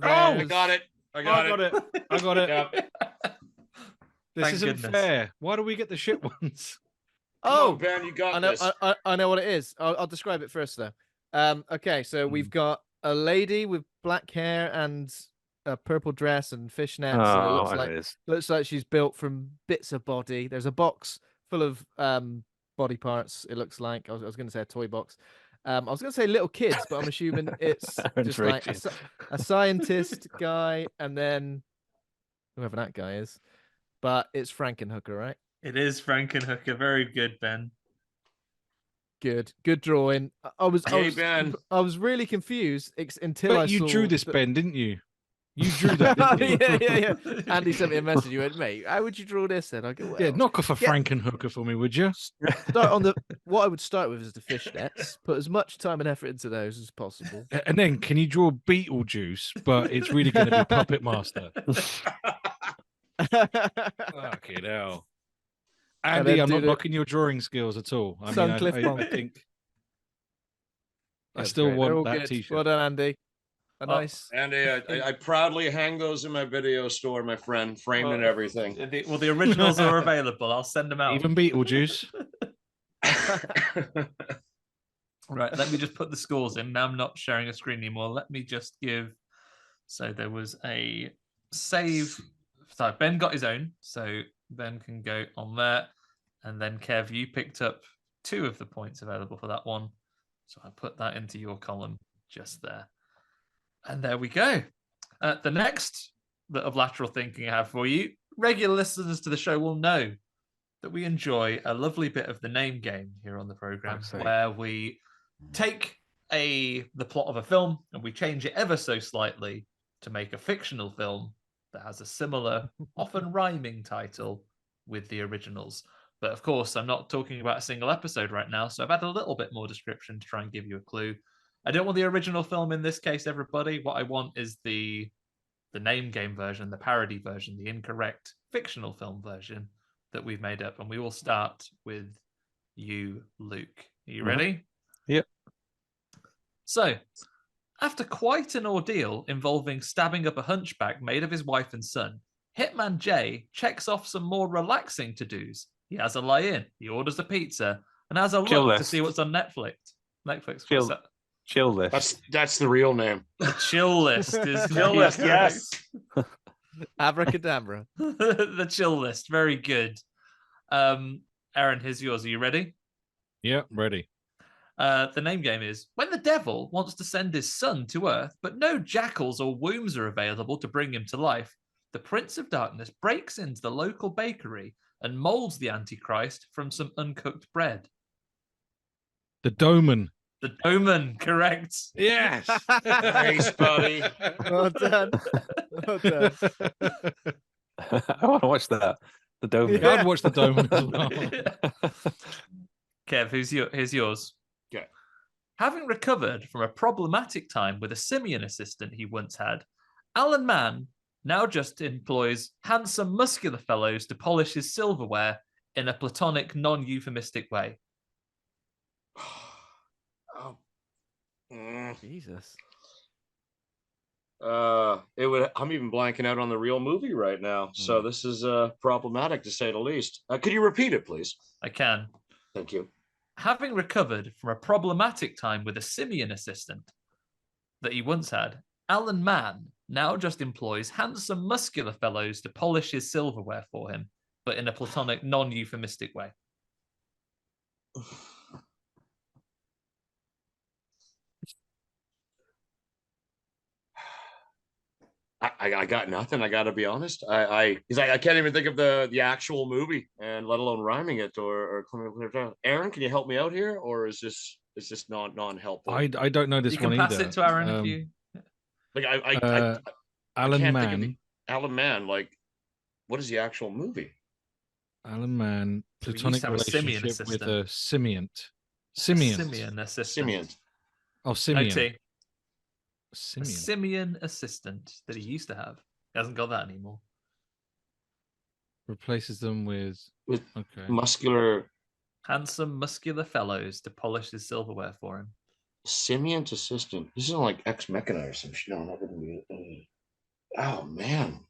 Oh, I there's- got it. I got it. I got it. Yeah. This Thank isn't goodness. fair. Why do we get the shit ones? Come Oh, on, Ben, you got I know. this. I know what it is. I'll describe it first though. Okay, so we've got a lady with black hair and a purple dress and fishnets. And it Oh, looks I know like it is. she's built from bits of body. There's a box full of body parts. It looks like I was going to say a toy box. I was going to say little kids, but I'm assuming it's Aaron's just like raging. a scientist guy, and then whoever that guy is. But it's Frankenhooker, right? It is Frankenhooker. Very good, Ben. Good drawing. I was Ben. I was really confused until I But you saw drew this, the- Ben, didn't you? You drew that, didn't you? yeah. Andy sent me a message. You went, mate, how would you draw this then? I go, well, Yeah, knock off a Yeah. Frankenhooker for me, would you? start on the. What I would start with is the fishnets. Put as much time and effort into those as possible. And then can you draw Beetlejuice, but it's really going to be Puppet Master? Fucking hell. And Andy, then I'm do not the- knocking your drawing skills at all. I mean, Suncliffe I Monk. think I That's still great. They're all want that good. t-shirt. Well done, Andy. A Oh, nice. Andy, I proudly hang those in my video store, my friend, framed and everything. Well, the originals are available. I'll send them out. Even Beetlejuice. Right, let me just put the scores in. Now I'm not sharing a screen anymore. Let me just give. So there was a save. So Ben got his own. So Ben can go on there. And then Kev, you picked up 2 of the points available for that one. So I put that into your column just there. And there we go. The next bit of lateral thinking I have for you, regular listeners to the show will know that we enjoy a lovely bit of the name game here on the program, where we take the plot of a film and we change it ever so slightly to make a fictional film that has a similar, often rhyming title with the originals. But of course, I'm not talking about a single episode right now, so I've had a little bit more description to try and give you a clue. I don't want the original film in this case, everybody. What I want is the name game version, the parody version, the incorrect fictional film version that we've made up. And we will start with you, Luke. Are you ready? Yep. So, after quite an ordeal involving stabbing up a hunchback made of his wife and son, Hitman Jay checks off some more relaxing to-dos. He has a lie-in, he orders a pizza, and has a Chill look to list. see what's on Netflix. Netflix. Chill. What's that? Chill list. That's the real name. The chill list is Chill list, yes. Abracadabra. The chill list. Very good. Aaron, here's yours. Are you ready? Yeah, ready. The name game is when the devil wants to send his son to Earth, but no jackals or wombs are available to bring him to life. The Prince of Darkness breaks into the local bakery and molds the Antichrist from some uncooked bread. The Doman. The Doman, correct. Yes. Nice, buddy. Well done. Well done. I want to watch that. The Dome. Yeah. I'd watch the Doman as well. Kev, here's yours. Okay. Having recovered from a problematic time with a simian assistant he once had, Alan Mann now just employs handsome, muscular fellows to polish his silverware in a platonic, non-euphemistic way. Oh. Jesus. I'm even blanking out on the real movie right now. So this is problematic to say the least. Could you repeat it, please? I can. Thank you. Having recovered from a problematic time with a simian assistant that he once had, Alan Mann now just employs handsome, muscular fellows to polish his silverware for him, but in a platonic, non-euphemistic way. I got nothing. I got to be honest. I can't even think of the actual movie, and let alone rhyming it or Aaron, can you help me out here, or is this non-helpful? I don't know this you can one pass either. it to Aaron if you. Like Alan Mann. Alan Mann. Like, what is the actual movie? Alan Mann. Platonic have a simian relationship with assistant. a simiant. Simian assistant. Simian. Oh, simian. OT. A Simian. simian assistant that he used to have. He hasn't got that anymore. Replaces them with okay. Muscular. Handsome, muscular fellows to polish his silverware for him. Simian assistant. This isn't like Ex Machina or some shit. No, not gonna be. Oh man.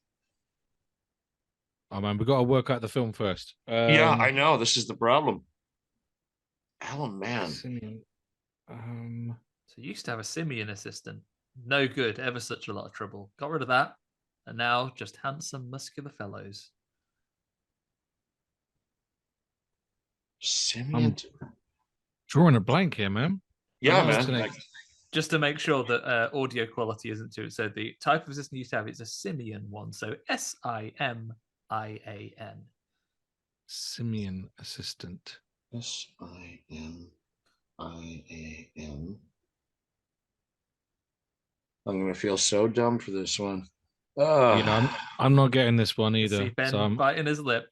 Oh man, we've got to work out the film first. Yeah, I know. This is the problem. Alan Mann. Simian. So he used to have a simian assistant. No good, ever such a lot of trouble. Got rid of that, and now just handsome, muscular fellows. Simian. Drawing a blank here, man. Yeah, man. Like, just to make sure that audio quality isn't too. So the type of assistant you used to have is a simian one. So Simian. Simian assistant. Simian. I'm gonna feel so dumb for this one. Yeah, I'm not getting this one either. See Ben biting his lip.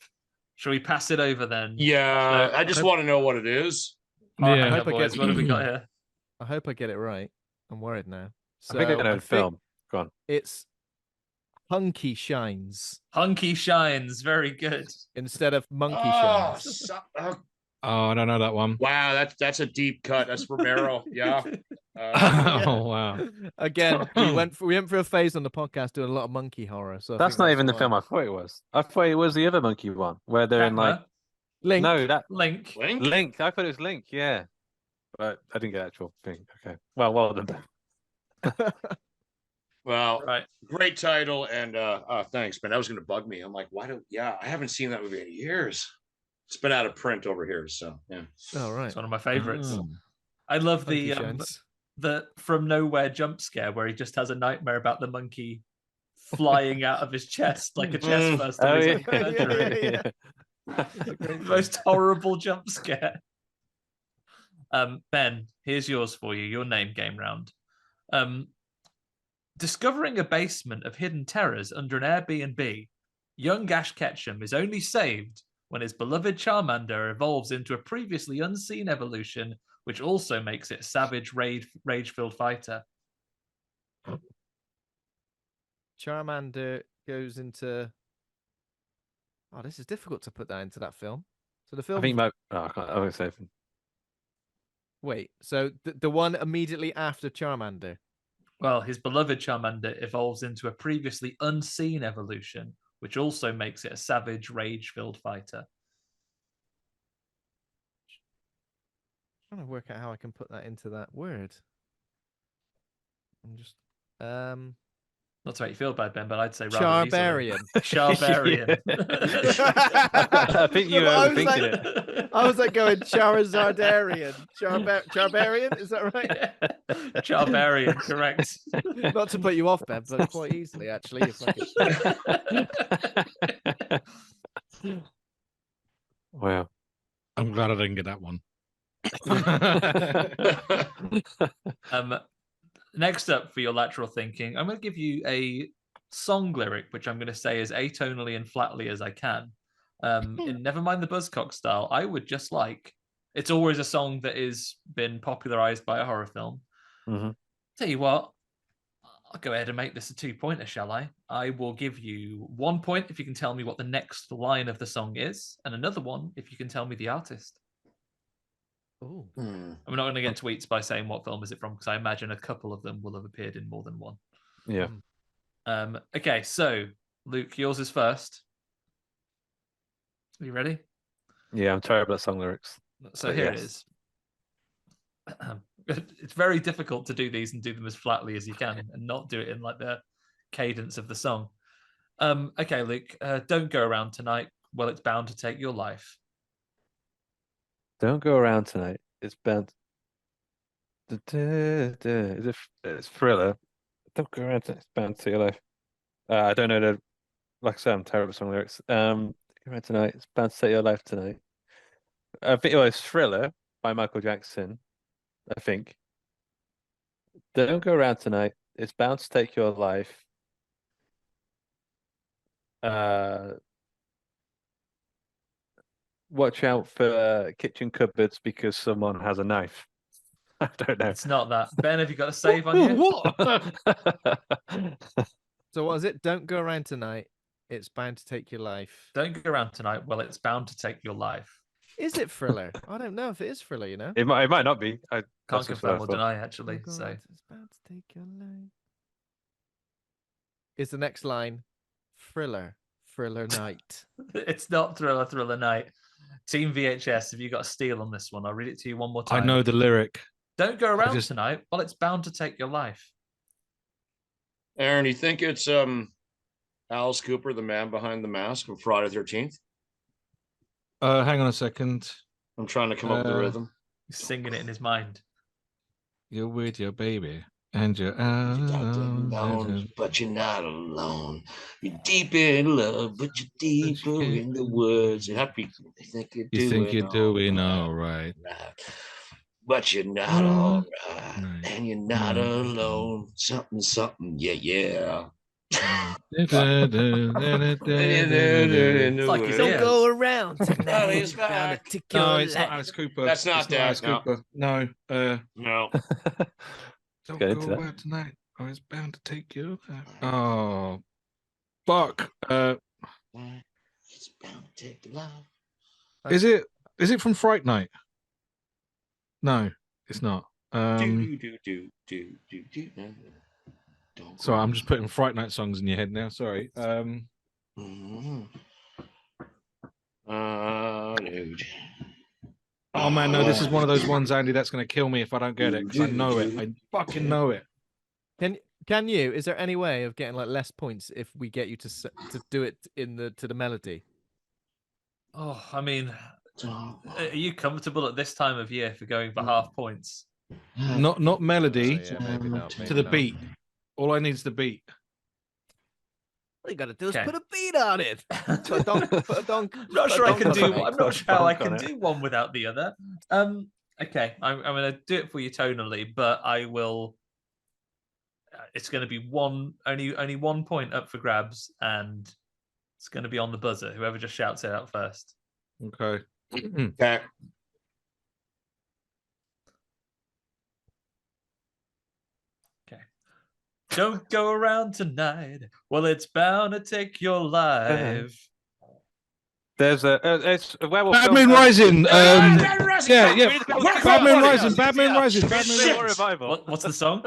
Shall we pass it over then? Yeah, I just want to know what it is. Yeah, I hope boys, what have we got here? I hope I get it right. I'm worried now. So I think I know the film. Go on. It's Hunky Shines. Hunky Shines, very good. Instead of Monkey Shines. Oh, I don't know that one. Wow, that's a deep cut. That's Romero. Yeah. Oh wow! Again, we went for a phase on the podcast doing a lot of monkey horror. So that's not even the film I thought it was. I thought it was the other monkey one where they're in like Link. No, that Link. Link. I thought it was Link. Yeah, but I didn't get the actual thing. Okay. Well done. Well, right. Great title, and thanks, man. That was gonna bug me. I'm like, I haven't seen that movie in years. It's been out of print over here, so yeah. Oh right. It's one of my favorites. I love the from nowhere jump scare where he just has a nightmare about the monkey flying out of his chest like a chest burst. Most horrible jump scare. Ben, here's yours for you. Your name game round. Discovering a basement of hidden terrors under an Airbnb, young Ash Ketchum is only saved when his beloved Charmander evolves into a previously unseen evolution, which also makes it a savage, rage-filled fighter. Charmander goes into... Oh, this is difficult to put that into that film. So the film... I think I won't say anything. Wait, so the one immediately after Charmander? Well, his beloved Charmander evolves into a previously unseen evolution, which also makes it a savage, rage-filled fighter. I'm trying to work out how I can put that into that word. I'm just Not to make you feel bad, Ben, but I'd say Charbarian. Charbarian. I think you were thinking it. I was like going Charizardarian. Charbarian, is that right? Charbarian, correct. Not to put you off, Ben, but quite easily, actually. If I could... Wow. I'm glad I didn't get that one. Next up for your lateral thinking, I'm going to give you a song lyric, which I'm going to say as atonally and flatly as I can. In Never Mind the Buzzcock style, I would just like, it's always a song that has been popularized by a horror film. Mm-hmm. Tell you what, I'll go ahead and make this a 2-pointer, shall I? I will give you 1 point if you can tell me what the next line of the song is, and another one if you can tell me the artist. Oh. I'm not going to get tweets by saying what film is it from, because I imagine a couple of them will have appeared in more than one. Yeah. Okay, so Luke, yours is first. Are you ready? Yeah, I'm terrible at song lyrics. So here it is. It's very difficult to do these and do them as flatly as you can and not do it in like the cadence of the song. Okay, Luke, don't go around tonight. Well, it's bound to take your life. Don't go around tonight. It's bound. It's Thriller. Don't go around tonight. It's bound to your life. I don't know like I said, I'm terrible at song lyrics. Go around tonight. It's bound to take your life tonight. I think it was Thriller by Michael Jackson. I think. Don't go around tonight. It's bound to take your life. Watch out for kitchen cupboards because someone has a knife. I don't know. It's not that. Ben, have you got a save on you? What? So what is it? Don't go around tonight. It's bound to take your life. Don't go around tonight. Well, it's bound to take your life. Is it Thriller? I don't know if it is Thriller, you know? It might not be. Can't confirm or deny, actually. Don't go So around, it's bound to take your life. Is the next line Thriller Night? it's not Thriller Night. Team VHS, have you got a steal on this one? I'll read it to you one more time. I know the lyric. Don't go around tonight. Well, it's bound to take your life. Aaron, you think it's Alice Cooper, the man behind the mask from Friday the 13th? Hang on a second. I'm trying to come up with the rhythm. He's singing it in his mind. You're with your baby and you're alone, but you're not alone. You're deep in love, but you're deeper in the woods. You have to be. You think you're doing all right. But you're not all right, and you're not alone. Something, yeah. It's like his Don't ears. go around tonight. Alice back. No, it's not Alice Cooper. That's not It's that, Alice no. Cooper. No. No. Don't Get go into that. around tonight. Oh, it's bound to take you. Oh, fuck. It's bound to take your life. Is it from Fright Night? No, it's not. Do. Sorry, I'm just putting Fright Night songs in your head now. Sorry. Dude. Oh man, no, this is one of those ones, Andy, that's going to kill me if I don't get it, because I know it. I fucking know it. Can you? Is there any way of getting like less points if we get you to do it to the melody? Oh, I mean, are you comfortable at this time of year for going for half points? Not melody, Oh, yeah, maybe not, to the beat. All I need is the beat. All you got to do is Okay. put a beat on it. Put a donk. I'm not sure I can do. I'm not sure how I can on it. do one without the other. Okay, I'm going to do it for you tonally, but I will. It's going to be only 1 point up for grabs, and it's going to be on the buzzer. Whoever just shouts it out first. Okay. Okay. Don't go around tonight. Well, it's bound to take your life. There's it's a werewolf. Batman film, Rising. Batman Rising. Yeah. Batman Rising. Batman Rising. Shit. Revival. What's the song?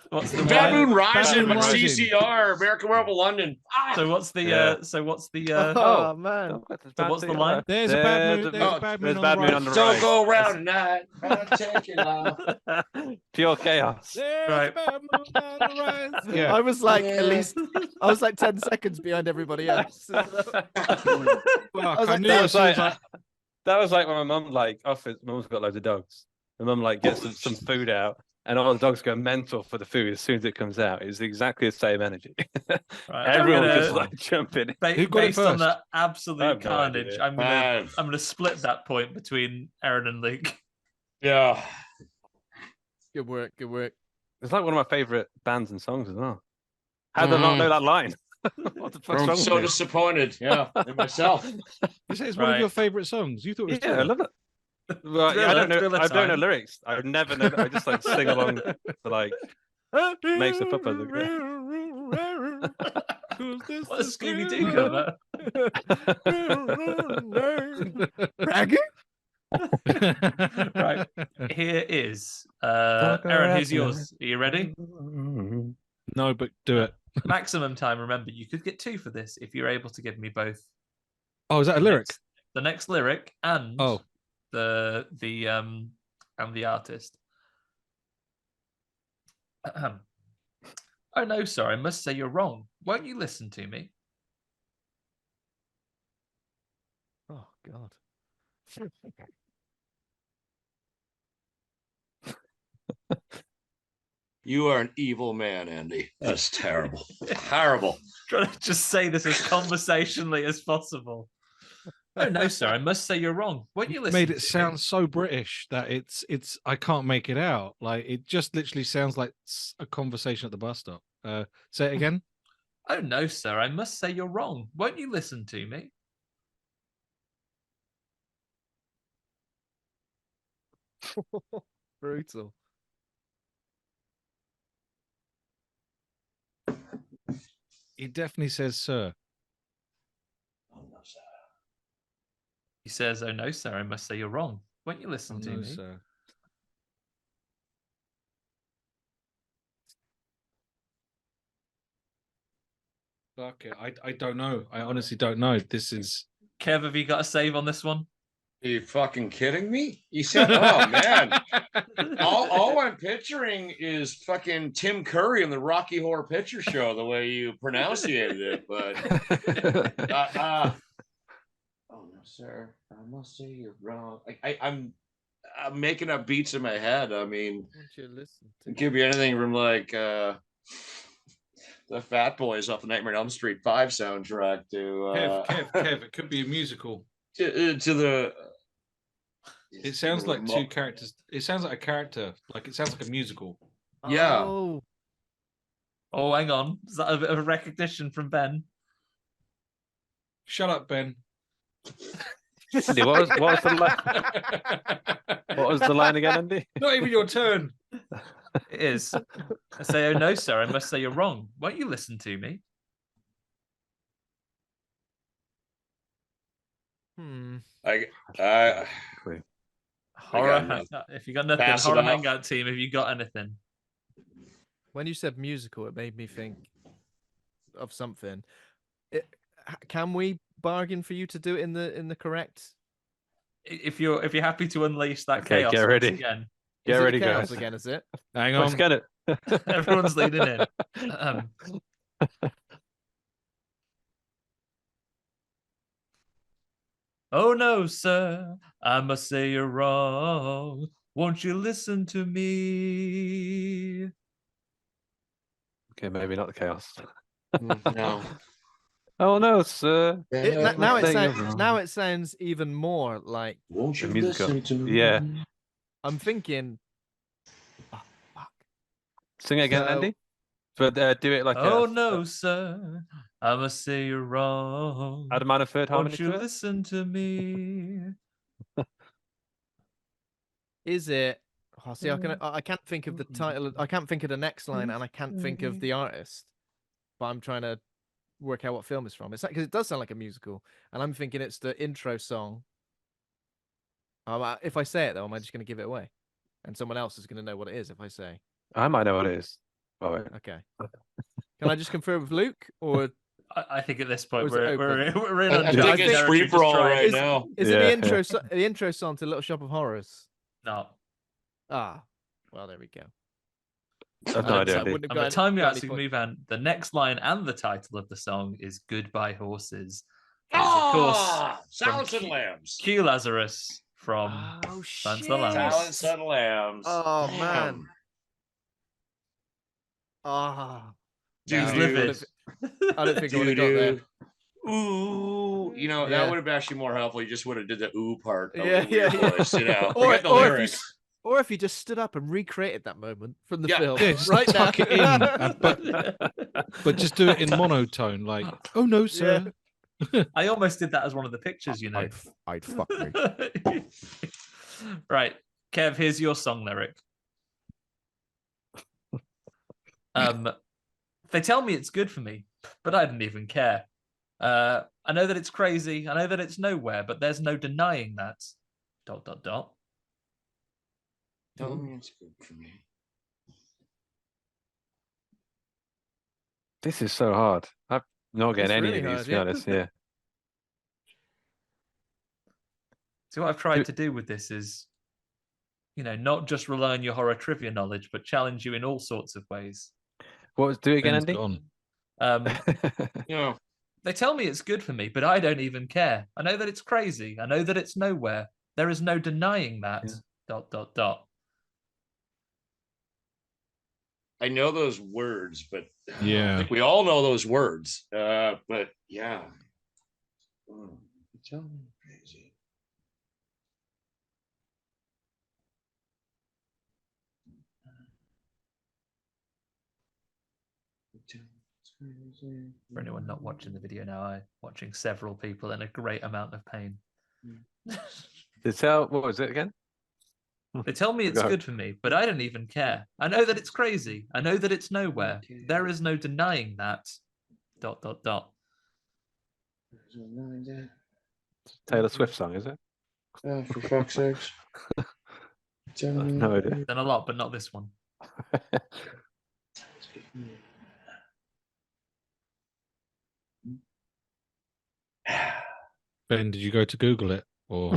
What's the Bad why? Moon Rising, Moon but Rising. CCR, American Werewolf of London. Ah! So what's the Yeah. Oh, man. So what's the line? There's a bad moon. There's oh, a bad there's moon bad on moon the on the right. right. Don't go around tonight. I'll take it off. Pure chaos. There's Right. a bad moon on the rise. Yeah. I was like, Yeah. at least, I was like 10 seconds behind everybody else. Fuck, was I like, knew That as was soon as like that was like when my mum like offers. My mum's got loads of dogs. My mum like gets some food out, and all the dogs go mental for the food as soon as it comes out. It's exactly the same energy. Right, Everyone I'm just gonna- like jumping. Based Who got it on first? that I absolute have no carnage, idea. I'm gonna split that point between Aaron and Luke. Yeah. Good work. Good work. It's like one of my favorite bands and songs as well. How did I not know that line? What the fuck's I'm wrong so with me? disappointed. Yeah, in myself. You say it's one of Right. your favorite songs. You thought it was Yeah, I Thriller. love it. Well, yeah, I don't know. Thriller I don't know time. lyrics. I never know. I just like sing along to like make stuff up as I go. What a Scooby Doo cover. Raggy? Right, here is Aaron. Here's yours. Are you ready? No, but do it. Maximum time. Remember, you could get 2 for this if you're able to give me both. Oh, is that a lyric? The next lyric and Oh. the and the artist. Oh no, sorry, I must say you're wrong. Won't you listen to me? Oh, God. You are an evil man, Andy. That's terrible. Terrible. Trying to just say this as conversationally as possible. Oh no, sir, I must say you're wrong. Won't you listen? Made to it me? sound so British that it's I can't make it out. Like it just literally sounds like a conversation at the bus stop. Say it again. Oh no, sir, I must say you're wrong. Won't you listen to me? Brutal. It definitely says sir. Oh, no, sir. He says, "Oh no, sir, I must say you're wrong. Won't you listen to no, me?" sir. Fuck it. I don't know. I honestly don't know. This is Kev, have you got a save on this one? Are you fucking kidding me? You said, oh man. all I'm picturing is fucking Tim Curry in the Rocky Horror Picture Show, the way you pronunciated it. But oh no, sir, I must say you're wrong. I'm making up beats in my head. I mean, Won't you listen to it could be anything from like the Fat Boys off the Nightmare on Elm Street 5 soundtrack to Kev, it could be a musical. to the. It sounds like 2 characters. It sounds like a character. Like it sounds like a musical. Yeah. Oh, Oh, hang on. Is that a recognition from Ben? Shut up, Ben. Andy, what was the line? What was the line again, Andy? Not even your turn. It is. I say, "Oh no, sir, I must say you're wrong. Won't you listen to me?" Horror got nothing. Hangout. If you got nothing, Pass it Horror off. Hangout team, have you got anything? when you said musical, it made me think of something. Can we bargain for you to do it in the correct? If you're happy to unleash that Okay, chaos get once ready. again, Get Is it ready, chaos guys. again? Is it? Hang Let's on. get it. everyone's leaning in. Oh no, sir, I must say you're wrong. Won't you listen to me? Okay, maybe not the chaos. No. Oh no, sir. Now Say you're wrong. it sounds even more like Won't you The musical. listen to me? Yeah. I'm thinking. Oh, fuck. Sing it again, So- Andy. But do it like Oh a, no, sir, I must say you're wrong. add a minor third harmony Won't you to it. listen to me? Is it? Oh, see, I can't think of the title. I can't think of the next line, and I can't think of the artist. But I'm trying to work out what film it's from. It's because it does sound like a musical, and I'm thinking it's the intro song. If I say it though, am I just going to give it away? And someone else is going to know what it is if I say. I might know what it is. All right. Okay. Can I just confirm with Luke, or I think at this point Or is it we're in I uncharted think it's territory, free just for all trying- right now. is it the intro song to Little Shop of Horrors? No. Ah, well, there we go. I've no idea. I wouldn't have And by the got time you got any actually point. move on, the next line and the title of the song is "Goodbye Horses." It's, of course, Silence and Lambs. Q Lazarus from Oh Silence shit! of the Lambs. Silence and Lambs. Oh Damn. man. Ah. Dude, He's No, livid. I don't think I would have got there. Ooh, you know, Yeah. that would have been actually more helpful. You just would have did the ooh part. Of Yeah, the weird yeah. voice, you know. Or- Forget the or if you lyrics. Or if he just stood up and recreated that moment from the Yeah. film Yeah, just right now. tuck it in, but just do it in monotone, like, oh no, sir. I almost did that as one of the pictures, you know. I'd fuck me. Right, Kev, here's your song lyric. They tell me it's good for me, but I didn't even care. I know that it's crazy. I know that it's nowhere, but there's no denying that. ... Tell me it's good for me. This is so hard. I'm not getting It's any really of these, hard, to be yeah. honest. Yeah. So what I've tried to do with this is, you know, not just rely on your horror trivia knowledge, but challenge you in all sorts of ways. What was do it again, Ben's Andy? gone. You know, They tell me it's good for me, but I don't even care. I know that it's crazy. I know that it's nowhere. There is no denying that. ... I know those words, but I Yeah. think we all know those words. But yeah. Tell me crazy. For anyone not watching the video now, I'm watching several people in a great amount of pain. What was it again? They tell me it's Go. good for me, but I don't even care. I know that it's crazy. I know that it's nowhere. There is no denying that. ... Taylor Swift song, is it? For fuck's sakes. No idea. Done a lot, but not this one. Ben, did you go to Google it? Or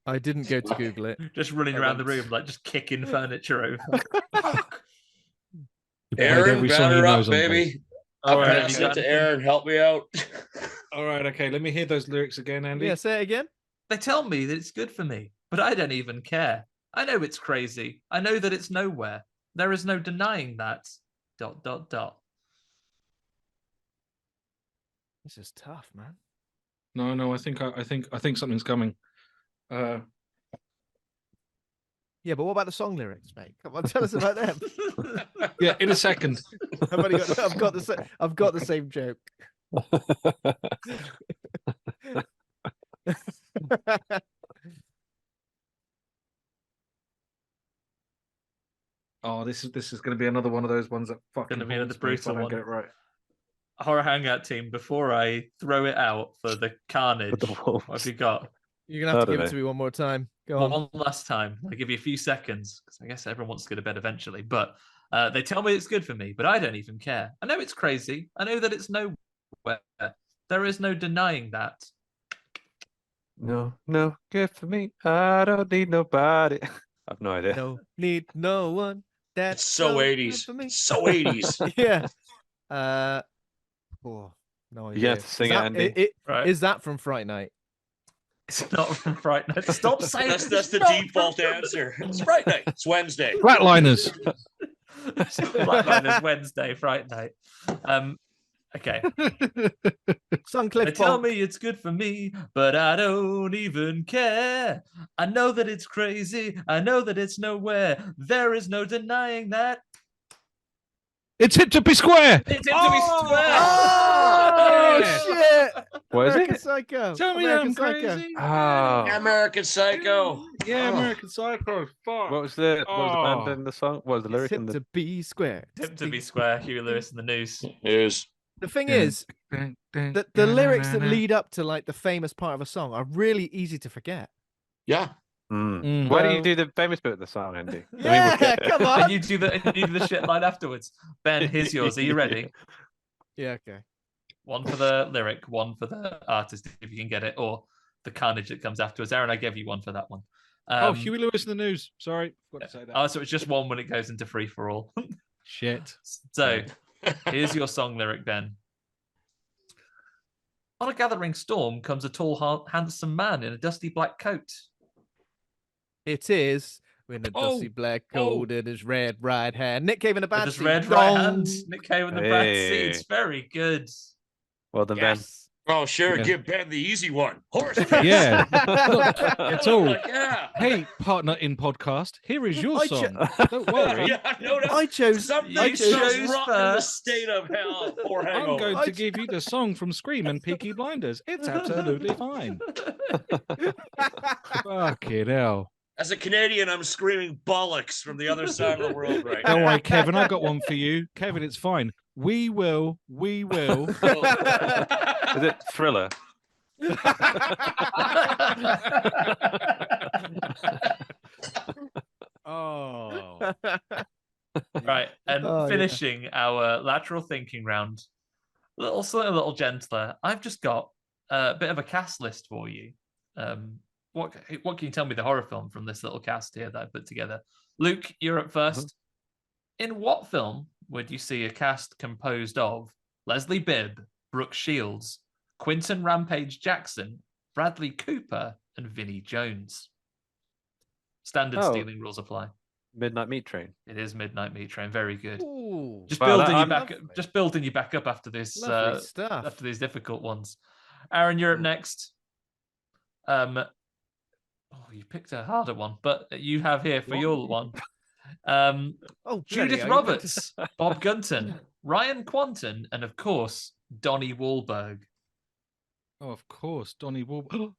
I didn't go to Google it. Just running around the room, like just kicking furniture over. you played Aaron, every song he batter up, knows on bass? baby. All I'll right, pass have you it got to anything? Aaron. Help me out. All right, okay. Let me hear those lyrics again, Andy. Yeah, say it again. They tell me that it's good for me, but I don't even care. I know it's crazy. I know that it's nowhere. There is no denying that. ... This is tough, man. No. I think something's coming. Yeah, but what about the song lyrics, mate? Come on, tell us about them. Yeah, in a second. I've got the same joke. Oh, this is going to be another one of those ones that fucking Gonna be another haunts me if I brutal don't one. get it right. Horror Hangout team, before I throw it out for the carnage, With the wolves. what have you got? You're gonna have to I give don't it to me one more time. Go on. One last time. I'll give you a few seconds because I guess everyone wants to go to bed eventually. But they tell me it's good for me, but I don't even care. I know it's crazy. I know that it's nowhere. There is no denying that. No, good for me. I don't need nobody. I've no idea. No need no one. That's It's so good 80s. for me. So 80s. Yeah. Oh, no idea. You have to sing it, Andy. Right. Is that from Fright Night? It's not from Fright Night. Stop saying That's it's the not default from- answer. It's Fright Night. It's Wednesday. Flatliners. Flatliners Wednesday, Fright Night. Okay. Suncliff They tell Bonk. me it's good for me, but I don't even care. I know that it's crazy. I know that it's nowhere. There is no denying that. It's Hit to Be Square. It's him to be square. Oh, Yeah. shit! What is American it? Psycho. Tell me American I'm Psycho. crazy. Oh, American Psycho. Yeah, Oh. American Psycho. Fuck. what was the band Oh. in the song? What was the It's lyric hip in the? to be square. Him to be square. Huey Lewis and the News. Is The thing is, the lyrics that lead up to like the famous part of a song are really easy to forget. yeah. Why don't you do the famous bit of the song, Andy? Yeah, come on. And you do the shit line afterwards. Ben, here's yours. Are you ready? Yeah, okay. One for the lyric, one for the artist, if you can get it, or the carnage that comes afterwards. Aaron, I gave you one for that one. Huey Lewis in the news. Sorry, forgot to say that. Oh, so it's just one when it goes into free for all. Shit. So here's your song lyric, Ben. On a gathering storm comes a tall, handsome man in a dusty black coat. It is in a dusty black coat and his red right hand. Nick Cave in the bad With his seat. red right hand. Nick Cave in the bad Hey. seats. Very good. Well done, Ben. Oh, sure. Yeah. Give Ben the easy one. Horse. Yeah. It's all. Like, yeah. Hey, partner in podcast, here is your I song. Don't worry. Yeah, no, I chose. something I chose chose rotten in the first. state of hell. Poor I'm hangover. going to give you the song from Scream and Peaky Blinders. It's absolutely fine. Fucking hell. As a Canadian, I'm screaming bollocks from the other side of the world right Don't now. worry, Kevin, I got one for you. Kevin, it's fine. We will. Is it Thriller? Oh. Right, and Oh, yeah. finishing our lateral thinking round, something a little gentler. I've just got a bit of a cast list for you. What can you tell me the horror film from this little cast here that I put together? Luke, you're up 1st. In what film would you see a cast composed of Leslie Bibb, Brooke Shields, Quentin Rampage Jackson, Bradley Cooper, and Vinnie Jones? Standard stealing rules apply. Midnight Meat Train. It is Midnight Meat Train. Very good. Ooh. Just Wow, building you I'm- back. Just building you back up after this. Lovely stuff. After these difficult ones. Aaron, you're up next. You picked a harder one, but you have here for your one. Oh, Judith bloody hell. Roberts, Bob Gunton, Ryan Quanten, and of course Donnie Wahlberg. Oh, of course. Donnie Wahlberg.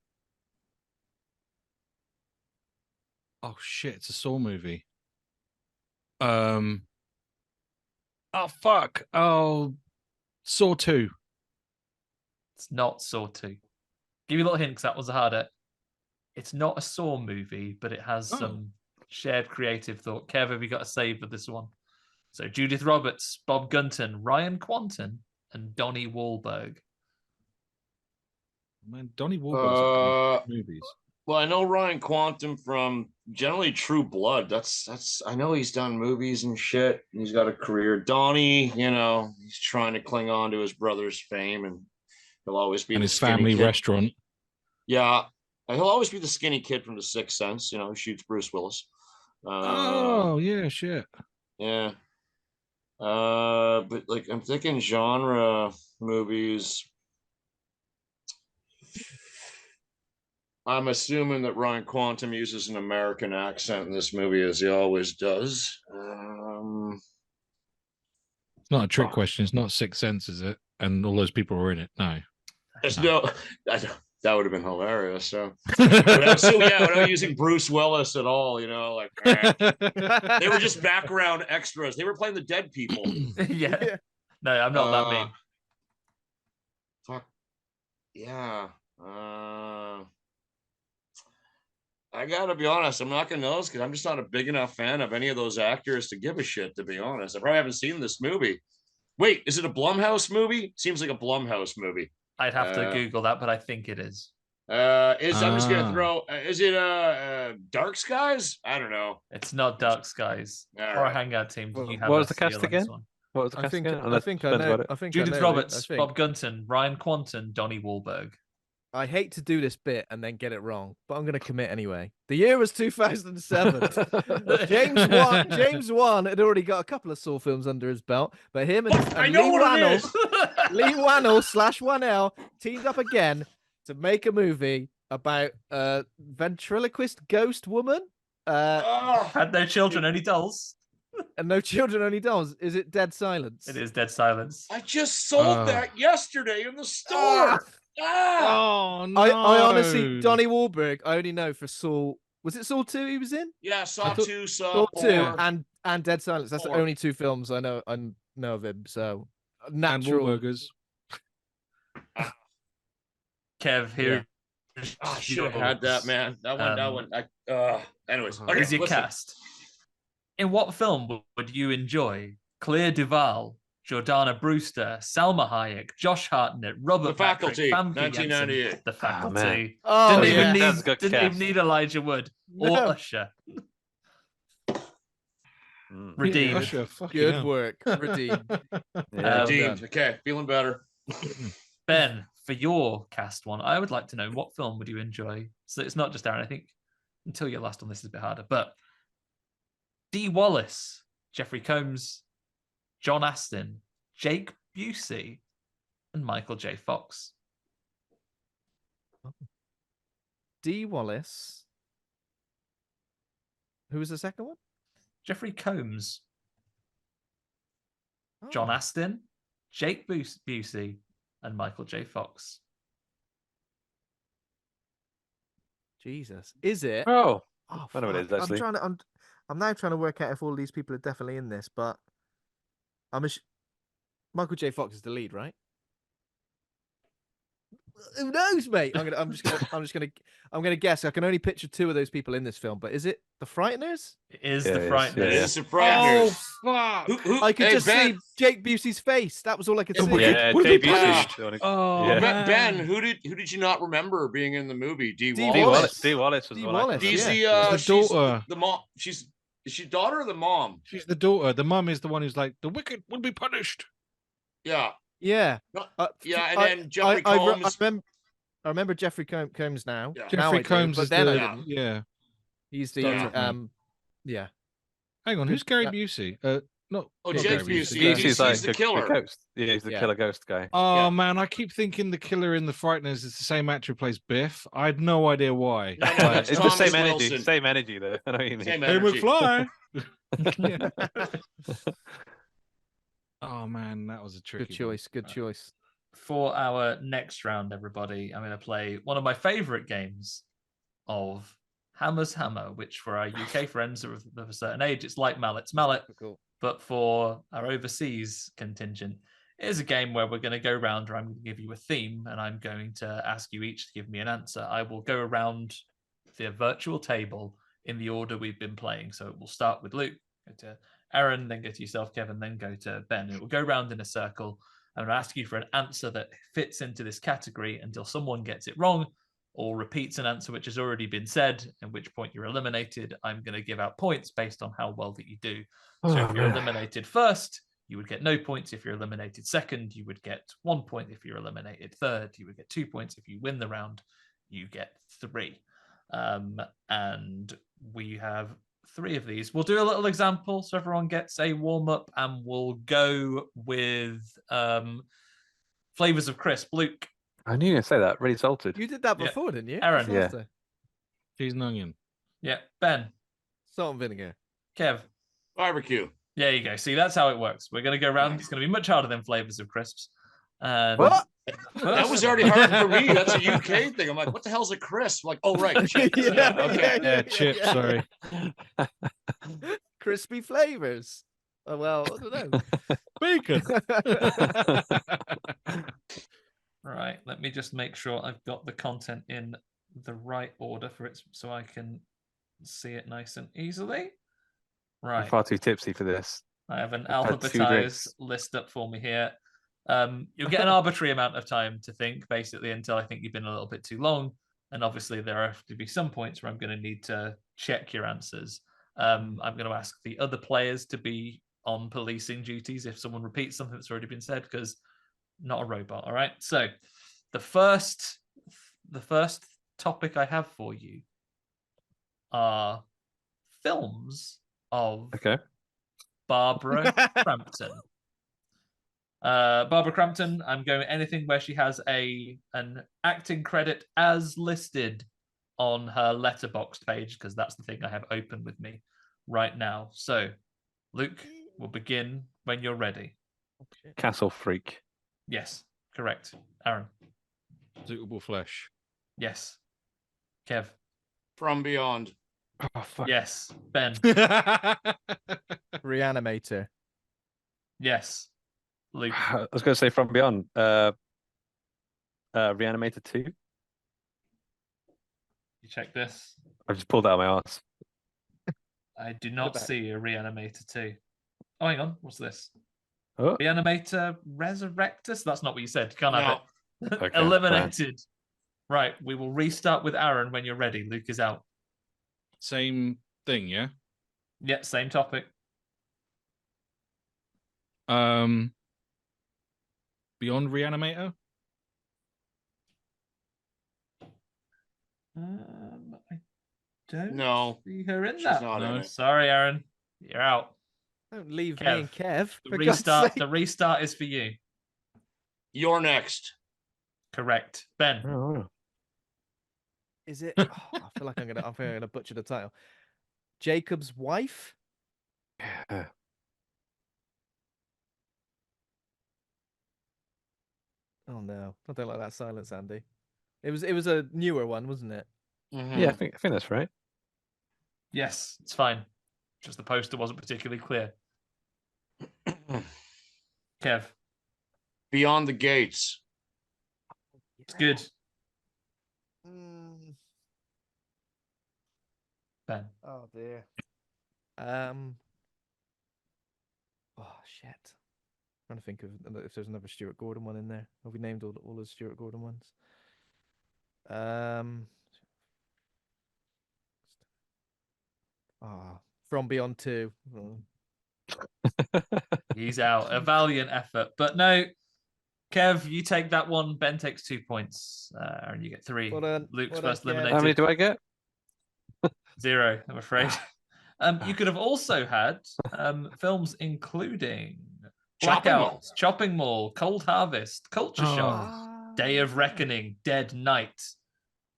Oh, shit. It's a Saw movie. Oh, fuck. Oh, Saw 2. It's not Saw 2. Give you a little hint because that was harder. It's not a Saw movie, but it has some shared creative thought. Kev, have you got a save for this one? So Judith Roberts, Bob Gunton, Ryan Quanten, and Donnie Wahlberg. Man, Donnie Wahlberg's in movies. Well, I know Ryan Quantum from generally True Blood. That's I know he's done movies and shit. He's got a career. Donnie, he's trying to cling on to his brother's fame, and he'll always be And the his skinny family kid. restaurant. Yeah, and he'll always be the skinny kid from The Sixth Sense. Who shoots Bruce Willis. Oh, yeah, shit. Yeah. But like I'm thinking genre movies. I'm assuming that Ryan Quantum uses an American accent in this movie, as he always does. It's not a trick question. It's not Sixth Sense, is it? And all those people were in it. No. There's that would have been hilarious. So, without using Bruce Willis at all, they were just background extras. They were playing the dead people. Yeah. No, I'm not that mean. Fuck. Yeah. I gotta be honest, I'm not gonna know this because I'm just not a big enough fan of any of those actors to give a shit, to be honest. I probably haven't seen this movie. Wait, is it a Blumhouse movie? Seems like a Blumhouse movie. I'd have to Google that, but I think it is. I'm just gonna throw. Is it Dark Skies? I don't know. It's not Dark Skies. All Horror right. Hangout team. What You have was a the cast steal on again? this one. What was the I cast think again? I think I know. I think Judith I know Roberts, it, I Bob Gunton, Ryan Quanten, Donnie Wahlberg. I hate to do this bit and then get it wrong, but I'm going to commit anyway. The year was 2007. James Wan had already got a couple of Saw films under his belt, but him and Lee Wannell / 1L teamed up again to make a movie about a ventriloquist ghost woman. Had no children, only dolls. And no children, only dolls. Is it Dead Silence? It is Dead Silence. I just sold that yesterday in the store. Oh, no. I honestly, Donnie Wahlberg, I only know for Saw. Was it Saw 2 he was in? Yeah, Saw 2, Saw 4. 2 and Dead Silence. That's the only two films I know of him. So natural. And Wahlburgers. Kev, here. I should have had that, man. That one. Anyways, Okay, here's your listen. cast. In what film would you enjoy Claire Duvall, Jordana Brewster, Salma Hayek, Josh Hartnett, Robert The Patrick, Faculty, Famke 1998. Janssen, The Faculty. Oh, didn't even That's a good didn't even cast. need Elijah Wood or No. Usher. Redeemed. Usher, fucking Good hell. work. Redeemed. Yeah. Redeemed. Okay, feeling better. Ben, for your cast one, I would like to know what film would you enjoy? So it's not just Aaron. I think until you're last on this is a bit harder. But Dee Wallace, Jeffrey Combs, John Astin, Jake Busey, and Michael J. Fox. Dee Wallace. Who was the second one? Jeffrey Combs, John Oh, Astin, Jake Busey, and Michael J. Fox. Jesus. Is it? Oh, Oh, I know what it is, fuck. actually. I'm now trying to work out if all these people are definitely in this, but Michael J. Fox is the lead, right? Who knows, mate? I'm just gonna guess. I can only picture two of those people in this film, but is it the Frighteners? It is Yeah, The it is, Frighteners. yeah, It yeah. is the Frighteners. fuck. I could Hey, just Ben. see Jake Busey's face. That was all I could see. Yeah, Would Jay be punished. Busey. Oh, Yeah. man. Ben, who did you not remember being in the movie? Dee Dee Dee Wallace. Wallace. Dee Wallace was Dee the one I Wallace, thought. She's yeah. the It's the daughter. the mom. Is she daughter or the mom? She's the daughter. The mum is the one who's like, the wicked will be punished. Yeah. Yeah. No, Uh, yeah, and I- then Jeffrey I Combs. remember Jeffrey Combs now. Yeah. Now I Jeffrey do, Combs but is then I the didn't. yeah. He's Startup the man. yeah. Hang on, who's Gary Busey? Not Oh, not Jake Gary Busey. Busey. He's like the a killer. ghost. Yeah, he's the Yeah. killer ghost guy. Oh Yeah. man, I keep thinking the killer in The Frighteners is the same actor who plays Biff. I had no idea why. No, no, Right, that's it's the Thomas same energy. Wilson. Same energy, though. I know what you mean. Same Hey energy. McFly. Oh man, that was a tricky Good choice. Good choice. For our next round, everybody, I'm going to play one of my favorite games of Hammer's Hammer, which for our UK friends of a certain age, it's like Mallet's Mallet. Cool. But for our overseas contingent, it is a game where we're going to go around, where I'm going to give you a theme, and I'm going to ask you each to give me an answer. I will go around the virtual table in the order we've been playing. So we'll start with Luke, go to Aaron, then go to yourself, Kevin, then go to Ben. It will go around in a circle. I'm going to ask you for an answer that fits into this category until someone gets it wrong or repeats an answer which has already been said, at which point you're eliminated. I'm going to give out points based on how well that you do. So if you're eliminated first, you would get no points. If you're eliminated second, you would get 1 point. If you're eliminated third, you would get 2 points. If you win the round, you get 3. And we have 3 of these. We'll do a little example so everyone gets a warm-up, and we'll go with flavors of crisp. Luke. I knew you were going to say that. Really salted. You did that Yeah. before, didn't you? Aaron. Yeah. Faster. Cheese and onion. Yeah. Ben. Salt and vinegar. Kev. Barbecue. There you go. See, that's how it works. We're going to go around. It's going to be much harder than flavors of crisps. And What? That was already hard for me. That's a UK thing. I'm like, what the hell's a crisp? I'm like, oh right, chips. Yeah, Okay. Yeah, chips. yeah. Sorry. Crispy flavors. Oh, well, I don't know. Bacon. Right. Let me just make sure I've got the content in the right order for it so I can see it nice and easily. I'm Right. far too tipsy for this. I have an I've had 2 alphabetized drinks. list up for me here. You'll get an arbitrary amount of time to think, basically, until I think you've been a little bit too long. And obviously, there have to be some points where I'm going to need to check your answers. I'm going to ask the other players to be on policing duties if someone repeats something that's already been said, because not a robot. All right. So the first topic I have for you are films of Okay. Barbara Crampton. Barbara Crampton, I'm going anything where she has an acting credit as listed on her letterboxd page, because that's the thing I have open with me right now. So, Luke, we'll begin when you're ready. Castle Freak. Yes, correct. Aaron. Suitable flesh. Yes. Kev. From Beyond. Oh, fuck. Yes. Ben. Reanimator. Yes. Luke. I was going to say From Beyond. Reanimator 2. You check this. I just pulled that out of my arse. I do not see a Reanimator 2. Oh, hang on. What's this? Oh. Reanimator Resurrectus? That's not what you said. You can't have it. Okay, Eliminated. Right. We will restart with Aaron when you're ready. Luke is out. Same thing, yeah? Yeah, same topic. Beyond Reanimator? I don't see her in she's that. not in it. Sorry, Aaron. You're out. Don't leave Kev. me and Kev. The restart is for you. You're next. Correct. Ben. Oh. Is it? Oh, I feel like I'm gonna butcher the title. Jacob's wife. Yeah. Oh no, I don't like that silence, Andy. It was a newer one, wasn't it? Yeah, I think that's right. Yes, it's fine. Just the poster wasn't particularly clear. Kev. Beyond the Gates. It's good. Ben. Oh dear. Oh shit. I'm trying to think of if there's another Stuart Gordon one in there. Have we named all the Stuart Gordon ones? From Beyond 2. He's out. A valiant effort. But no, Kev, you take that one. Ben takes 2 points. And you get 3. Luke's first eliminated. How many do I get? 0, I'm afraid. You could have also had films including Blackouts, Chopping Mall, Cold Harvest, Culture Shock, Day of Reckoning, Dead Night,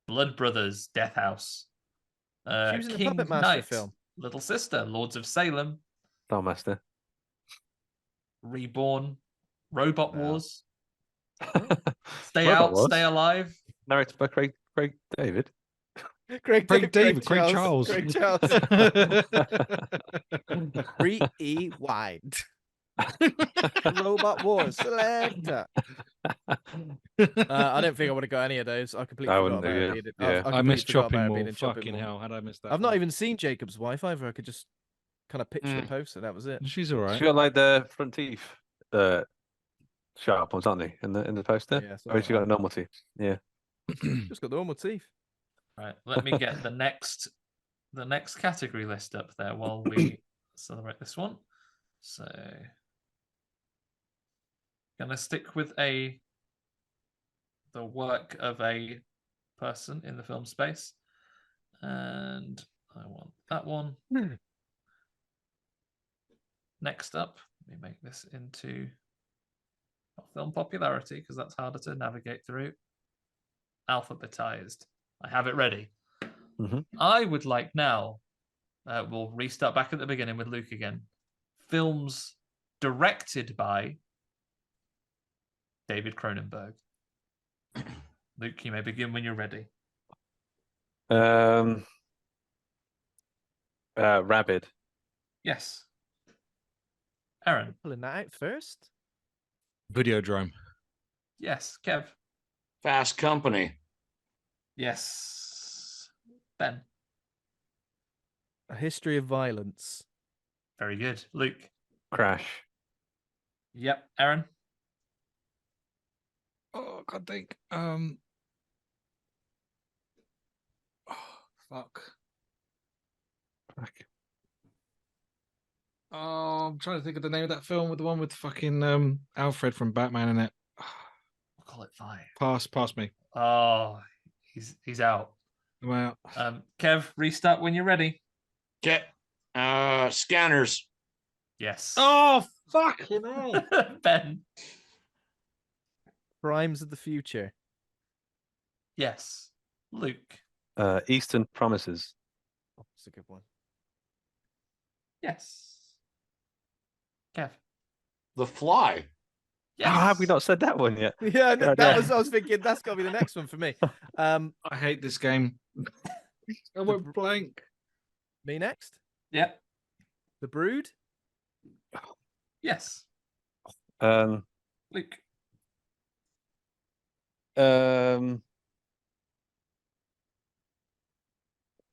Blood Brothers, Death House, King Knight, film. Little Sister, Lords of Salem, Starmaster, Reborn, Robot Wars, Stay Robot Out, Wars? Stay Alive. Narrated by Craig David. Craig Charles. Rewind. Robot Wars Selector. I don't think I would have got any of those. I completely forgot about it. I missed Chopping Mall. Fucking hell, how did I miss that? I've not even seen Jacob's wife either. I could just kind of picture the poster. That was it. She's all right. She got like the front teeth, sharp ones, aren't they? In the poster. Yeah, or she got normal teeth. Yeah. Just got normal teeth. Right, let me get the next category list up there while we celebrate this one. So, gonna stick with the work of a person in the film space, and I want that one. Next up, let me make this into film popularity because that's harder to navigate through. Alphabetized. I have it ready. Mm-hmm. I would like now, we'll restart back at the beginning with Luke again. Films directed by David Cronenberg. Luke, you may begin when you're ready. Rabid. Yes. Aaron. Pulling that out first. Videodrome. Yes. Kev. Fast Company. Yes. Ben. A History of Violence. Very good. Luke. Crash. Yep. Aaron. Oh, God, think. Oh, fuck. Oh, I'm trying to think of the name of that film with the one with fucking Alfred from Batman in it. We'll call it 5. Pass me. Oh, he's out. Well, Kev, restart when you're ready. Okay. Scanners. Yes. Oh, fucking hell. Ben. Crimes of the Future. Yes. Luke. Eastern Promises. Oh, that's a good one. Yes. Kev. The Fly. Yes. How have we not said that one yet? Yeah, that was. I was thinking that's got to be the next one for me. I hate this game. I went blank. Me next. Yep. The Brood. Yes. Luke.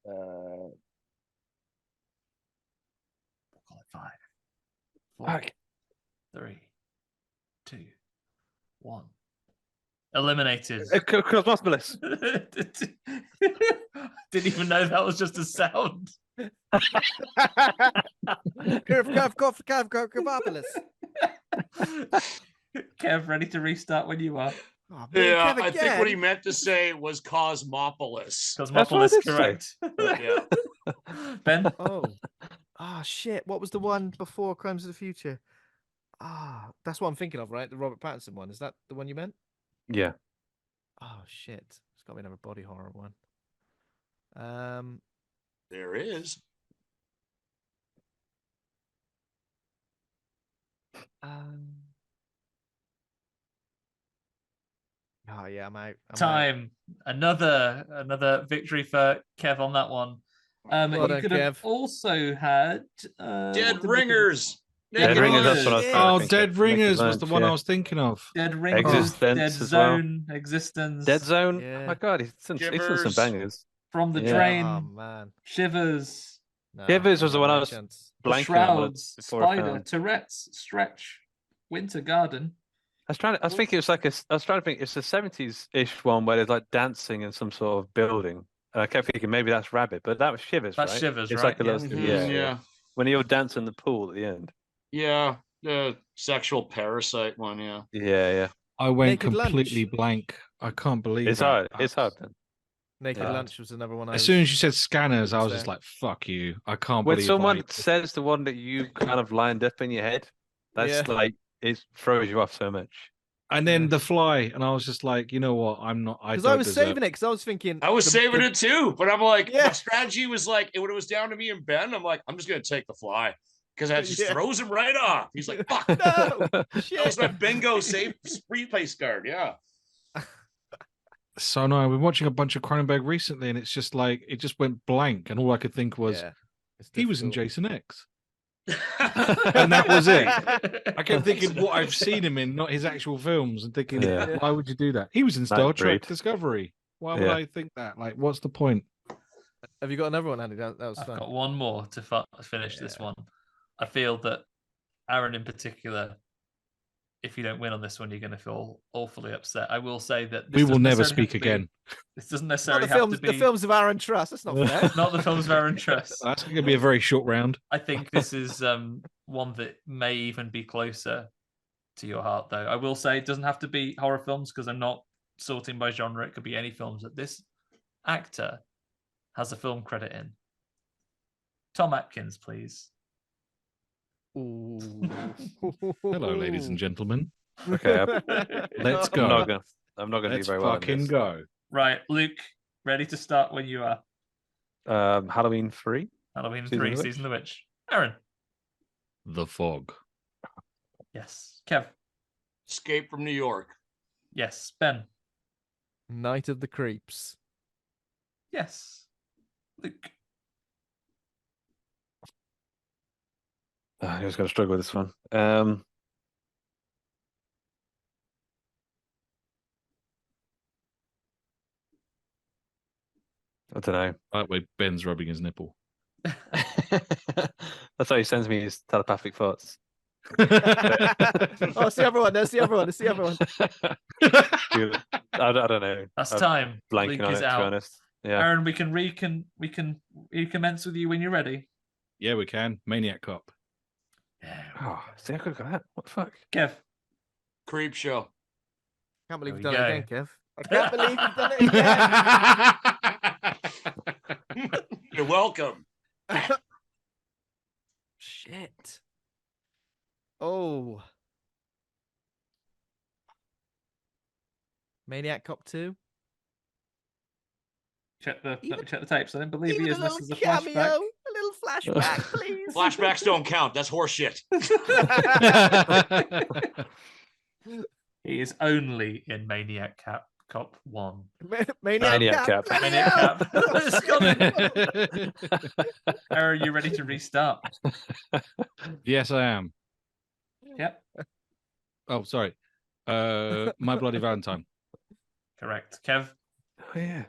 We'll call it 5, 4, Fuck. 3, 2, 1. Eliminated. Cosmopolis. Didn't even know that was just a sound. Kev, ready to restart when you are. Oh, yeah, I think what he meant to say was Cosmopolis. Cosmopolis, correct. Yeah. Ben? Oh, shit. What was the one before Crimes of the Future? That's what I'm thinking of, right? The Robert Pattinson one. Is that the one you meant? Yeah. Oh, shit. It's got to be another body horror one. There is. Oh yeah, I'm out. Time. Another victory for Kev on that one. You could have also had Dead Ringers. Dead Ringers. That's what I was trying to think Dead of. Ringers was the one I was thinking of. Dead Ringers, Existence Dead as well. Zone, Existence, Dead Zone. Yeah. Oh my God, he's done some bangers. From the Yeah. Drain, Oh man, Shivers. no, Shivers was the one I was chance. blanking on Shrouds, before I Spider, found. Tourette's, Stretch, Winter Garden. I was thinking it was like I was trying to think it's a 70s-ish one where there's like dancing in some sort of building. And I kept thinking maybe that's Rabbit, but that was Shivers, That's right? Shivers, It's right? like a little, Yeah. Yeah. When you're dancing in the pool at the end. Yeah. The sexual parasite one. Yeah. Yeah. I went Naked completely Lunch. blank. I can't believe It's that. hard. It's hard then. Naked Yeah. Lunch was another one. As soon as you said Scanners, I was just there. like, "Fuck you!" I can't When believe someone says the one that you kind of lined up in your head, that's like it throws you off so much. And then The Fly, and I was just like, you know what? I'm not. Because I was saving it because I was thinking I was saving it too, but I'm like, Yeah. my strategy was like, when it was down to me and Ben, I'm like, I'm just gonna take The Fly because that just throws him right off. He's like, fuck, No, that was my bingo save replace card. Yeah. So no, I've been watching a bunch of Cronenberg recently, and it's just like it just went blank, and all I could think was he was in Jason X, and that was it. I kept thinking what I've seen him in, not his actual films, and thinking, why would you do that? He was in Star Trek Discovery. Why would I think that? Like, what's the point? Have you got another one, Andy? That was I've fun. got one more to finish this one. I feel that Aaron in particular, if you don't win on this one, you're going to feel awfully upset. I will say that we will never speak again. This doesn't necessarily have have to to be the films of Aaron Truss. That's not fair. not the films of Aaron Truss. That's going to be a very short round. I think this is one that may even be closer to your heart, though. I will say it doesn't have to be horror films because I'm not sorting by genre. It could be any films that this actor has a film credit in. Tom Atkins, please. Hello, ladies and gentlemen. Okay, let's go. I'm not gonna Let's do very well. Fucking go. Right, Luke, ready to start when you are. Halloween 3. Halloween 3, Season of the Witch. Aaron. The Fog. Yes. Kev. Escape from New York. Yes. Ben. Night of the Creeps. Yes. Luke. I was going to struggle with this one. I don't know. That way, Ben's rubbing his nipple. That's how he sends me his telepathic thoughts. Oh, see everyone. There's the other one. There's the other one. I don't know. That's I'm time. blanking Luke on is it, to out. be honest. Yeah. Aaron, we can recommence with you when you're ready. Yeah, we can. Maniac Cop. Oh, see, I could have got that. What the fuck? Kev. Creep Show. Can't believe you've There done we it again, Kev. I can't believe you've done it again. You're welcome. Shit. Oh. Maniac Cop 2. Let me check the tapes. I don't believe Even he a is. little This is a cameo. flashback. A little flashback, please. Flashbacks don't count. That's horseshit. He is only in Maniac Cop 1. Maniac Cap. Maniac Cap. It's coming. Aaron, you ready to restart? Yes, I am. Yep. Oh, sorry. My Bloody Valentine. Correct. Kev? Oh, yeah.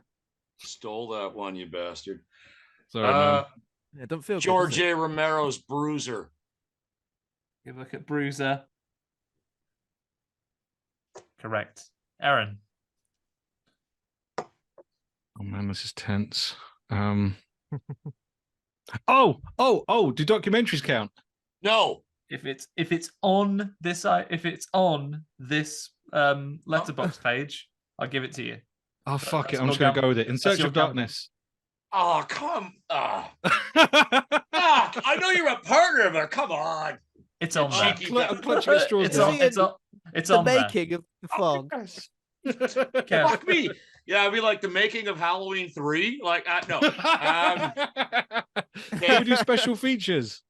Stole that one, you bastard. Sorry, man. Yeah, don't feel George good, A. Romero's Bruiser. Give a look at Bruiser. Correct. Aaron. Oh man, this is tense. Do documentaries count? No. If it's on this letterbox page, I'll give it to you. Oh fuck it! I'm just gonna go with it. In Search of Darkness. Oh come on! I know you're a partner, but come on. It's on there. I'm clutching at straws. It's the on there. making of the fog. Fuck me. Yeah, I mean, like the making of Halloween 3. Like, no. Can we do special features?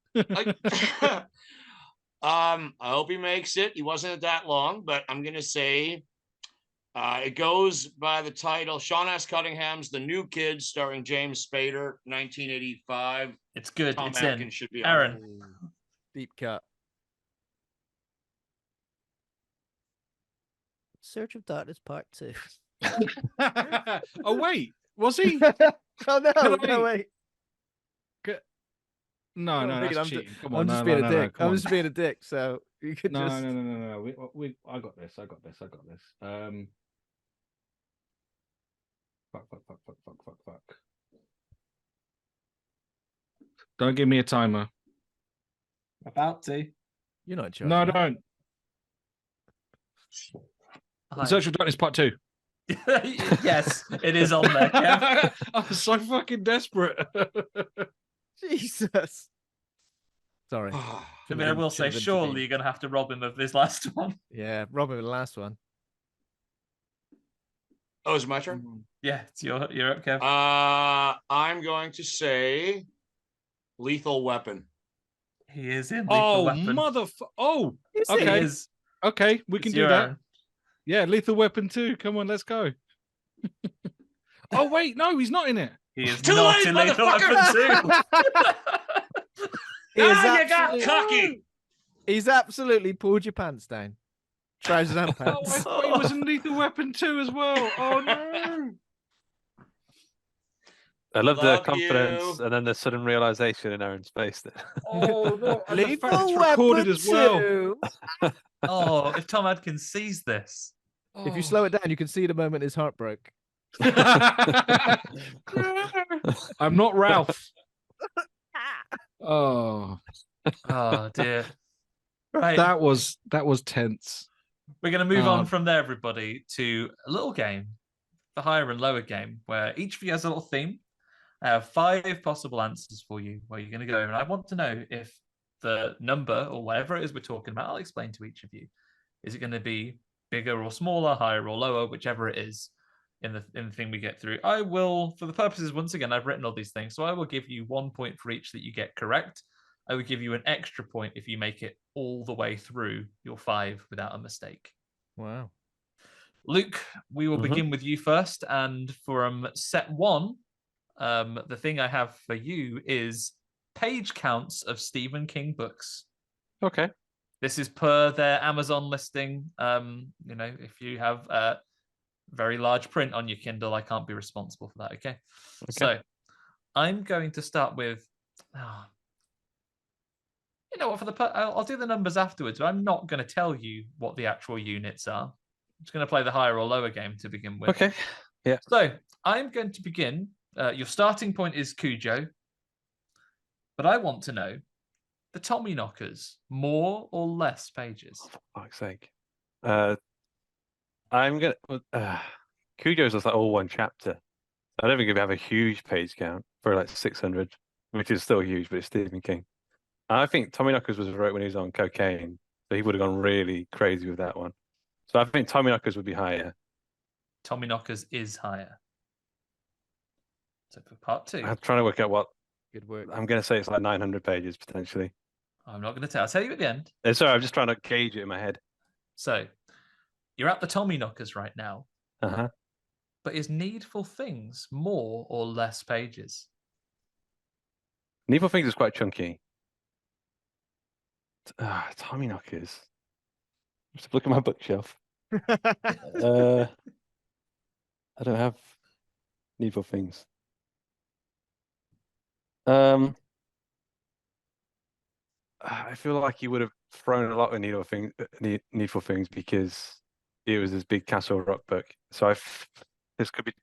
I hope he makes it. He wasn't that long, but I'm gonna say it goes by the title Sean S. Cunningham's The New Kids, starring James Spader, 1985. It's good. Tom It's Atkins in. should be Aaron. Deep cut. Search of Darkness Part 2. Oh wait, was he? Oh no, wait. No, that's I'm cheating. Come I'm on, just no, being no, a no, dick. come I'm on. just being a dick. So you could No, just. no. I got this. Fuck. Don't give me a timer. About to. You're not in charge. No, man. don't. Hi. Search of Darkness Part 2. Yes, it is on there. Kev. I'm so fucking desperate. Jesus. Sorry. I mean, I will say, surely you're going to have to rob him of this last one. Yeah, Robin with the last one. Oh, is it my turn? Yeah, you're up, Kev. I'm going to say Lethal Weapon. He is in Lethal Weapon. Oh, Okay. okay. Okay, we can do that. Yeah, Lethal Weapon 2. Come on, let's go. Oh, wait, no, he's not in it. He is Too not late, in Lethal Weapon 2. You got cocky. He's absolutely pulled your pants down. Trousers and Oh, I pants. thought he was in Lethal Weapon 2 as well. Oh, no. I love the Love confidence you. and then the sudden realization in Aaron's face. Oh, no. And the fact Lethal it's Weapon recorded as well. 2. Oh, if Tom Adkins sees this. If you slow it down, you can see the moment his heart broke. I'm not Ralph. Oh, Oh, dear. Right. that was tense. We're going to move on from there, everybody, to a little game, the higher and lower game, where each of you has a little theme. I have 5 possible answers for you where you're going to go. And I want to know if the number or whatever it is we're talking about, I'll explain to each of you. Is it going to be bigger or smaller, higher or lower, whichever it is in the thing we get through? I will, for the purposes, once again, I've written all these things, so I will give you 1 point for each that you get correct. I will give you an extra point if you make it all the way through your 5 without a mistake. Wow. Luke, we will begin with you first. And from set 1, the thing I have for you is page counts of Stephen King books. Okay. This is per their Amazon listing. If you have very large print on your Kindle, I can't be responsible for that. Okay. So I'm going to start with, you know what, I'll do the numbers afterwards, but I'm not going to tell you what the actual units are. I'm just going to play the higher or lower game to begin with. Okay. Yeah. So I'm going to begin. Your starting point is Cujo, but I want to know the Tommyknockers, more or less pages? For fuck's sake. I'm going to... Cujo's is like all one chapter. I don't think we have a huge page count for like 600, which is still huge, but it's Stephen King. I think Tommyknockers was wrote when he was on cocaine, so he would have gone really crazy with that one. So I think Tommyknockers would be higher. Tommyknockers is higher. So for part 2. I'm trying to work out what... Good work. I'm going to say it's like 900 pages, potentially. I'm not going to tell. I'll tell you at the end. Sorry, I'm just trying to gauge it in my head. So you're at the Tommyknockers right now. Uh-huh. But is Needful Things more or less pages? Needful Things is quite chunky. Tommyknockers. Just look at my bookshelf. I don't have Needful Things. I feel like you would have thrown a lot of needful things because it was this big Castle Rock book. So it could be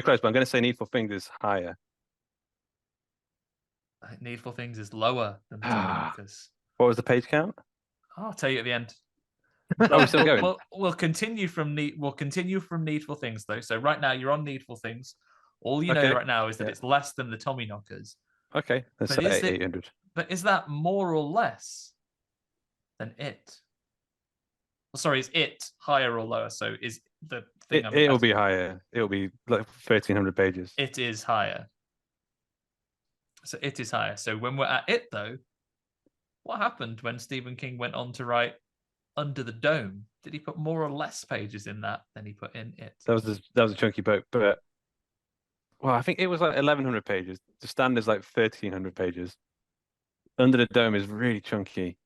close, but I'm going to say Needful Things is higher. I think Needful Things is lower than the Tommyknockers. What was the page count? I'll tell you at the end. Oh, we're still going. We'll continue from Needful Things though. So right now you're on Needful Things. All you know right now is that it's less than the Tommyknockers. Okay, let's say 800. But is that more or less than it? Well, sorry, is it higher or lower? So is the thing it'll be higher. It'll be like 1,300 pages. It is higher. So it is higher. So when we're at it though, what happened when Stephen King went on to write Under the Dome? Did he put more or less pages in that than he put in it? That was a chunky book, but I think it was like 1,100 pages. The Stand is like 1,300 pages. Under the Dome is really chunky.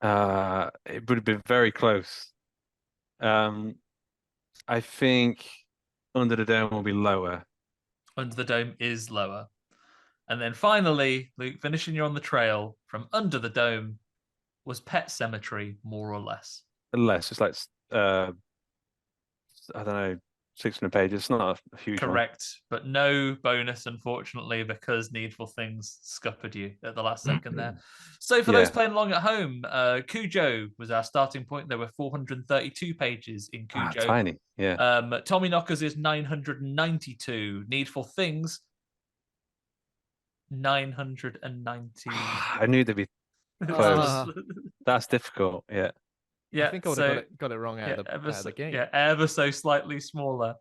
It would have been very close. I think Under the Dome will be lower. Under the Dome is lower. And then finally, Luke, finishing you on the trail from Under the Dome, was Pet Sematary more or less? Less. It's like, I don't know, 600 pages. It's not a huge Correct, but no bonus, unfortunately, because Needful Things scuppered you at the last second there. So for those playing along at home, Cujo was our starting point. There were 432 pages in Cujo. Tiny, yeah. Tommyknockers is 992. Needful Things, 990. I knew they'd be close. That's difficult, yeah. Yeah, I think I would have got it wrong out of the gate. Yeah, ever so slightly smaller.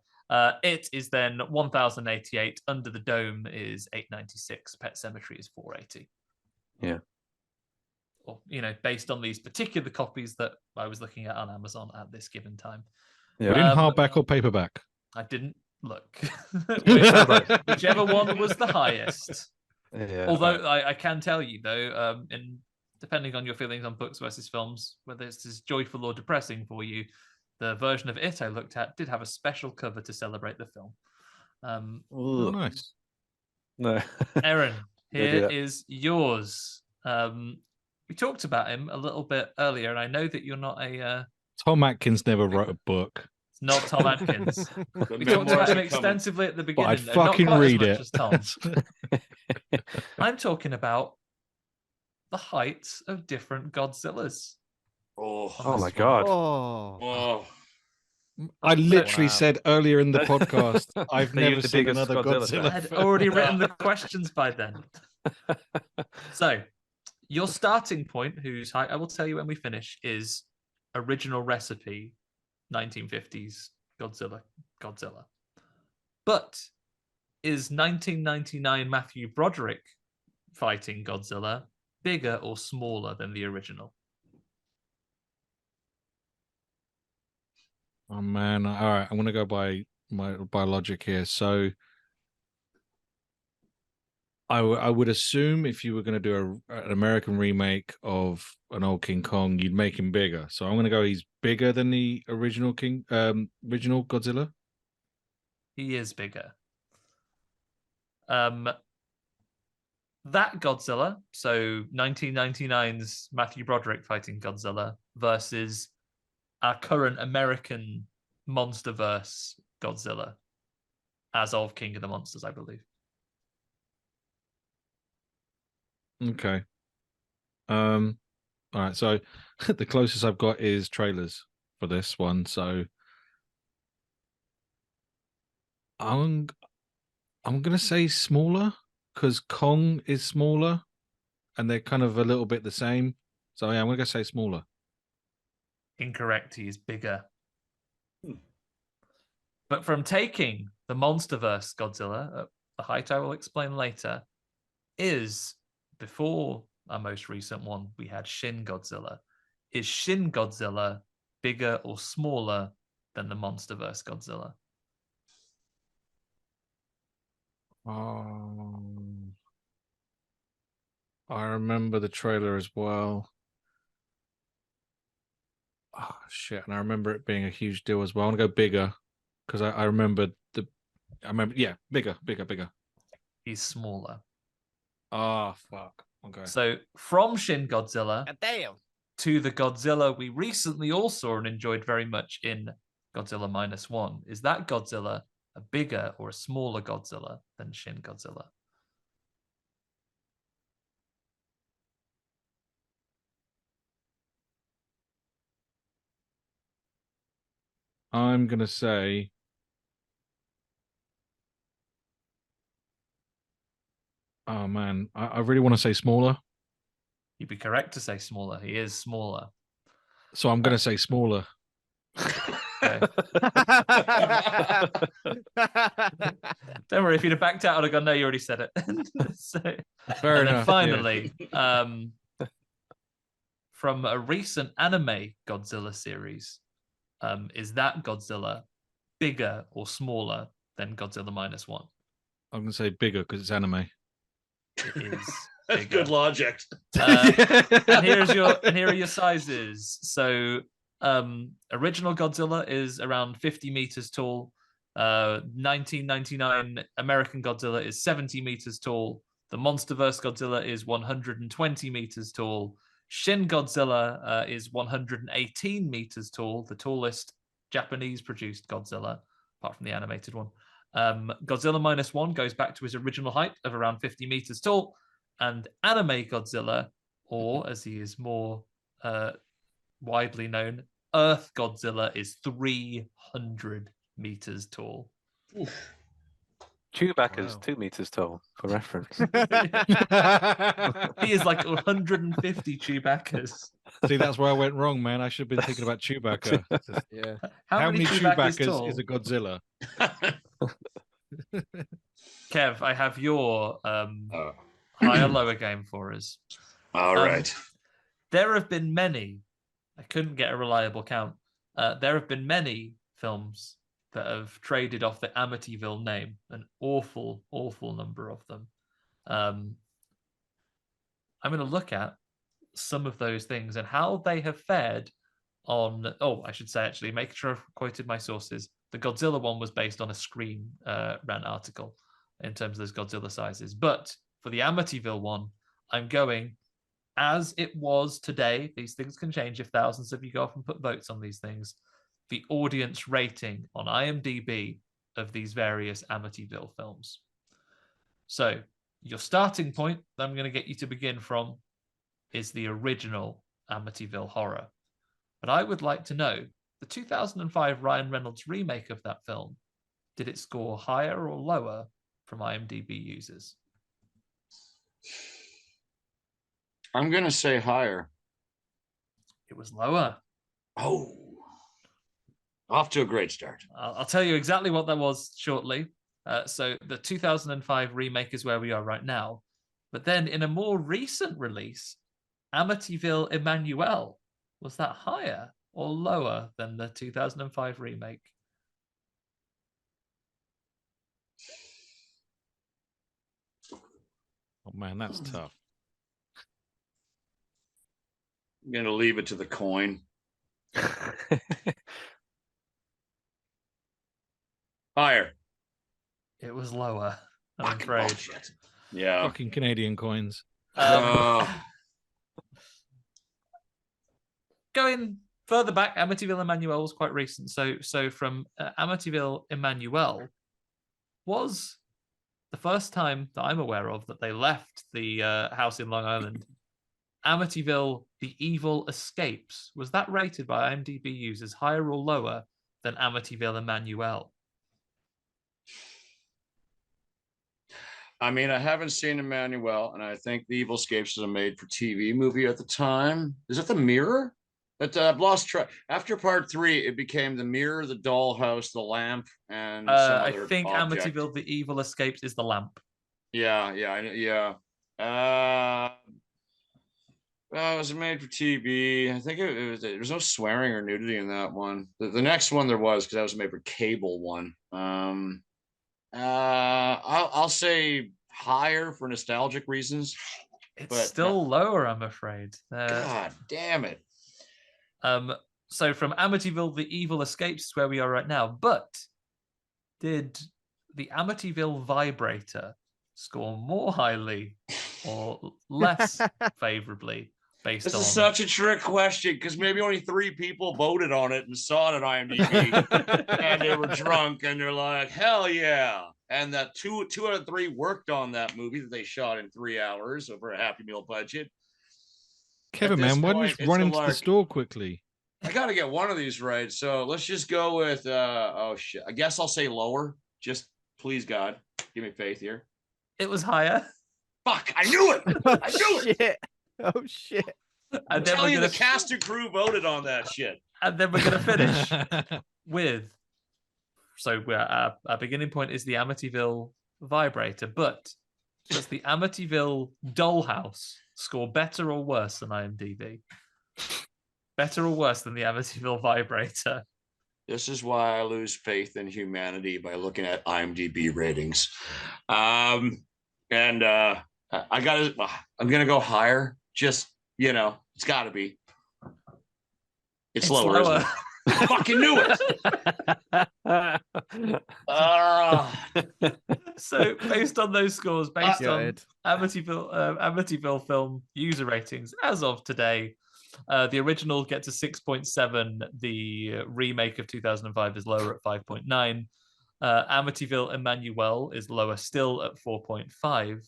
It is then 1,088. Under the Dome is 896. Pet Sematary is 480. Yeah. Or, based on these particular copies that I was looking at on Amazon at this given time. Yeah. But in hardback or paperback? I didn't look. Whichever one was the highest. Yeah. Although I can tell you, though, depending on your feelings on books versus films, whether this is joyful or depressing for you, the version of it I looked at did have a special cover to celebrate the film. Nice. No. Aaron, here is yours. We talked about him a little bit earlier, and I know that you're not a... Tom Atkins never wrote a book. It's not Tom Atkins. We talked about him extensively at the beginning. But I'd fucking read it. As Tom. I'm talking about the heights of different Godzillas. Oh my God. Oh. I literally said earlier in the podcast, I've never seen another Godzilla. I had already written the questions by then. So, your starting point, whose height I will tell you when we finish, is original recipe 1950s Godzilla. But is 1999 Matthew Broderick fighting Godzilla bigger or smaller than the original? Oh man! All right, I'm gonna go by logic here. So, I would assume if you were going to do an American remake of an old King Kong, you'd make him bigger. So I'm going to go he's bigger than the original original Godzilla. He is bigger. That Godzilla, so 1999's Matthew Broderick fighting Godzilla versus our current American MonsterVerse Godzilla as of King of the Monsters, I believe. Okay. All right. So the closest I've got is trailers for this one. So I'm gonna say smaller because Kong is smaller, and they're kind of a little bit the same. So yeah, I'm gonna say smaller. Incorrect. He is bigger. But from taking the MonsterVerse Godzilla, the height I will explain later, is before our most recent one, we had Shin Godzilla. Is Shin Godzilla bigger or smaller than the MonsterVerse Godzilla? I remember the trailer as well. Oh shit! And I remember it being a huge deal as well. I want to go bigger because I remember bigger. He He's smaller. Oh, fuck. Okay. So from Shin Godzilla damn. to the Godzilla we recently all saw and enjoyed very much in Godzilla -1. Is that Godzilla a bigger or a smaller Godzilla than Shin Godzilla? I'm going to say... Oh, man. I really want to say smaller. You'd be correct to say smaller. He is smaller. So I'm going to say smaller. Okay. Don't worry, if you'd have backed out, I'd have gone, no, you already said it. Fair enough. Then finally, from a recent anime Godzilla series, is that Godzilla bigger or smaller than Godzilla -1? I'm going to say bigger because it's anime. It is. That's good logic. And here are your sizes. So original Godzilla is around 50 meters tall. 1999 American Godzilla is 70 meters tall. The Monsterverse Godzilla is 120 meters tall. Shin Godzilla is 118 meters tall, the tallest Japanese-produced Godzilla, apart from the animated one. Godzilla -1 goes back to his original height of around 50 meters tall, and anime Godzilla, or as he is more widely known, Earth Godzilla, is 300 meters tall. Chewbacca's 2 meters tall, for reference. He is like 150 Chewbaccas. See, that's where I went wrong, man. I should have been thinking about Chewbacca. Yeah. How many Chewbaccas is a Godzilla? Kev, I have your higher lower game for us. All right. There have been many, I couldn't get a reliable count. There have been many films that have traded off the Amityville name, an awful, awful number of them. I'm going to look at some of those things and how they have fared on, I should say, actually, making sure I've quoted my sources. The Godzilla one was based on a Screen Rant article in terms of those Godzilla sizes. But for the Amityville one, I'm going as it was today. These things can change if thousands of you go off and put votes on these things. The audience rating on IMDb of these various Amityville films. So your starting point that I'm going to get you to begin from is the original Amityville Horror. But I would like to know, the 2005 Ryan Reynolds remake of that film, did it score higher or lower from IMDb users? I'm going to say higher. It was lower. Oh. Off to a great start. I'll tell you exactly what that was shortly. So the 2005 remake is where we are right now. But then in a more recent release, Amityville Emmanuel, was that higher or lower than the 2005 remake? Oh, man, that's tough. I'm going to leave it to the coin. Higher. It was lower, I'm afraid. Bullshit. Yeah. Fucking Canadian coins. Going further back, Amityville Emmanuel was quite recent. So from Amityville Emmanuel was the first time that I'm aware of that they left the house in Long Island. Amityville: The Evil Escapes. Was that rated by IMDb users higher or lower than Amityville Emmanuel? I mean, I haven't seen Emmanuel, and I think The Evil Escapes was a made-for-TV movie at the time. Is it The Mirror? But I've lost track. After part 3, it became The Mirror, The Dollhouse, The Lamp, and some other I think object. Amityville: The Evil Escapes is The Lamp. Yeah. It was made for TV. I think it was. There was no swearing or nudity in that one. The next one there was, because that was made for cable one. I'll say higher for nostalgic reasons. It's still lower, I'm afraid. God damn it. So from Amityville: The Evil Escapes is where we are right now. But did the Amityville vibrator score more highly or less favorably based This on... is such a trick question because maybe only 3 people voted on it and saw it on IMDb and they were drunk and they're like, hell yeah. And that two out of 3 worked on that movie that they shot in 3 hours over a Happy Meal budget. Kevin, man, why don't you just run into the store quickly? I got to get one of these right. So let's just go with, oh shit. I guess I'll say lower. Just please, God, give me faith here. It was higher. Fuck, I knew it. I knew it. Oh shit. I'm telling you, the cast and crew voted on that shit. And then we're going to finish with, so our beginning point is the Amityville vibrator, but does the Amityville dollhouse score better or worse than IMDb? Better or worse than the Amityville vibrator? This is why I lose faith in humanity by looking at IMDb ratings. I'm gonna go higher. Just, it's got to be. It's lower. Isn't it? I fucking knew it. So based on those scores, based on Amityville film user ratings as of today, the original gets a 6.7. The remake of 2005 is lower at 5.9. Amityville Emmanuel is lower still at 4.5.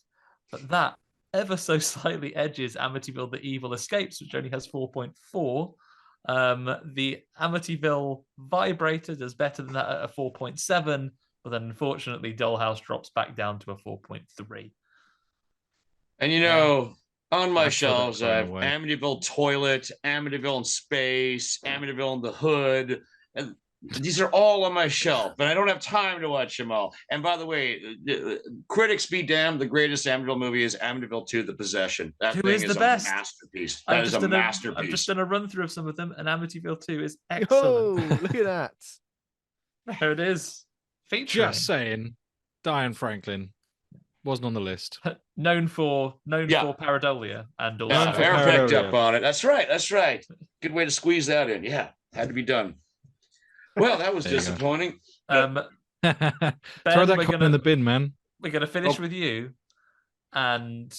But that ever so slightly edges Amityville The Evil Escapes, which only has 4.4. The Amityville Vibrator does better than that at a 4.7, but then unfortunately Dollhouse drops back down to a 4.3. And on my shelves I have Amityville Toilet, Amityville in Space, Amityville in the Hood, and these are all on my shelf, but I don't have time to watch them all. And by the way, critics be damned, the greatest Amityville movie is Amityville 2: The Possession. That thing is the best. Masterpiece. That is a masterpiece. I'm just done a run through of some of them, and Amityville 2 is excellent. Oh, look at that. There it is. Featuring. Just saying, Diane Franklin wasn't on the list. known for pareidolia and also Aaron picked up on it. That's right. Good way to squeeze that in. Yeah, had to be done. Well, that was disappointing. Ben, throw that comment in the bin, man. We're going to finish with you, and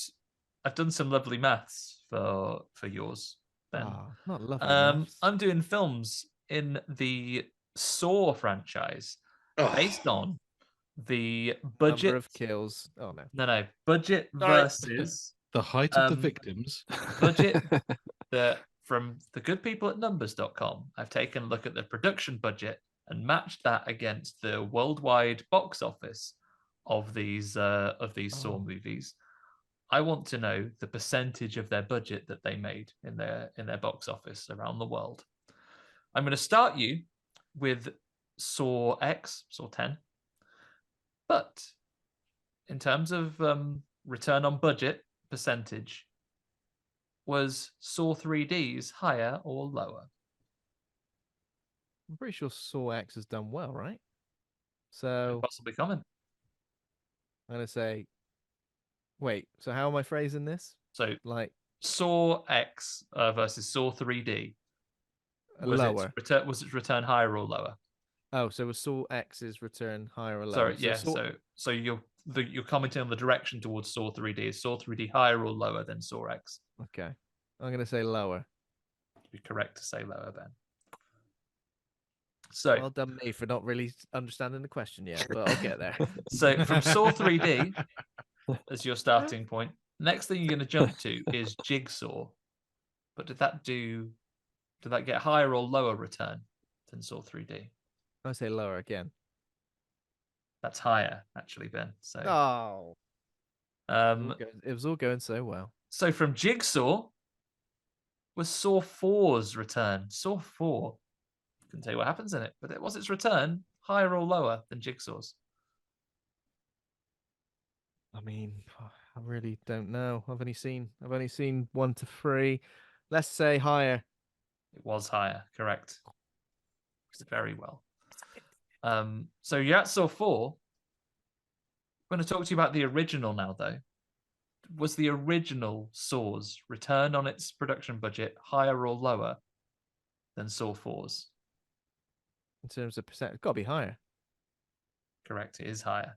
I've done some lovely maths for yours, Ben. Oh, not lovely. I'm doing films in the Saw franchise based on the budget number of kills. Oh no, budget versus the height of the victims. Budget that. From the good people at numbers.com, I've taken a look at the production budget and matched that against the worldwide box office of these Saw movies. I want to know the percentage of their budget that they made in their box office around the world. I'm going to start you with Saw X, Saw 10. But in terms of return on budget percentage, was Saw 3D's higher or lower? I'm pretty sure Saw X has done well, right? So possibly coming. I'm gonna say, wait. So how am I phrasing this? So like Saw X versus Saw 3D. Lower. Was its return higher or lower? Oh, so was Saw X's return higher or lower? Sorry, yeah. So you're commenting on the direction towards Saw 3D. Is Saw 3D higher or lower than Saw X? Okay. I'm going to say lower. You're correct to say lower, Ben. So well done me for not really understanding the question yet, but I'll get there. So from Saw 3D as your starting point, next thing you're going to jump to is Jigsaw. But did that get higher or lower return than Saw 3D? I say lower again. That's higher, actually, Ben. So it was all going so well. So from Jigsaw was Saw 4's return. Saw 4. Couldn't tell you what happens in it, but was its return higher or lower than Jigsaw's? I mean, I really don't know. I've only seen 1 to 3. Let's say higher. It was higher, correct. It's very well. So you're at Saw 4. I'm going to talk to you about the original now, though. Was the original Saw's return on its production budget higher or lower than Saw 4's? In terms of percent, it's got to be higher. Correct, it is higher.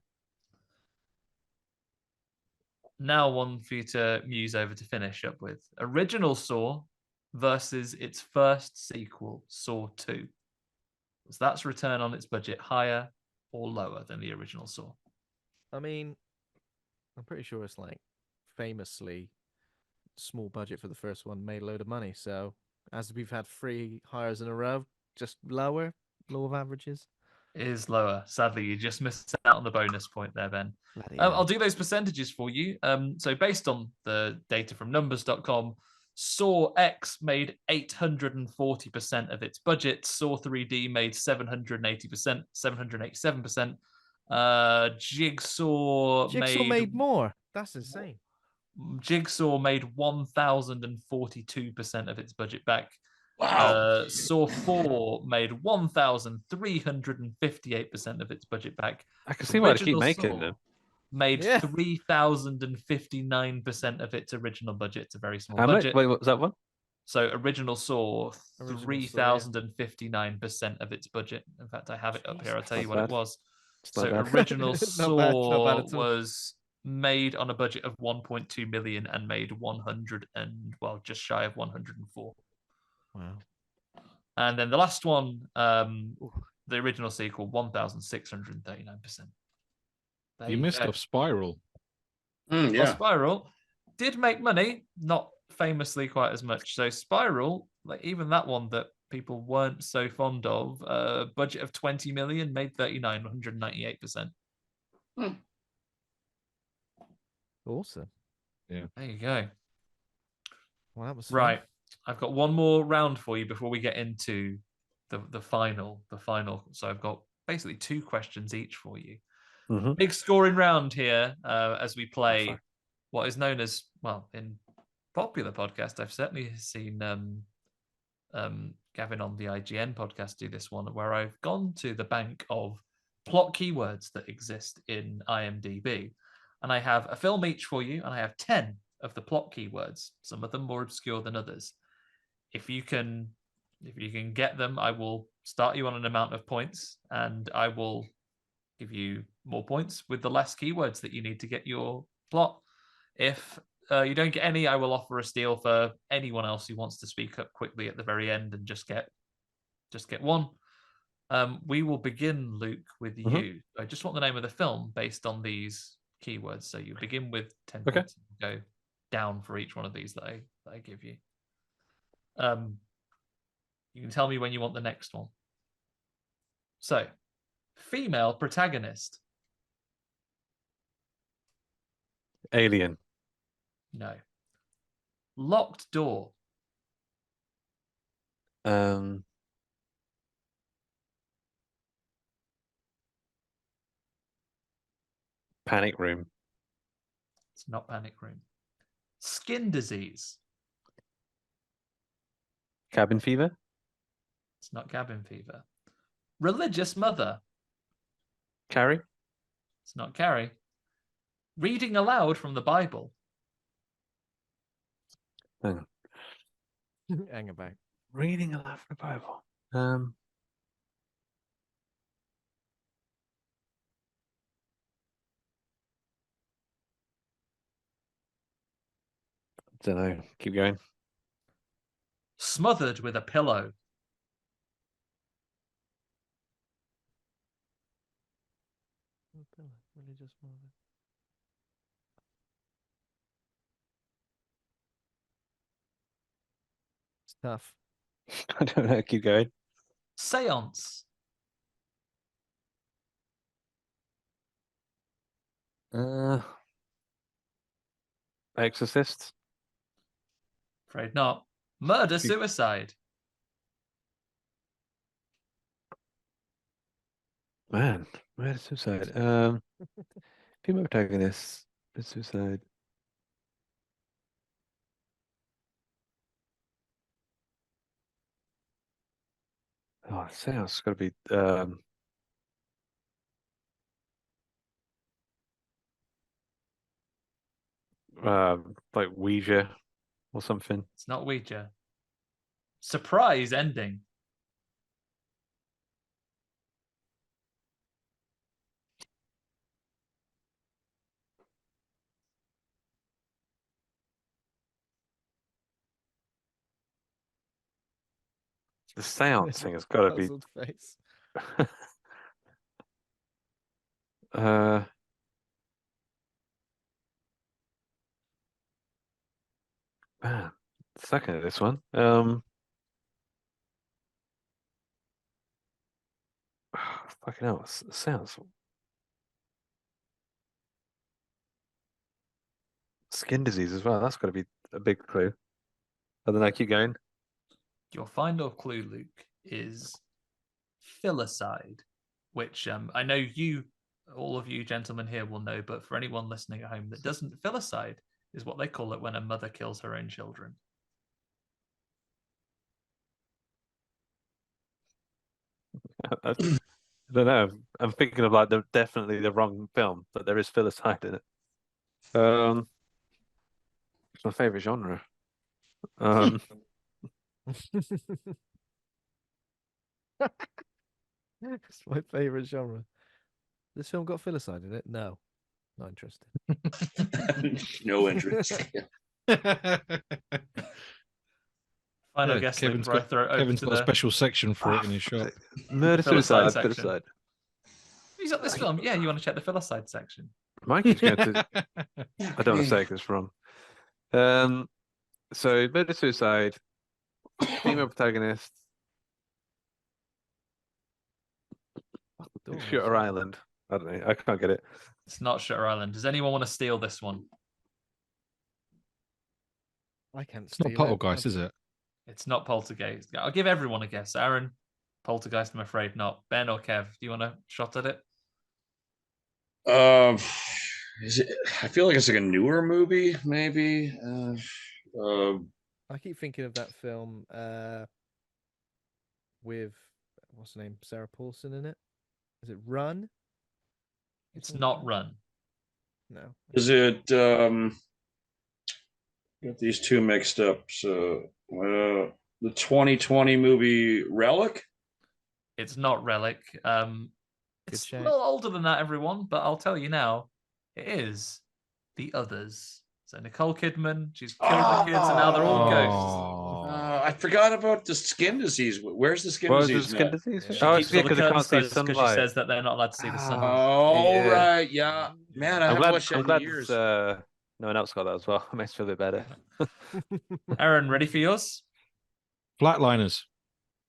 now one for you to muse over to finish up with. Original Saw versus its first sequel, Saw 2. So that's return on its budget higher or lower than the original Saw? I mean, I'm pretty sure it's like famously small budget for the first one, made a load of money. So as we've had 3 hires in a row, just lower, law of averages. Is lower. Sadly, you just missed out on the bonus point there, Ben. I'll do those percentages for you. So based on the data from numbers.com, Saw X made 840% of its budget. Saw 3D made 780%, 787%. Jigsaw made more. That's insane. Jigsaw made 1,042% of its budget back. Wow. Saw 4 made 1,358% of its budget back. I can see why they keep making them. Made 3,059% of its original budget. It's a very small How budget. much? Wait, what was that one? So original Saw, 3,059% of its budget. In fact, I have it up here. I'll tell you what it was. So original Saw was made on a budget of 1.2 million and made 100 and just shy of 104. Wow. And then the last one, the original sequel, 1,639%. You missed off Spiral. Yeah. Well, Spiral did make money, not famously quite as much. So Spiral, like even that one that people weren't so fond of, budget of 20 million, made 39, 198%. Awesome. Yeah. There you go. Well, that was right. I've got one more round for you before we get into the final. So I've got basically 2 questions each for you. Mm-hmm. Big scoring round here as we play what is known as, in popular podcast, I've certainly seen Gavin on the IGN podcast do this one, where I've gone to the bank of plot keywords that exist in IMDb. And I have a film each for you, and I have 10 of the plot keywords, some of them more obscure than others. If you can get them, I will start you on an amount of points, and I will give you more points with the less keywords that you need to get your plot. If you don't get any, I will offer a steal for anyone else who wants to speak up quickly at the very end and just get one. We will begin, Luke, with you. I just want the name of the film based on these keywords. So you begin with 10 points and go down for each one of these that I give you. You can tell me when you want the next one. So, female protagonist. Alien. No. Locked door. Panic Room. It's not Panic Room. Skin disease. Cabin Fever. It's not Cabin Fever. Religious mother. Carrie. It's not Carrie. Reading aloud from the Bible. Hang on. Hang about. Reading aloud from the Bible. Don't know. Keep going. Smothered with a pillow. Religious mother. It's tough. I don't know. Keep going. Seance. Exorcist. Afraid not. Murder suicide. Man, murder suicide. Female protagonist. Suicide. Oh, seance. Got to be. Like Ouija or something. It's not Ouija. Surprise ending. The seance thing has got to be. Puzzled face. Man, second at this one. Fucking hell, sounds. Skin disease as well. That's got to be a big clue. I don't know. Keep going. Your final clue, Luke, is filicide, which I know all of you gentlemen here will know, but for anyone listening at home that doesn't, filicide is what they call it when a mother kills her own children. I don't know. I'm thinking of like definitely the wrong film, but there is filicide in it. It's my favorite genre. It's my favorite genre. This film got filicide in it? No, not interested. No interest. Final guess, Luke, before I throw it over Kevin's to got a special section for it in his shop. Murder, suicide, filicide. He's got this film. Yeah, you want to check the filicide section? Mikey's going to. I don't want to say because it's wrong. So murder, suicide, female protagonist, Shutter Island. I don't know. I can't get it. It's not Shutter Island. Does anyone want to steal this one? I can't. It's not Poltergeist, is it? It's not Poltergeist. I'll give everyone a guess. Aaron, Poltergeist, I'm afraid not. Ben or Kev, do you want a shot at it? Is it? I feel like it's like a newer movie, maybe. I keep thinking of that film with what's her name, Sarah Paulson in it. Is it Run? It's not Run. No. Is it? Got these two mixed up. So the 2020 movie Relic. It's not Relic. It's a little older than that, everyone, but I'll tell you now, it is The Others. So Nicole Kidman, she's killed the kids, and now they're all ghosts. I forgot about the skin disease. Where's the skin disease? The skin disease? She keeps all the curtains closed because she says that they're not allowed to see the sun. Oh, right, yeah. Man, I haven't watched that in years. No one else got that as well. It makes me feel a bit better. Aaron, ready for yours? Flatliners.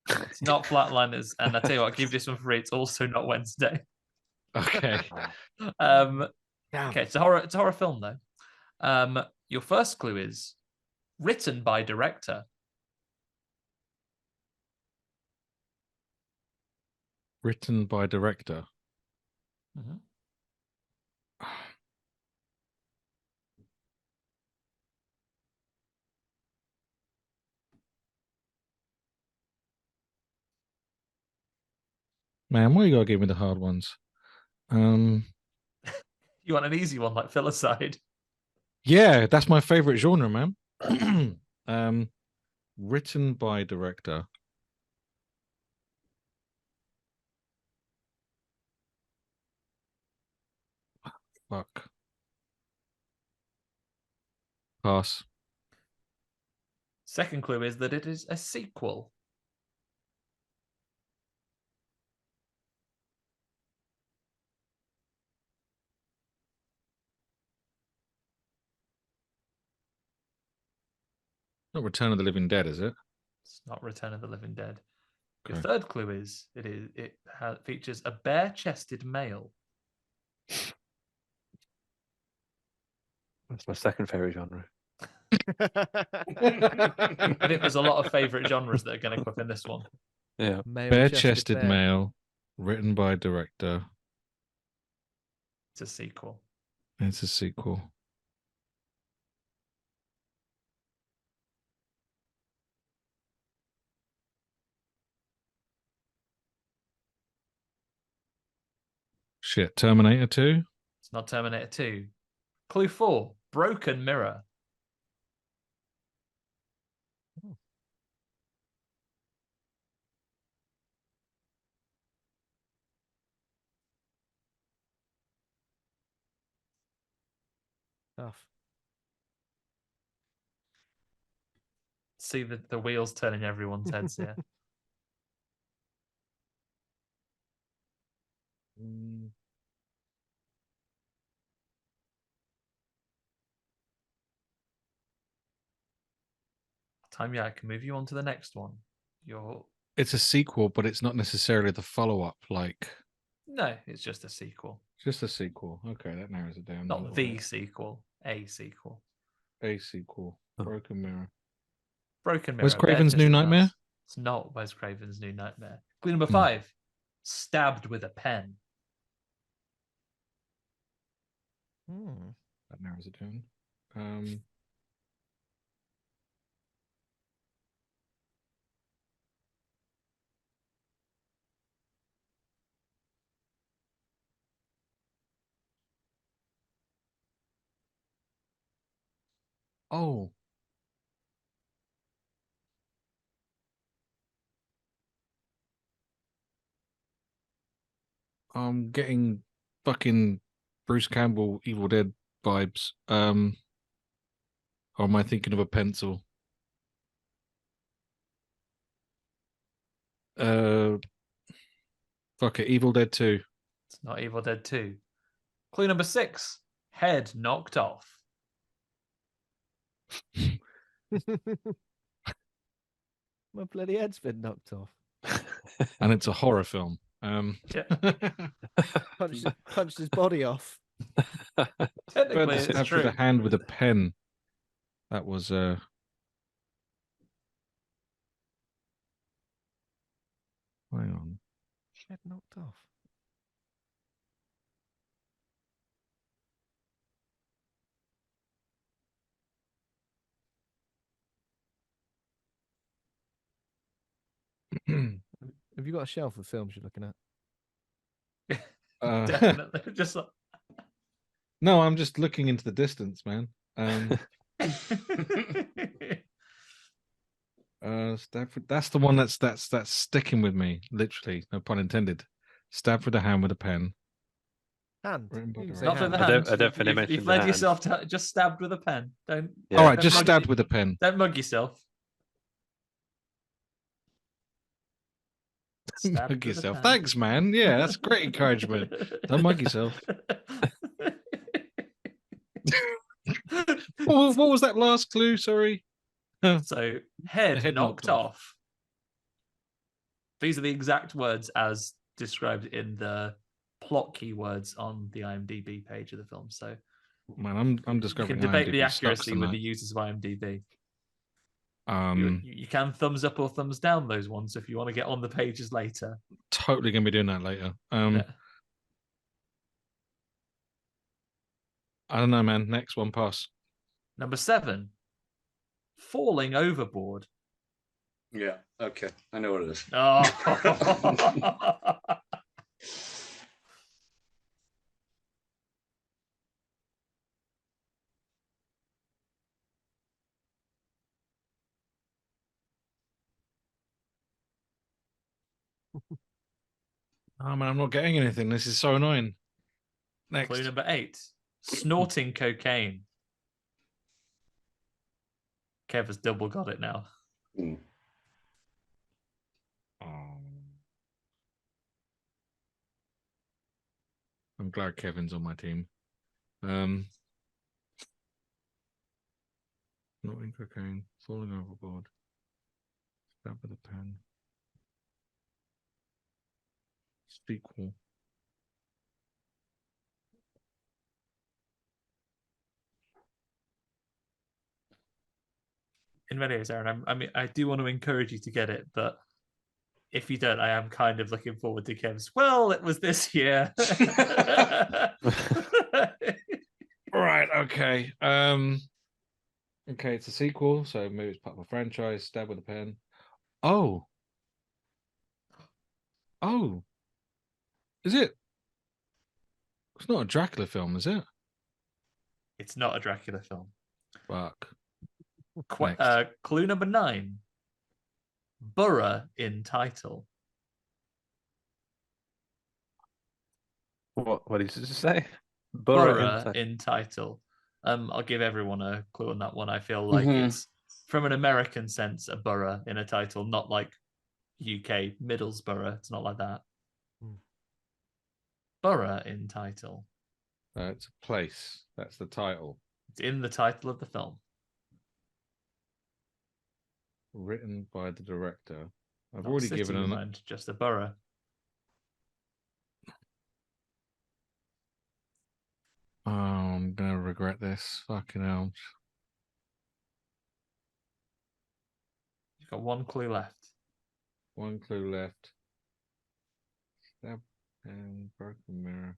It's not Flatliners, and I tell you what, I'll give you this one for free. It's also not Wednesday. Okay. Okay, it's a horror film though. Your first clue is written by director. Written by director. Mm-hmm. Man, why you gotta give me the hard ones? You want an easy one like filicide? Yeah, that's my favorite genre, man. Written by director. Fuck. Pass. Second clue is that it is a sequel. Not Return of the Living Dead, is it? It's not Return of the Living Dead. Okay. Your third clue is it features a bare-chested male. That's my second favorite genre. I think there's a lot of favorite genres that are going to come up in this one. Yeah. Bare-chested male, written by director. It's a sequel. It's a sequel. Shit, Terminator 2? It's not Terminator 2. Clue 4, Broken Mirror. Tough. See the wheels turning everyone's heads here. time, yeah, I can move you on to the next one. It's a sequel, but it's not necessarily the follow-up. No, it's just a sequel. Just a sequel. Okay, that narrows it down. Not the sequel, a sequel. A sequel. Broken Mirror. Broken Mirror. Wes Craven's New Nightmare? It's not Wes Craven's New Nightmare. Clue number 5. Stabbed with a pen. That narrows it down. Oh. I'm getting fucking Bruce Campbell Evil Dead vibes. Or am I thinking of a pencil? Fuck it, Evil Dead 2. It's not Evil Dead 2. Clue number 6. Head knocked off. My bloody head's been knocked off. And it's a horror film. Yeah. Punched his body off. Technically, it's Stabbed true. with a hand with a pen. That was Hang on. Head knocked off. Have you got a shelf of films you're looking at? Definitely. Just like... No, I'm just looking into the distance, man. That's the one that's sticking with me, literally, no pun intended. Stabbed with a hand with a pen. Hand. Not with the hand. I definitely mentioned You've led the yourself to just stabbed with a pen. Don't. Yeah. All right, don't just mug stabbed with a pen. Don't mug yourself. Mug yourself. Thanks, man. Yeah, that's great encouragement. Don't mug yourself. What was that last clue? Sorry. So, head knocked off. These are the exact words as described in the plot keywords on the IMDb page of the film. So, man, I'm discovering. You can debate IMDb the accuracy with tonight. the users of IMDb. You can thumbs up or thumbs down those ones if you want to get on the pages later. Totally gonna be doing that later. Yeah. I don't know, man. Next one, pass. Number 7, falling overboard. Yeah. Okay. I know what it is. Oh. Oh man, I'm not getting anything. This is so annoying. Next. Clue number 8, snorting cocaine. Kev has double got it now. I'm glad Kevin's on my team. Snorting cocaine, falling overboard, stab with a pen. Sequel. In many ways, Aaron, I do want to encourage you to get it, but if you don't, I am kind of looking forward to Kev's. Well, it was this year. Right. Okay. Okay, it's a sequel, so maybe it's part of a franchise. Stab with a pen. Oh. Is it? It's not a Dracula film, is it? It's not a Dracula film. Fuck. Clue number 9. Borough in title. What did you say? Borough in title. I'll give everyone a clue on that one. I feel like it's from an American sense, a borough in a title, not like UK Middlesbrough. It's not like that. Borough in title. It's a place. That's the title. It's in the title of the film. Written by the director. I've already given an just a borough. Oh, I'm gonna regret this. Fucking hell. You've got one clue left. One clue left. Stab and broken mirror.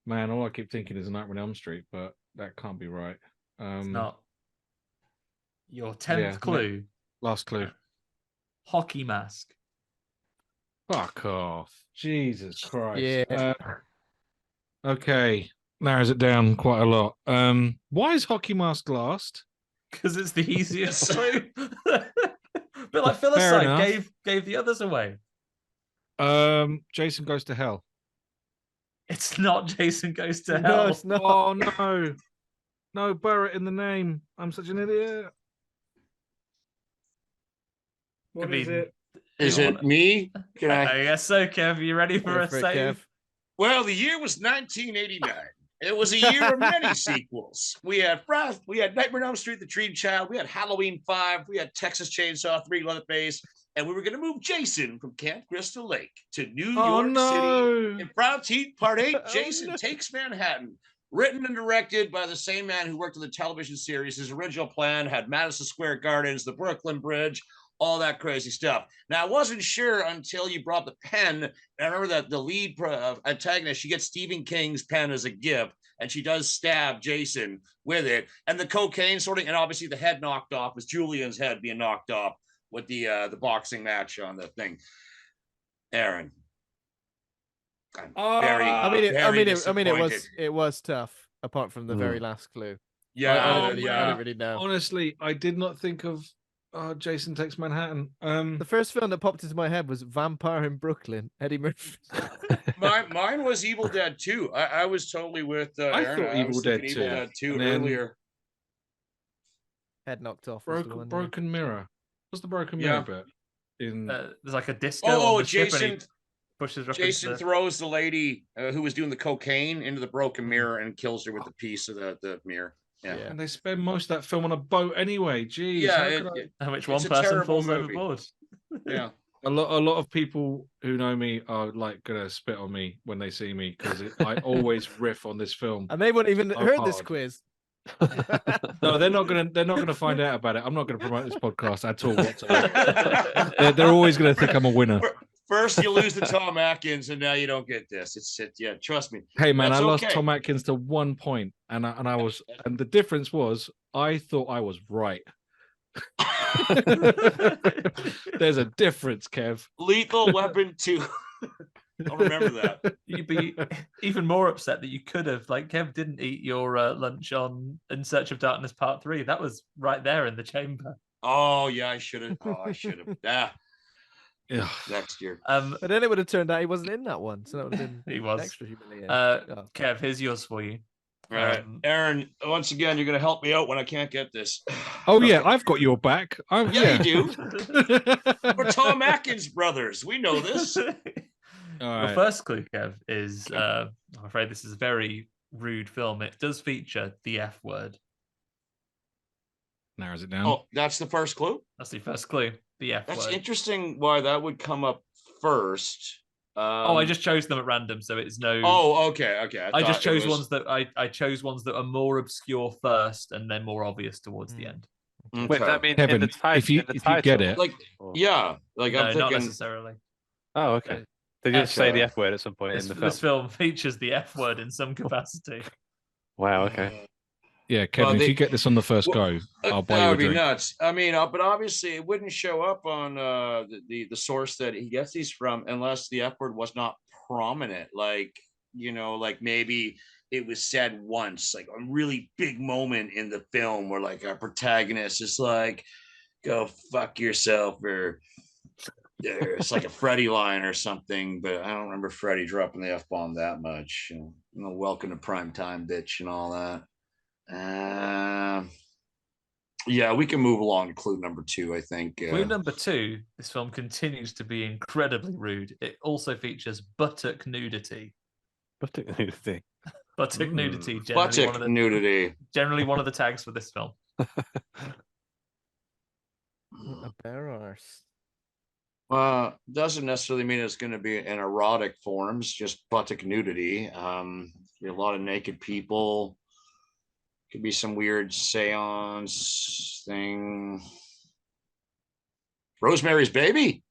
Man, all I keep thinking is Nightmare on Elm Street, but that can't be right. It's not. Your 10th clue. Last clue. Hockey mask. Fuck off. Jesus Christ. Yeah. Okay. Narrows it down quite a lot. Why is hockey mask last? Because it's the easiest clue. But like Philistine gave the others away. Jason Goes to Hell. It's not Jason Goes to Hell. No, it's not. Oh no. No, Barrett in the name. I'm such an idiot. What is it? Is it me? Can I guess so, Kev. You ready for a save? Kev. Well, the year was 1989. It was a year of many sequels. We had Nightmare on Elm Street, The Dream Child. We had Halloween 5. We had Texas Chainsaw 3, Leatherface. And we were going to move Jason from Camp Crystal Lake to New York City. Improv Heat Part 8, Jason Takes Manhattan. Written and directed by the same man who worked on the television series. His original plan had Madison Square Gardens, the Brooklyn Bridge, all that crazy stuff. Now, I wasn't sure until you brought the pen. I remember that the lead antagonist, she gets Stephen King's pen as a gift, and she does stab Jason with it. And the cocaine sorting, and obviously the head knocked off was Julian's head being knocked off with the boxing match on the thing. Aaron. It was tough, apart from the very last clue. Yeah, I don't really know. Honestly, I did not think of Jason Takes Manhattan. The first film that popped into my head was Vampire in Brooklyn, Eddie Murphy. Mine was Evil Dead 2. I was totally with Aaron. I thought Evil Dead 2 earlier. Head knocked off. Broken Mirror. What's the broken mirror bit? There's like a disco. Jason pushes. Jason throws the lady who was doing the cocaine into the broken mirror and kills her with a piece of the mirror. Yeah. And they spend most of that film on a boat anyway. Jeez. Yeah, which one person falls overboard. Yeah. A lot of people who know me are like gonna spit on me when they see me because I always riff on this film. And they wouldn't even heard this quiz. No, they're not gonna find out about it. I'm not gonna promote this podcast at all whatsoever. They're always gonna think I'm a winner. First you lose to Tom Atkins, and now you don't get this. Yeah, trust me. Hey man, I lost Tom Atkins to 1 point, and the difference was I thought I was right. There's a difference, Kev. Lethal Weapon 2. I'll remember that. You'd be even more upset that you could have, like, Kev didn't eat your lunch on In Search of Darkness Part 3. That was right there in the chamber. Oh yeah, I should have. Yeah. Next year. But then it would have turned out he wasn't in that one, so that would have been he was extra humiliating. Kev, here's yours for you. All right, Aaron. Once again, you're going to help me out when I can't get this. Oh yeah, I've got your back. You do. We're Tom Atkins brothers. We know this. All right. The first clue, Kev, is I'm afraid this is a very rude film. It does feature the F word. Narrows it down. Oh, that's the first clue? That's the first clue. The F word. That's interesting why that would come up first. I just chose them at random, so it's no. Oh, okay. I just chose ones that I chose ones that are more obscure first, and then more obvious towards the end. Okay. Wait, that means Kevin, if you get it, I'm thinking not necessarily. Oh, okay. They just say the F word at some point in the film. This film features the F word in some capacity. Wow. Okay. Yeah, Kevin, if you get this on the first go, I'll buy you a drink. That would be nuts. I mean, but obviously it wouldn't show up on the source that he gets these from unless the F word was not prominent. Like, like maybe it was said once, like a really big moment in the film where like our protagonist is like, go fuck yourself, or it's like a Freddy line or something, but I don't remember Freddy dropping the F-bomb that much. Welcome to prime time, bitch, and all that. Yeah, we can move along to clue number 2, I think. Clue number 2, this film continues to be incredibly rude. It also features buttock nudity. Buttock nudity. Buttock nudity. Buttock nudity. Generally one of the tags for this film. A bare arse. Doesn't necessarily mean it's going to be in erotic forms, just buttock nudity. A lot of naked people. Could be some weird seance thing. Rosemary's Baby?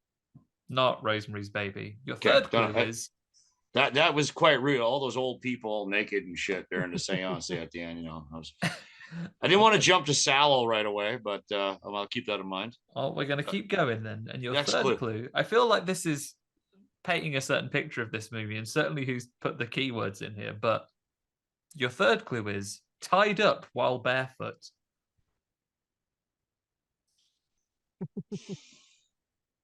Not Rosemary's Baby. Your third clue is that was quite rude. All those old people all naked and shit during the seance at the end. I didn't want to jump to Sallow right away, but I'll keep that in mind. Oh, we're going to keep going then. And your third clue, I feel like this is painting a certain picture of this movie, and certainly who's put the keywords in here. But your third clue is tied up while barefoot.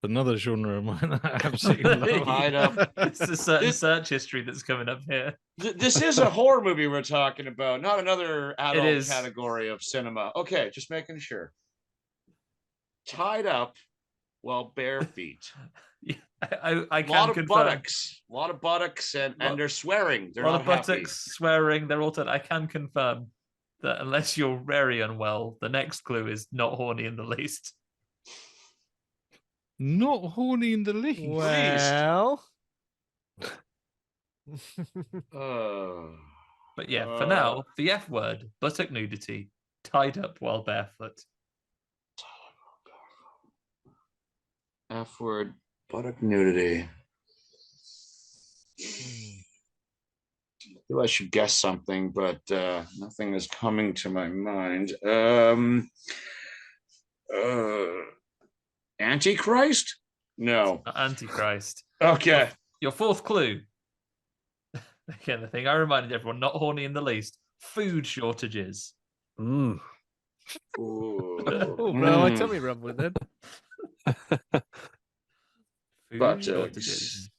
Another genre of mine I absolutely love. Tied up. It's a certain search history that's coming up here. This is a horror movie we're talking about, not another adult category of cinema. Okay, just making sure. Tied up while bare feet. Yeah, I can confirm. buttocks. A lot of buttocks, and they're swearing. They're a lot not of buttocks, happy. swearing. They're all tied. I can confirm that unless you're very unwell, the next clue is not horny in the least. Not horny in the least. Well. But yeah, for now, the F word, buttock nudity, tied up while barefoot. F word, buttock nudity. I feel I should guess something, but nothing is coming to my mind. Antichrist? No. Antichrist. Okay. Your fourth clue. Again, the thing I reminded everyone, not horny in the least. Food shortages. Oh, no, I tell me Rumble then. Food shortages.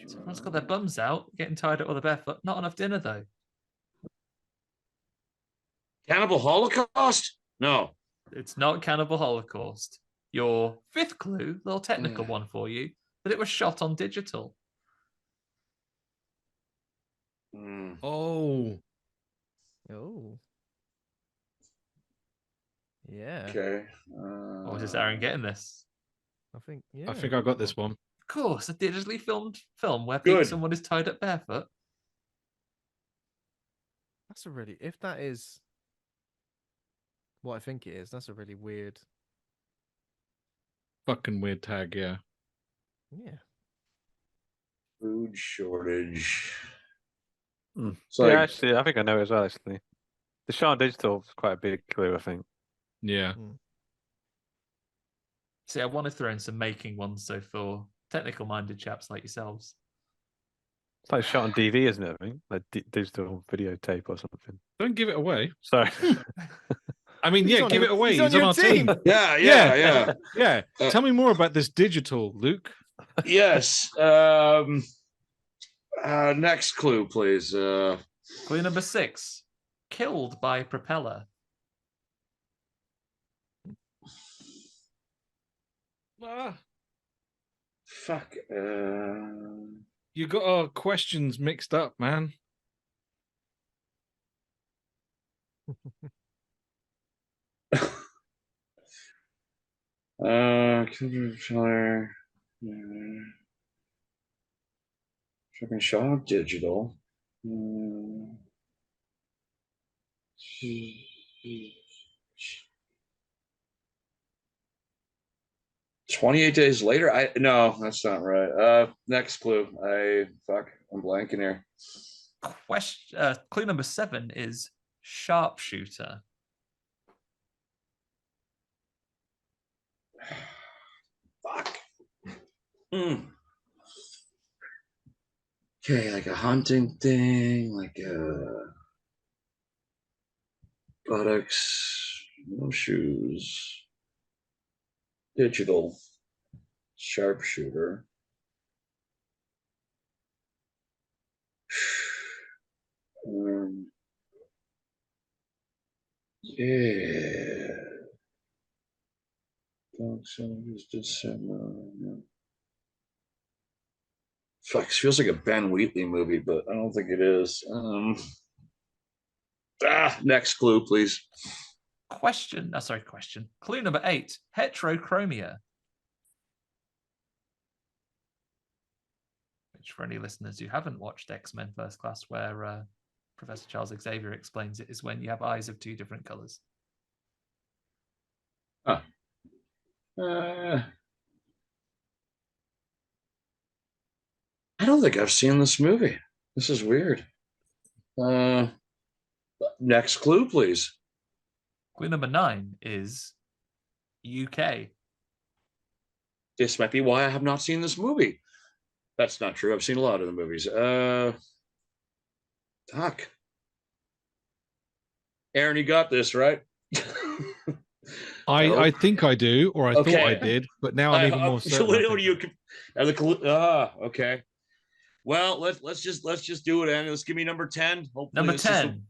Someone's got their bums out, getting tied up with a barefoot. Not enough dinner, though. Cannibal Holocaust? No. It's not Cannibal Holocaust. Your fifth clue, little technical one for you, but it was shot on digital. Oh. Yeah. Okay. Or is this Aaron getting this? I think I got this one. Of course, a digitally filmed film where someone is tied up barefoot. That's a really, if that is what I think it is, that's a really weird. Fucking weird tag, yeah. Yeah. Food shortage. So yeah, actually, I think I know as well, actually. The shot on digital is quite a big clue, I think. Yeah. See, I want to throw in some making ones, so for technical-minded chaps like yourselves. It's like shot on DV, isn't it? I think like digital videotape or something. Don't give it away. Sorry. I mean, yeah, give it away. He's on our team. Yeah. Tell me more about this digital, Luke. Yes. Next clue, please. Clue number 6. Killed by propeller. Fuck. You got our questions mixed up, man. Fucking shot digital. 28 days later? No, that's not right. Next clue. I'm blanking here. Clue number 7 is sharpshooter. Fuck. Okay, like a hunting thing, like buttocks, no shoes, digital, sharpshooter. Yeah. Fuck, feels like a Ben Wheatley movie, but I don't think it is. Next clue, please. Question. Clue number 8. Heterochromia. Which, for any listeners who haven't watched X-Men First Class, where Professor Charles Xavier explains it, is when you have eyes of 2 different colors. I don't think I've seen this movie. This is weird. Next clue, please. Clue number 9 is UK. This might be why I have not seen this movie. That's not true. I've seen a lot of the movies. Doc. Aaron, you got this, right? I think I do, or I thought I did, but now I'm even more certain. Okay. Well, let's just do it, Andy. Let's give me number 10. Hopefully number 10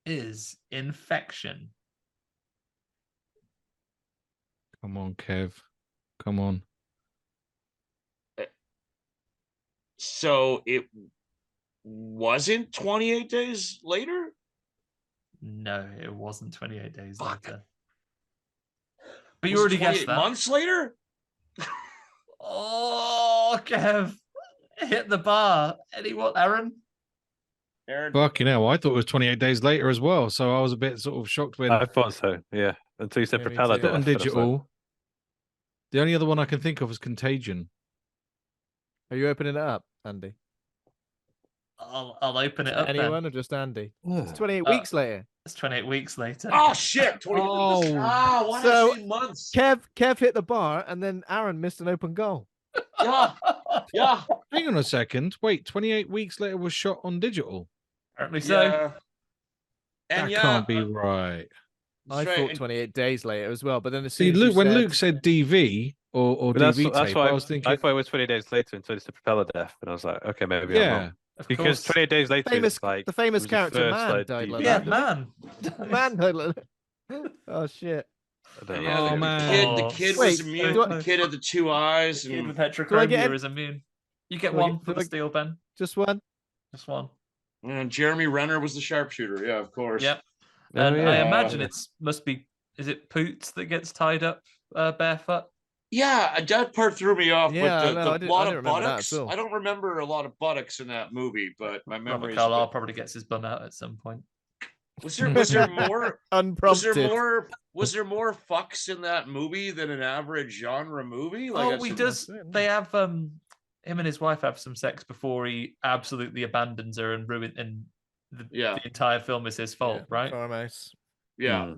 is infection. Come on, Kev. Come on. So it wasn't 28 days later? No, it wasn't 28 days later. But you already guessed that. Months later? Oh, Kev. Hit the bar. Anyone, Aaron? Fucking hell, I thought it was 28 days later as well, so I was a bit sort of shocked when... I thought so, yeah. Until you said propeller death. On digital. The only other one I can think of is Contagion. Are you opening it up, Andy? I'll open it up. Anyone or just Andy? It's 28 weeks later. It's 28 weeks later. Oh shit! Why did I say months? Kev hit the bar, and then Aaron missed an open goal. Yeah. Hang on a second. Wait, 28 weeks later was shot on digital. Apparently so. Yeah. That can't be right. I thought 28 days later as well, but then when Luke said DV or DV that's tape, why I was thinking. I thought it was 28 days later until it's the propeller death, and I was like, okay, maybe I'm wrong. Because 28 days later, the famous character Man died like that. Man. Man died like that. Oh shit. Yeah, the kid was immune. The kid had the 2 eyes. The kid with heterochromia is immune. You get one for the steal, Ben. Just one? Just one. And Jeremy Renner was the sharpshooter. Yeah, of course. Yep. And I imagine must be, is it Poots that gets tied up barefoot? Yeah, that part threw me off. Yeah, but a lot of buttocks. I don't remember a lot of buttocks in that movie, but my memory. Carlisle probably gets his bum out at some point. Was there more unprompted? Was there more fucks in that movie than an average genre movie? They have him and his wife have some sex before he absolutely abandons her and ruins, and the entire film is his fault, right? Nice. Yeah.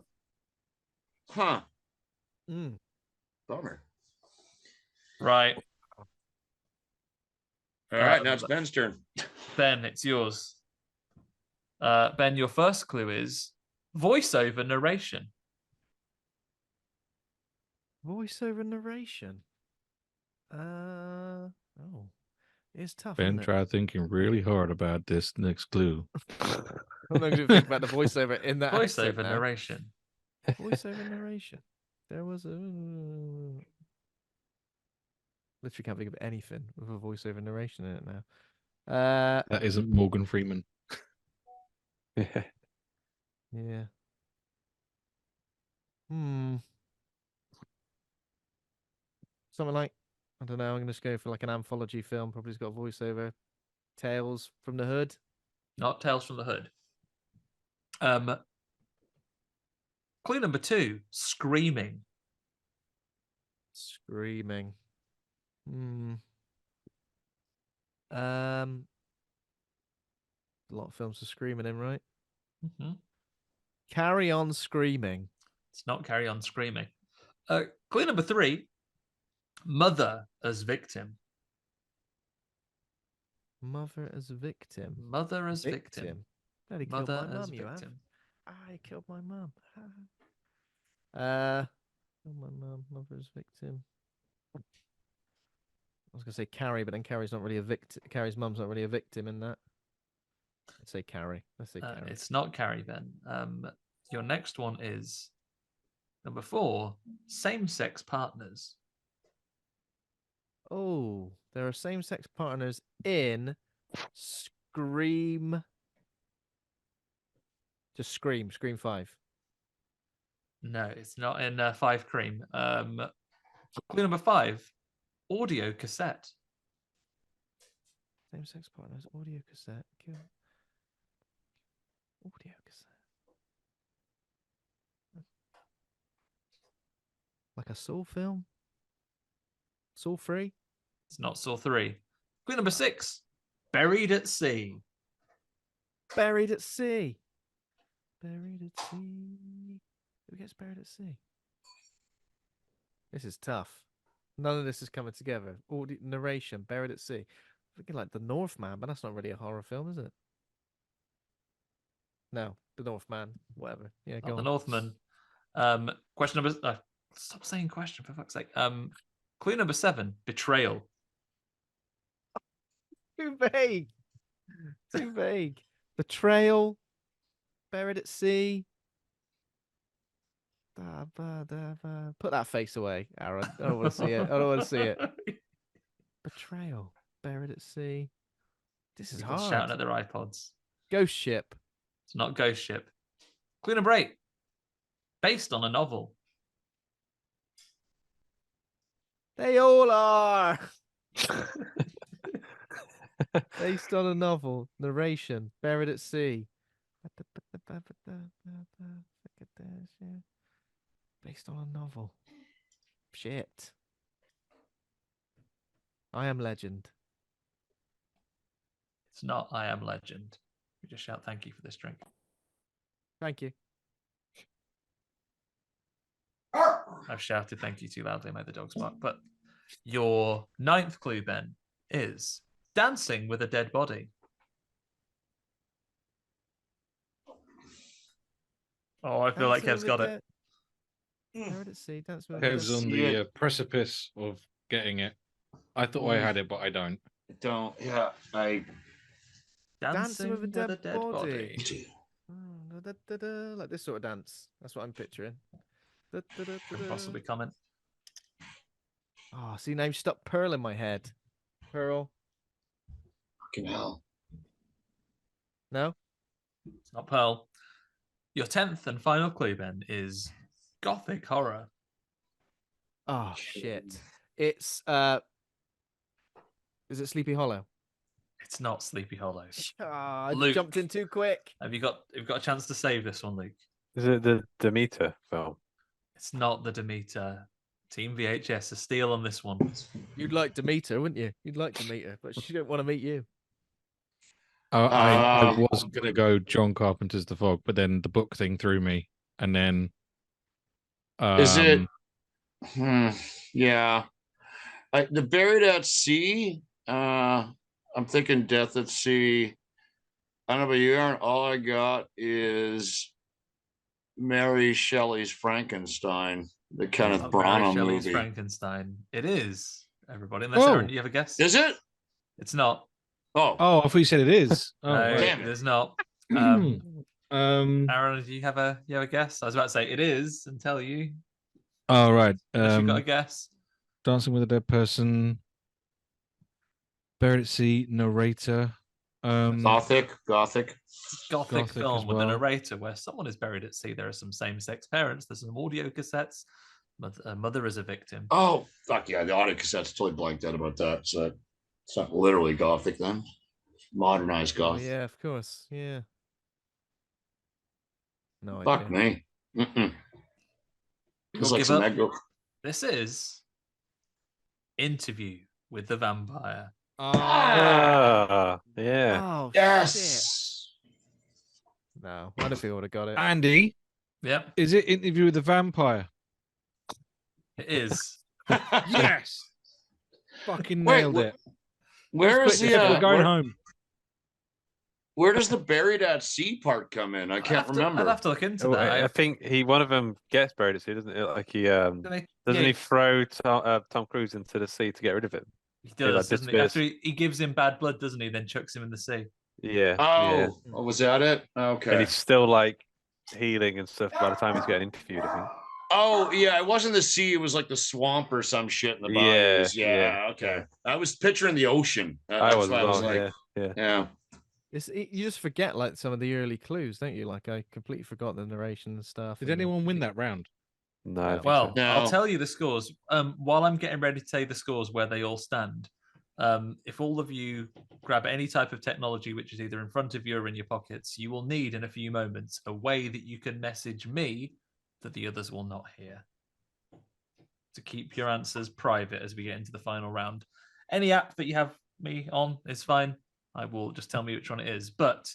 Huh. Bummer. Right. All right, now it's Ben's turn. Ben, it's yours. Ben, your first clue is voiceover narration. Voiceover narration. It's tough. Ben, try thinking really hard about this next clue. I'm not going to think about the voiceover in that voiceover narration. Voiceover narration. There was a. Literally can't think of anything with a voiceover narration in it now. That isn't Morgan Freeman. Yeah. Something like, I don't know, I'm going to just go for like an anthology film. Probably has got a voiceover. Tales from the Hood. Not Tales from the Hood. Clue number 2, screaming. Screaming. A lot of films are screaming in, right? Carry On Screaming. It's not Carry On Screaming. Clue number 3, mother as victim. Mother as victim. Mother as victim. Daddy killed my mum, you have. I killed my mum. Killed my mum. Mother as victim. I was going to say Carrie, but then Carrie's not really a victim. Carrie's mum's not really a victim in that. Let's say Carrie. Carrie. It's not Carrie, Ben. Your next one is number 4, same-sex partners. Oh, there are same-sex partners in Scream Just Scream 5. No, it's not in 5 cream. Clue number 5, audio cassette. Same-sex partners, audio cassette. Kill. Audio cassette. Like a Saw film? Saw 3? It's not Saw 3. Clue number 6, buried at sea. Buried at sea. Buried at sea. Who gets buried at sea? This is tough. None of this is coming together. Audio narration, buried at sea. I'm thinking like The Northman, but that's not really a horror film, is it? No, The Northman. Whatever. Yeah, go Not on. the Northman. Question number. Stop saying question for fuck's sake. Clue number 7, betrayal. Too vague. Too vague. Betrayal. Buried at sea. Put that face away, Aaron. I don't want to see it. I don't want to see it. Betrayal. Buried at sea. This is People hard. shouting at their iPods. Ghost Ship. It's not Ghost Ship. Clue number 8, based on a novel. They all are. Based on a novel. Narration. Buried at sea. Based on a novel. Shit. I Am Legend. It's not I Am Legend. We just shout thank you for this drink. Thank you. I've shouted thank you too loudly, made the dogs bark. But your 9th clue, Ben, is dancing with a dead body. Oh, I feel like Kev's got it. Buried at sea. Dance with Kev's on the precipice of getting it. I thought I had it, but I don't. Don't. Yeah, I. Dancing with a dead body. Like this sort of dance. That's what I'm picturing. Could possibly comment. Oh, see, now you've stuck Pearl in my head. Pearl. Fucking hell. No? It's not Pearl. Your 10th and final clue, Ben, is gothic horror. Oh, shit. It's, is it Sleepy Hollow? It's not Sleepy Hollow. I Luke, jumped in too quick. Have you got a chance to save this one, Luke? Is it the Demeter film? It's not the Demeter. Team VHS a steal on this one. You'd like Demeter, wouldn't you? You'd like Demeter, but she don't want to meet you. I was going to go John Carpenter's The Fog, but then the book thing threw me. And then... Is it... yeah. The Buried at Sea, I'm thinking Death at Sea. I don't know about you, Aaron. All I got is Mary Shelley's Frankenstein, the Kenneth Branagh movie. Frankenstein. It is, everybody. Unless Aaron, do you have a guess? Is it? It's not. Oh, I thought you said it is. Oh, no, right. damn it is not. Aaron, do you have a guess? I was about to say it is and tell you. Oh, right. You got a guess? Dancing with a Dead Person. Buried at Sea, narrator. Gothic film with well. a narrator where someone is buried at sea. There are some same-sex parents. There's some audio cassettes. Mother is a victim. Oh, fuck yeah. The audio cassettes, totally blanked out about that. So it's not literally Gothic then. Modernized Gothic. Oh, yeah, of course. Yeah. No idea. Fuck me. It's like give some up? This is Interview with the Vampire. Yeah. Oh, Yes. Shit. No, I don't think I would have got it. Andy, Yep, is it Interview with the Vampire? it is. Yes. Fucking nailed it. Where is the We're going home. Where does the Buried at Sea part come in? I can't remember. I'll have to look into that. I think one of them gets buried at sea, doesn't it? Like doesn't he throw Tom Cruise into the sea to get rid of him? He does, doesn't he? After he gives him bad blood, doesn't he? Then chucks him in the sea. Yeah. Oh, was that it? Okay. And he's still like healing and stuff by the time he's getting interviewed, I think. Oh, yeah. It wasn't the sea. It was like the swamp or some shit in the bayous. Yeah. Okay. I was picturing the ocean. I was why like, yeah. Yeah. You just forget like some of the early clues, don't you? Like I completely forgot the narration and stuff. Did anyone win that round? No. Well, No. I'll tell you the scores. While I'm getting ready to tell you the scores where they all stand, if all of you grab any type of technology which is either in front of you or in your pockets, you will need in a few moments a way that you can message me that the others will not hear. To keep your answers private as we get into the final round. Any app that you have me on is fine. I will just tell me which one it is. But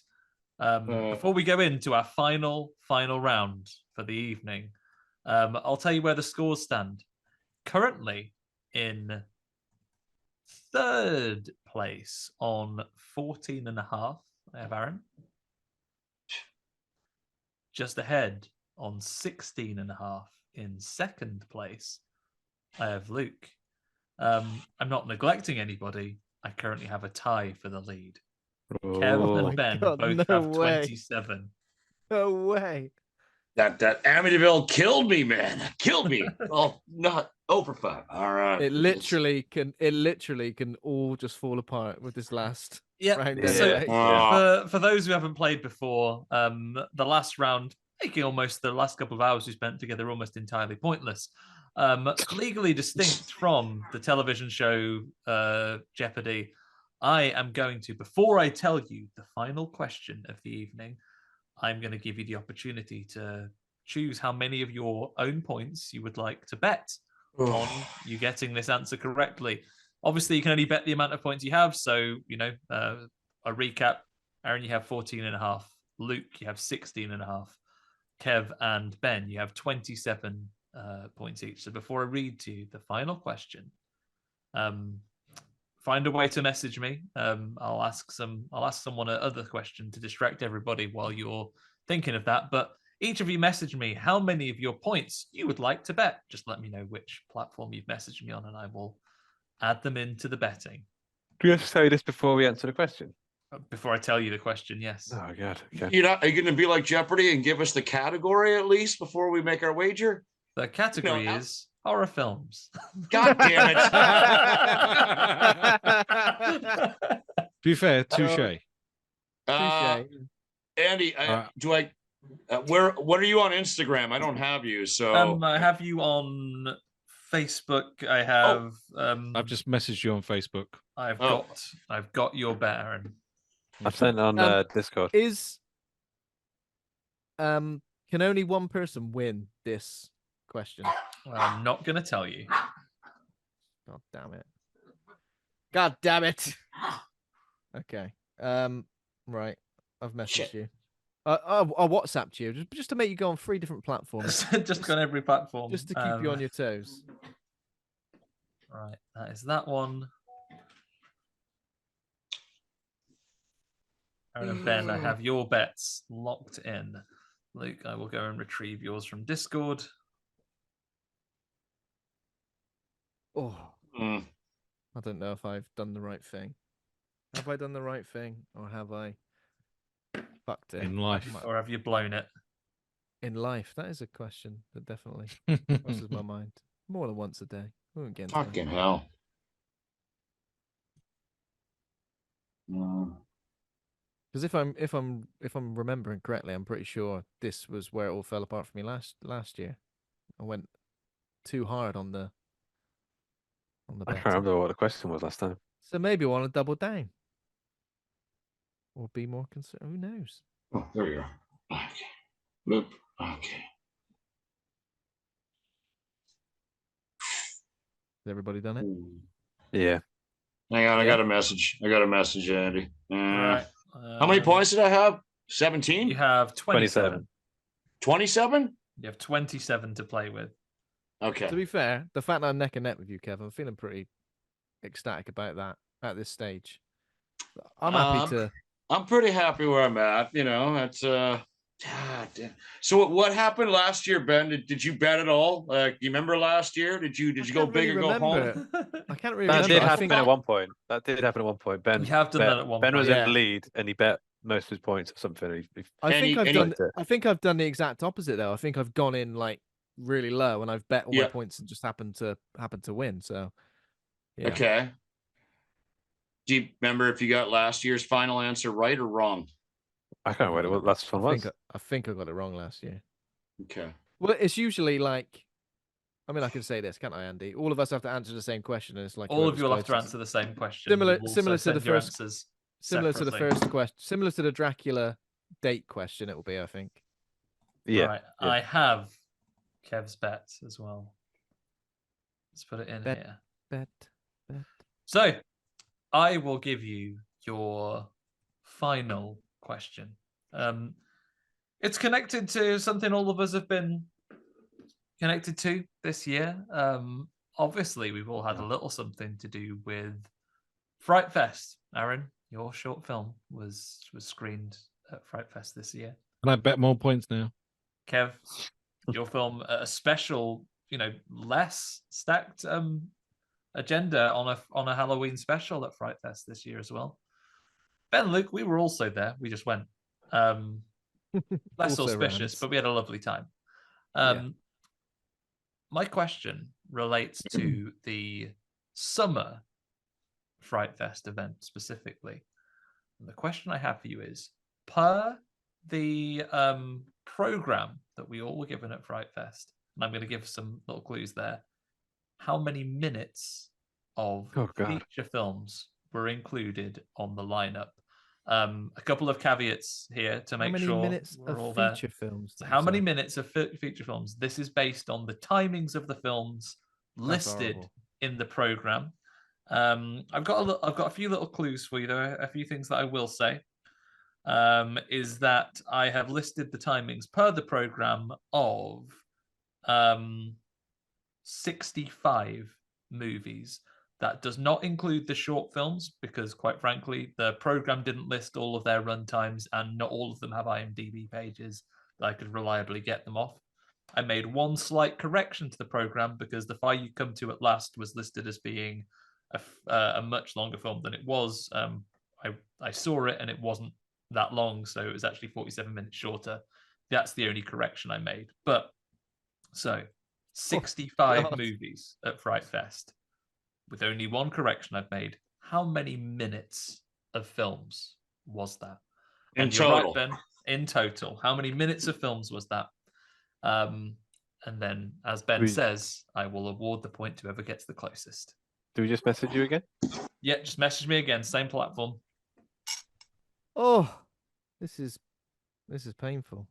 before we go into our final round for the evening, I'll tell you where the scores stand. Currently in third place on 14.5, I have Aaron. Just ahead on 16.5 in second place, I have Luke. I'm not neglecting anybody. I currently have a tie for the lead. Kev and Ben both have 27. No way. That Amityville killed me, man. Killed me. Oh, not over 5. All right. It literally can all just fall apart with this last round. So Anyway. for those who haven't played before, the last round, making almost the last couple of hours we spent together almost entirely pointless. Legally distinct from the television show Jeopardy, I am going to, before I tell you the final question of the evening, I'm going to give you the opportunity to choose how many of your own points you would like to bet on you getting this answer correctly. Obviously, you can only bet the amount of points you have. So, a recap. Aaron, you have 14.5. Luke, you have 16.5. Kev and Ben, you have 27 points each. So before I read to you the final question, find a way to message me. I'll ask someone another question to distract everybody while you're thinking of that. But each of you message me how many of your points you would like to bet. Just let me know which platform you've messaged me on, and I will add them into the betting. Do we have to say this before we answer the question? Before I tell you the question, yes. Oh God. Okay. Are you going to be like Jeopardy and give us the category at least before we make our wager? The category is horror films. God damn To be fair, touche. Andy, what are you on Instagram? I don't have you, so I have you on Facebook. I have I've just messaged you on Facebook. I've got your bet, Aaron. I've sent on Discord. Can only one person win this question? Well, I'm not going to tell you. God damn it. God damn it. Okay. Right. I've messaged you. I WhatsApped you just to make you go on 3 different platforms. just on every platform. Just to keep you on your toes. Right. That is that one. Aaron and Ben, I have your bets locked in. Luke, I will go and retrieve yours from Discord. Oh. I don't know if I've done the right thing. Have I done the right thing, or have I fucked it? In life. Or have you blown it? In life, that is a question that definitely crosses my mind more than once a day. We won't get into fucking that. hell. Because if I'm remembering correctly, I'm pretty sure this was where it all fell apart for me last year. I went too hard on the I bet. can't remember what the question was last time. So maybe I want to double down. Or be more concerned. Who knows? Oh, there you are. Okay. Loop. Okay. Has everybody done it? Yeah. Hang on, I got a message, Andy. Right. How many points did I have? 17? You have 27. 27? You have 27 to play with. Okay. To be fair, the fact that I'm neck and neck with you, Kev, I'm feeling pretty ecstatic about that at this stage. I'm happy to. I'm pretty happy where I'm at. It's So what happened last year, Ben? Did you bet at all? Do you remember last year? Did you go big or go home? I can't really That remember. did happen at one point. Ben. We have done that at one Ben point. was in the lead and he bet most of his points or something. I think I've done the exact opposite though. I think I've gone in like really low and I've bet all my points and just happened to win. So yeah. Okay. Do you remember if you got last year's final answer right or wrong? I can't remember what last one was. I think I got it wrong last year. Okay. Well, it's usually like, I mean, I can say this, can't I, Andy? All of us have to answer the same question, and it's like all of you will have to closest. answer the same question. Similar You'll to also the send your first, answers similar to the separately. first question, similar to the Dracula date question. It will be, I think. Yeah. Right. Yeah. I have Kev's bet as well. Let's put it in Bet. here. Bet. So, I will give you your final question. It's connected to something all of us have been connected to this year. Obviously, we've all had a little something to do with Fright Fest. Aaron, your short film was screened at Fright Fest this year. Can I bet more points now? Kev, your film, a special, less stacked agenda on a Halloween special at Fright Fest this year as well. Ben, Luke, we were also there. We just went. Less auspicious, but we had a lovely time. My question relates to the summer Fright Fest event specifically. And the question I have for you is, per the program that we all were given at Fright Fest, and I'm going to give some little clues there, how many minutes of feature films were included on the lineup? A couple of caveats here to make sure minutes we're all of there. feature films? So how many minutes of feature films? This is based on the timings of the films listed in the program. I've got a few little clues for you. There are a few things that I will say. Is that I have listed the timings per the program of 65 movies. That does not include the short films because, quite frankly, the program didn't list all of their run times and not all of them have IMDb pages that I could reliably get them off. I made one slight correction to the program because The Fire You Come To At Last was listed as being a much longer film than it was. I saw it and it wasn't that long, so it was actually 47 minutes shorter. That's the only correction I made. But, so, 65 movies at Fright Fest. With only one correction I've made, how many minutes of films was that? In total. Right, Ben, in total. How many minutes of films was that? And then, as Ben says, I will award the point to whoever gets the closest. Do we just message you again? Yeah, just message me again. Same platform. Oh, this is painful.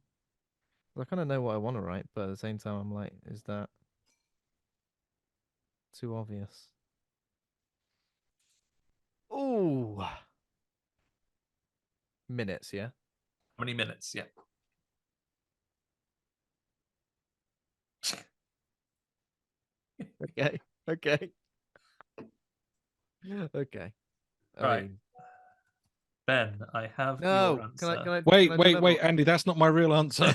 I kind of know what I want to write, but at the same time, I'm like, is that too obvious? Oh, minutes, yeah. How many minutes? Yeah. Okay. Right. Ben, I have your answer. Can I wait, Andy, that's not my real answer.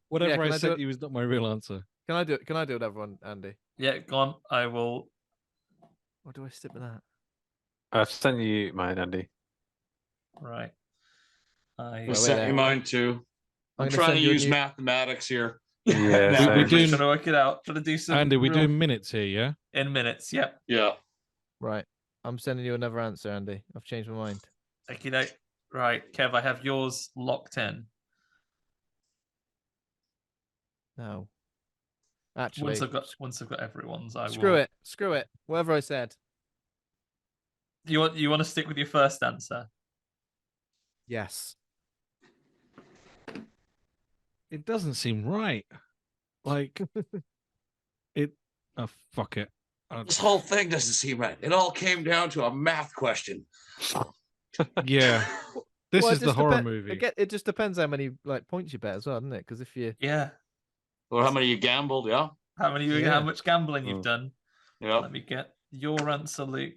Whatever I sent you is not my real answer. Can I do another one, Andy? Yeah, go on. I will. Or do I stick with that? I've sent you mine, Andy. Right. I sent you mine too. I'm trying to use mathematics here. Yeah, we're trying to work it out. Trying to do some. Andy, we're doing minutes here, yeah? In minutes, yep. Yeah. Right. I'm sending you another answer, Andy. I've changed my mind. Okay, right, Kev, I have yours locked in. No. Actually, once I've got everyone's, I will. Screw it. Whatever I said. You want to stick with your first answer? Yes. It doesn't seem right. Like it. Oh, fuck it. This whole thing doesn't seem right. It all came down to a math question. Yeah. This is the horror movie. It just depends how many points you bet as well, doesn't it? Because if you or how many you gambled, how much gambling you've done. Yeah. Let me get your answer, Luke.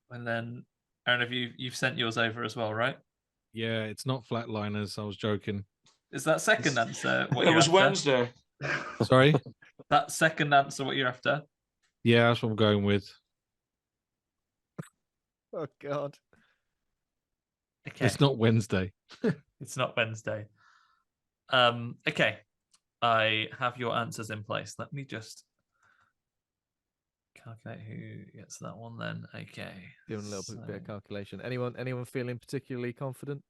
And then Aaron, have you've sent yours over as well, right? Yeah, it's not Flatliners. I was joking. Is that second answer what it was after? Wednesday. Sorry? That second answer what you're after? Yeah, that's what I'm going with. Oh, God. Okay. It's not Wednesday. It's not Wednesday. Okay. I have your answers in place. Let me just calculate who gets that one then. Okay. Doing a little bit of calculation. Anyone feeling particularly confident?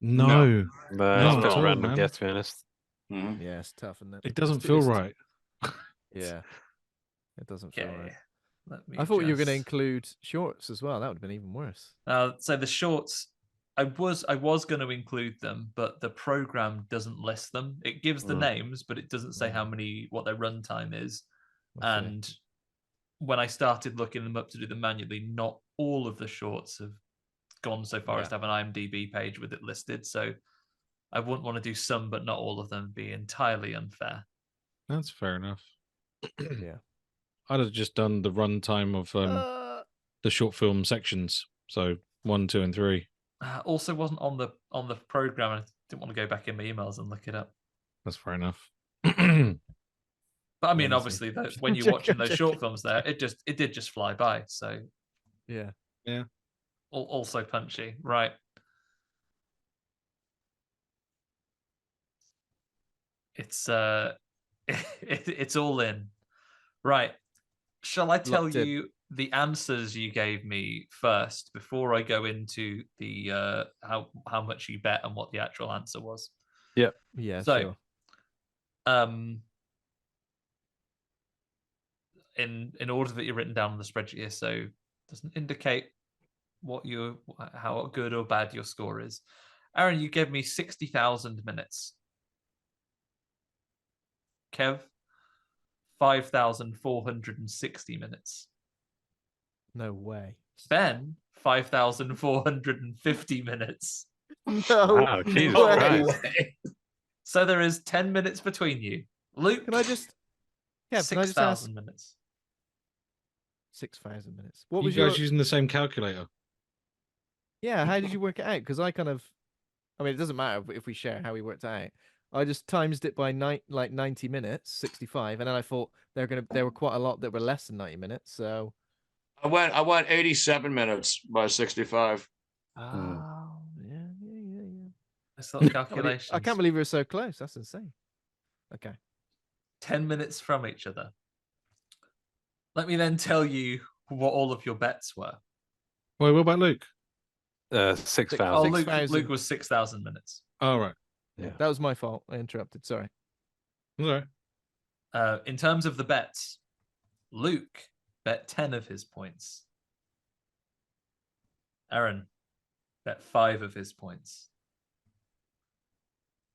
No. No, it's a at bit all, random, man. yeah, to be honest. Mhm. Yeah, it's tough, isn't it? It doesn't feel right. Yeah, it doesn't feel right. Let me I thought you were going to just- include shorts as well. That would have been even worse. So the shorts, I was going to include them, but the program doesn't list them. It gives the names, but it doesn't say what their runtime is. I see. And when I started looking them up to do them manually, not all of the shorts have gone so far as to have an IMDb page with it listed. So I wouldn't want to do some, but not all of them. Be entirely unfair. That's fair enough. Yeah. I'd have just done the runtime of the short film sections. So 1, 2, and 3. Also wasn't on the program. I didn't want to go back in my emails and look it up. That's fair enough. But I mean, obviously, when you're watching those short films, there, it did just fly by. So yeah. Also punchy, right? It's it's all in, right? Shall I tell you the answers you gave me first before I go into the how much you bet and what the actual answer was? Yeah. So, sure. In order that you're written down on the spreadsheet here, so it doesn't indicate how good or bad your score is. Aaron, you gave me 60,000 minutes. Kev, 5,460 minutes. No way. Ben, 5,450 minutes. No. Wow, Jesus Christ. So there is 10 minutes between you. Luke, Can I just? Yeah, 6,000 minutes. 6,000 minutes. What You was guys your? using the same calculator? Yeah, how did you work it out? Because I mean, it doesn't matter if we share how we worked it out. I just times it by 90 minutes, 65, and then I thought there were quite a lot that were less than 90 minutes. So I went 87 minutes by 65. yeah. Nice little calculations. I can't believe we were so close. That's insane. Okay. 10 minutes from each other. Let me then tell you what all of your bets were. Wait, what about Luke? 6,000. Oh, 6,000. Luke was 6,000 minutes. Oh, right. Yeah, that was my fault. I interrupted. Sorry. All right. In terms of the bets, Luke bet 10 of his points. Aaron bet 5 of his points.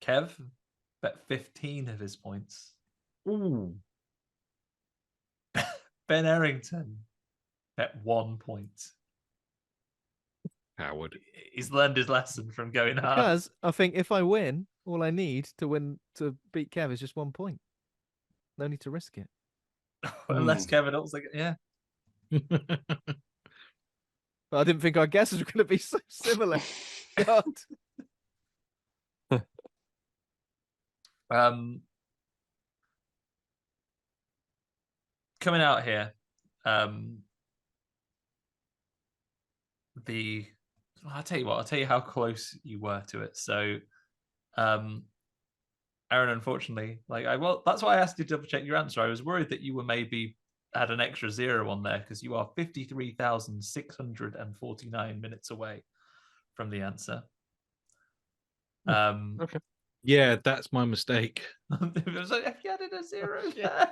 Kev bet 15 of his points. Ooh. Ben Errington bet 1 point. Howard. He's learned his lesson from going hard. Because I think if I win, all I need to beat Kev is just 1 point. No need to risk it. Unless Kevin also, yeah. But I didn't think our guesses were going to be so similar. God. Coming out here, I'll tell you what, I'll tell you how close you were to it. So, Aaron, unfortunately, that's why I asked you to double check your answer. I was worried that you were maybe had an extra 0 on there because you are 53,649 minutes away from the answer. Okay. Yeah, that's my mistake. It was like, have you added a 0 there?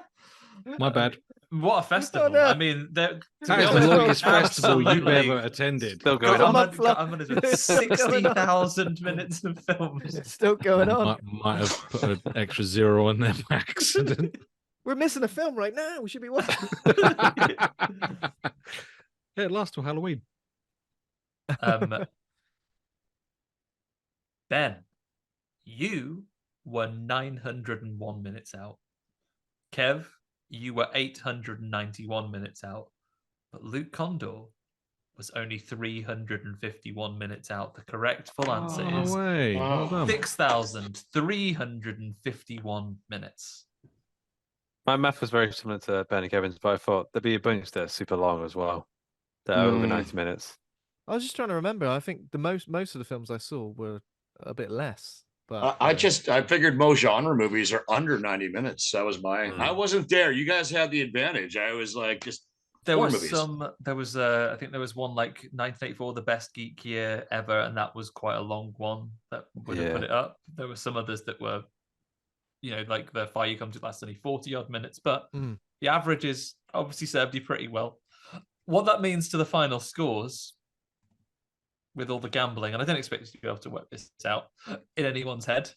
My bad. What a festival. Oh, no. I mean, That is the longest festival you've absolutely ever attended. Still going I'm on. gonna do 60,000 minutes of films. It's still going on. Might have put an extra 0 on there by accident. We're missing a film right now. We should be watching. Yeah, it lasts till Halloween. Ben, you were 901 minutes out. Kev, you were 891 minutes out. But Luke Kondor was only 351 minutes out. The correct full answer is Well done. 6,351 minutes. My math was very similar to Ben and Kevin's, but I thought there'd be a bunch that are super long as well. That are over 90 minutes. I was just trying to remember. I think the most of the films I saw were a bit less. But I figured most genre movies are under 90 minutes. That was I wasn't there. You guys had the advantage. I was like, just there was movies. I think there was one like 1984, the best geek year ever, and that was quite a long one that would have put it up. There were some others that were, like the Fire You Come to last only 40 odd minutes, but the averages obviously served you pretty well. What that means to the final scores with all the gambling, and I don't expect you to be able to work this out in anyone's head,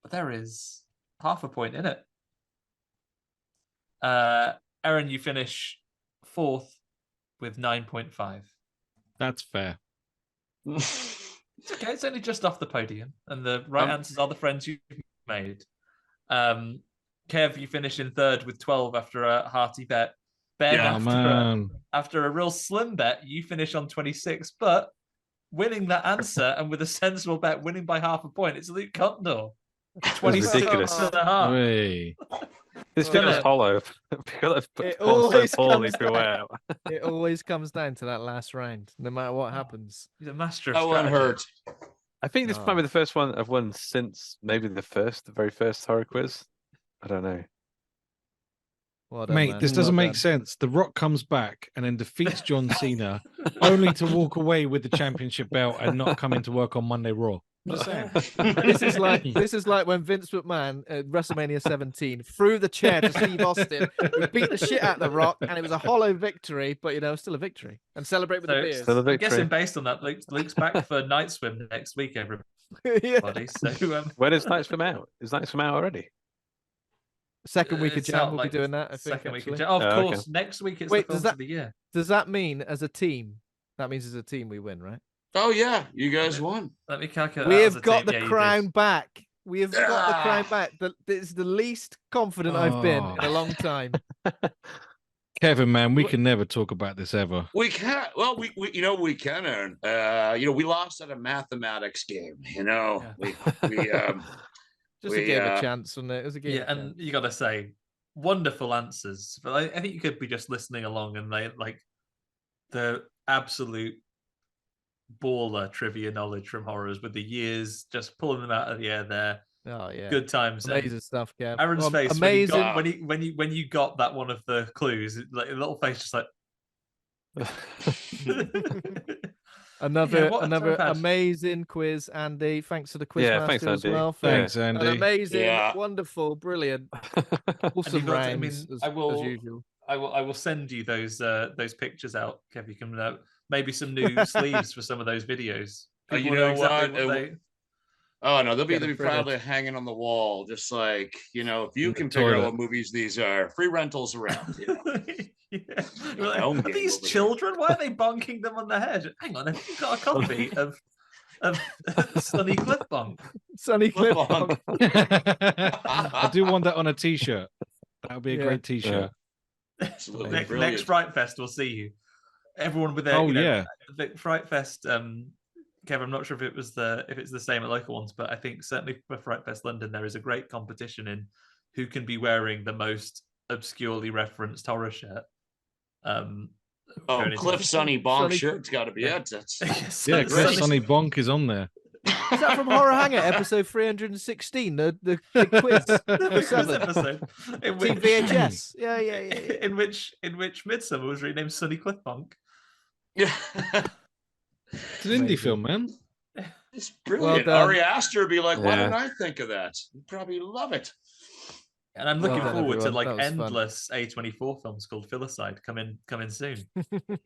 but there is half a point in it. Aaron, you finish 4th with 9.5. That's fair. It's okay. It's only just off the podium, and the right answers are the friends you've made. Kev, you finish in 3rd with 12 after a hearty bet. Ben, after a real slim bet, you finish on 26, but winning that answer and with a sensible bet, winning by half a point, it's Luke Kondor. 26 and a half. Hey. This game is hollow. It always comes down to that last round, no matter what happens. He's a master of strategy. Hurt. I think this might be the first one I've won since maybe the very first horror quiz. I don't know. Well done, mate, man. this doesn't make sense. The Rock comes back and then defeats John Cena, only to walk away with the championship belt and not come into work on Monday Raw. I'm just saying. This is like when Vince McMahon at WrestleMania 17 threw the chair to Steve Austin, who beat the shit out of The Rock, and it was a hollow victory, but still a victory. And celebrate with the beers. Still a victory. I'm guessing based on that, Luke's back for Night Swim next week, everybody. So when is Night Swim out? Is Night Swim out already? Second week of Jan, we'll be doing that. I think, second week of Jan. Of course. Okay. Next week it's the films of the year. Does that mean as a team? That means as a team we win, right? Oh yeah, you guys won. Let me calculate. We have got the crown back. We have got the crown back. This is the least confident I've been in a long time. Kevin, man, we can never talk about this ever. We can't. Well, we can, Aaron. We lost at a mathematics game. We just a game of chance, wasn't it? It was a game. Yeah, and you got to say, wonderful answers. But I think you could be just listening along, and the absolute baller trivia knowledge from horrors with the years, just pulling them out of the air there. Oh yeah, good times. Amazing stuff, Kev. Aaron's face amazing when you got that one of the clues, like a little face just like. Another amazing quiz, Andy. Thanks to the quiz master as well. Thanks, Andy. An amazing, wonderful, brilliant, awesome rounds. As usual. I will send you those pictures out, Kev. You can maybe some new sleeves for some of those videos. You know exactly what? Oh no, they'll be proudly hanging on the wall, just like if you can figure out what movies these are, free rentals around. Are these children? Why are they bonking them on the head? Hang on, have you got a copy of Sonny Cliffbonk? Sonny Cliffbonk. I do want that on a t-shirt. That would be a great t-shirt. Absolutely. Next Fright Fest, we'll see you. Everyone with their the Fright Fest. Kev, I'm not sure if it's the same at local ones, but I think certainly for Fright Fest London there is a great competition in who can be wearing the most obscurely referenced horror shirt. Cliff Sonny Bonk shirt's got to be it. Cliff Sonny Bonk is on there. Is that from Horror Hangout episode 316? The quiz, episode. Team VHS. Yeah. In which Midsummer was renamed Sonny Cliffbonk. Yeah. It's an indie film, man. It's brilliant. Ari Aster would be like, why didn't I think of that? You'd probably love it. And I'm looking forward to endless fun. A24 films called Filicide coming soon.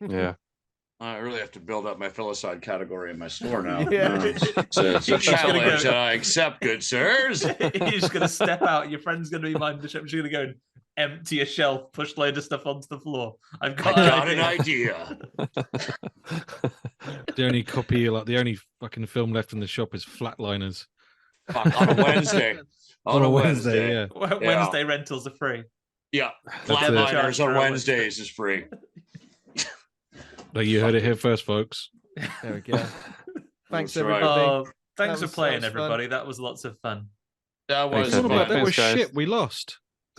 Yeah. I really have to build up my Filicide category in my store now. It's a challenge I accept, good sirs. You're just going to step out. Your friend's going to be minding the ship. You're going to go and empty a shelf, push a load of stuff onto the floor. I've got an idea. The only fucking film left in the shop is Flatliners. On a Wednesday. On a Wednesday, yeah. Wednesday rentals are free. Yeah. Flatliners on Wednesdays is free. Like you heard it here first, folks. There we go. Thanks, everybody. Thanks for playing, everybody. That was lots of fun. That was fun. That was shit. We lost.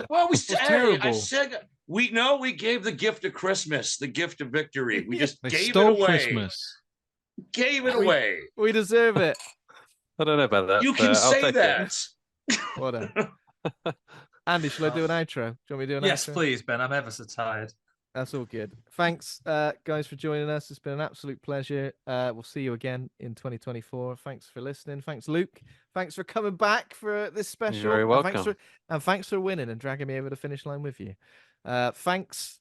Well, terrible. I said we gave the gift of Christmas, the gift of victory. We just gave it away. Christmas. Gave it away. We deserve it. I don't know about that. You can say that. Whatever. Andy, shall I do an outro? Do you want me to do an outro? Yes, please, Ben. I'm ever so tired. That's all good. Thanks, guys, for joining us. It's been an absolute pleasure. We'll see you again in 2024. Thanks for listening. Thanks, Luke. Thanks for coming back for this special. You're very welcome. And thanks for winning and dragging me over the finish line with you. Thanks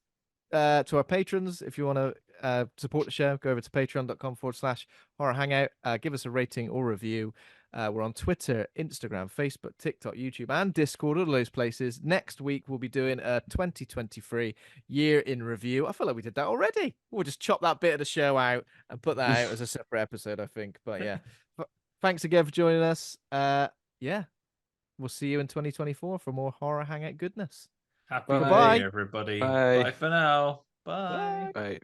to our patrons. If you want to support the show, go over to patreon.com/horror hangout. Give us a rating or review. We're on Twitter, Instagram, Facebook, TikTok, YouTube, and Discord, all those places. Next week, we'll be doing a 2023 year in review. I feel like we did that already. We'll just chop that bit of the show out and put that out as a separate episode, I think. But yeah, thanks again for joining us. Yeah, we'll see you in 2024 for more Horror Hangout goodness. Happy New Year, everybody. Bye for now. Bye. Bye.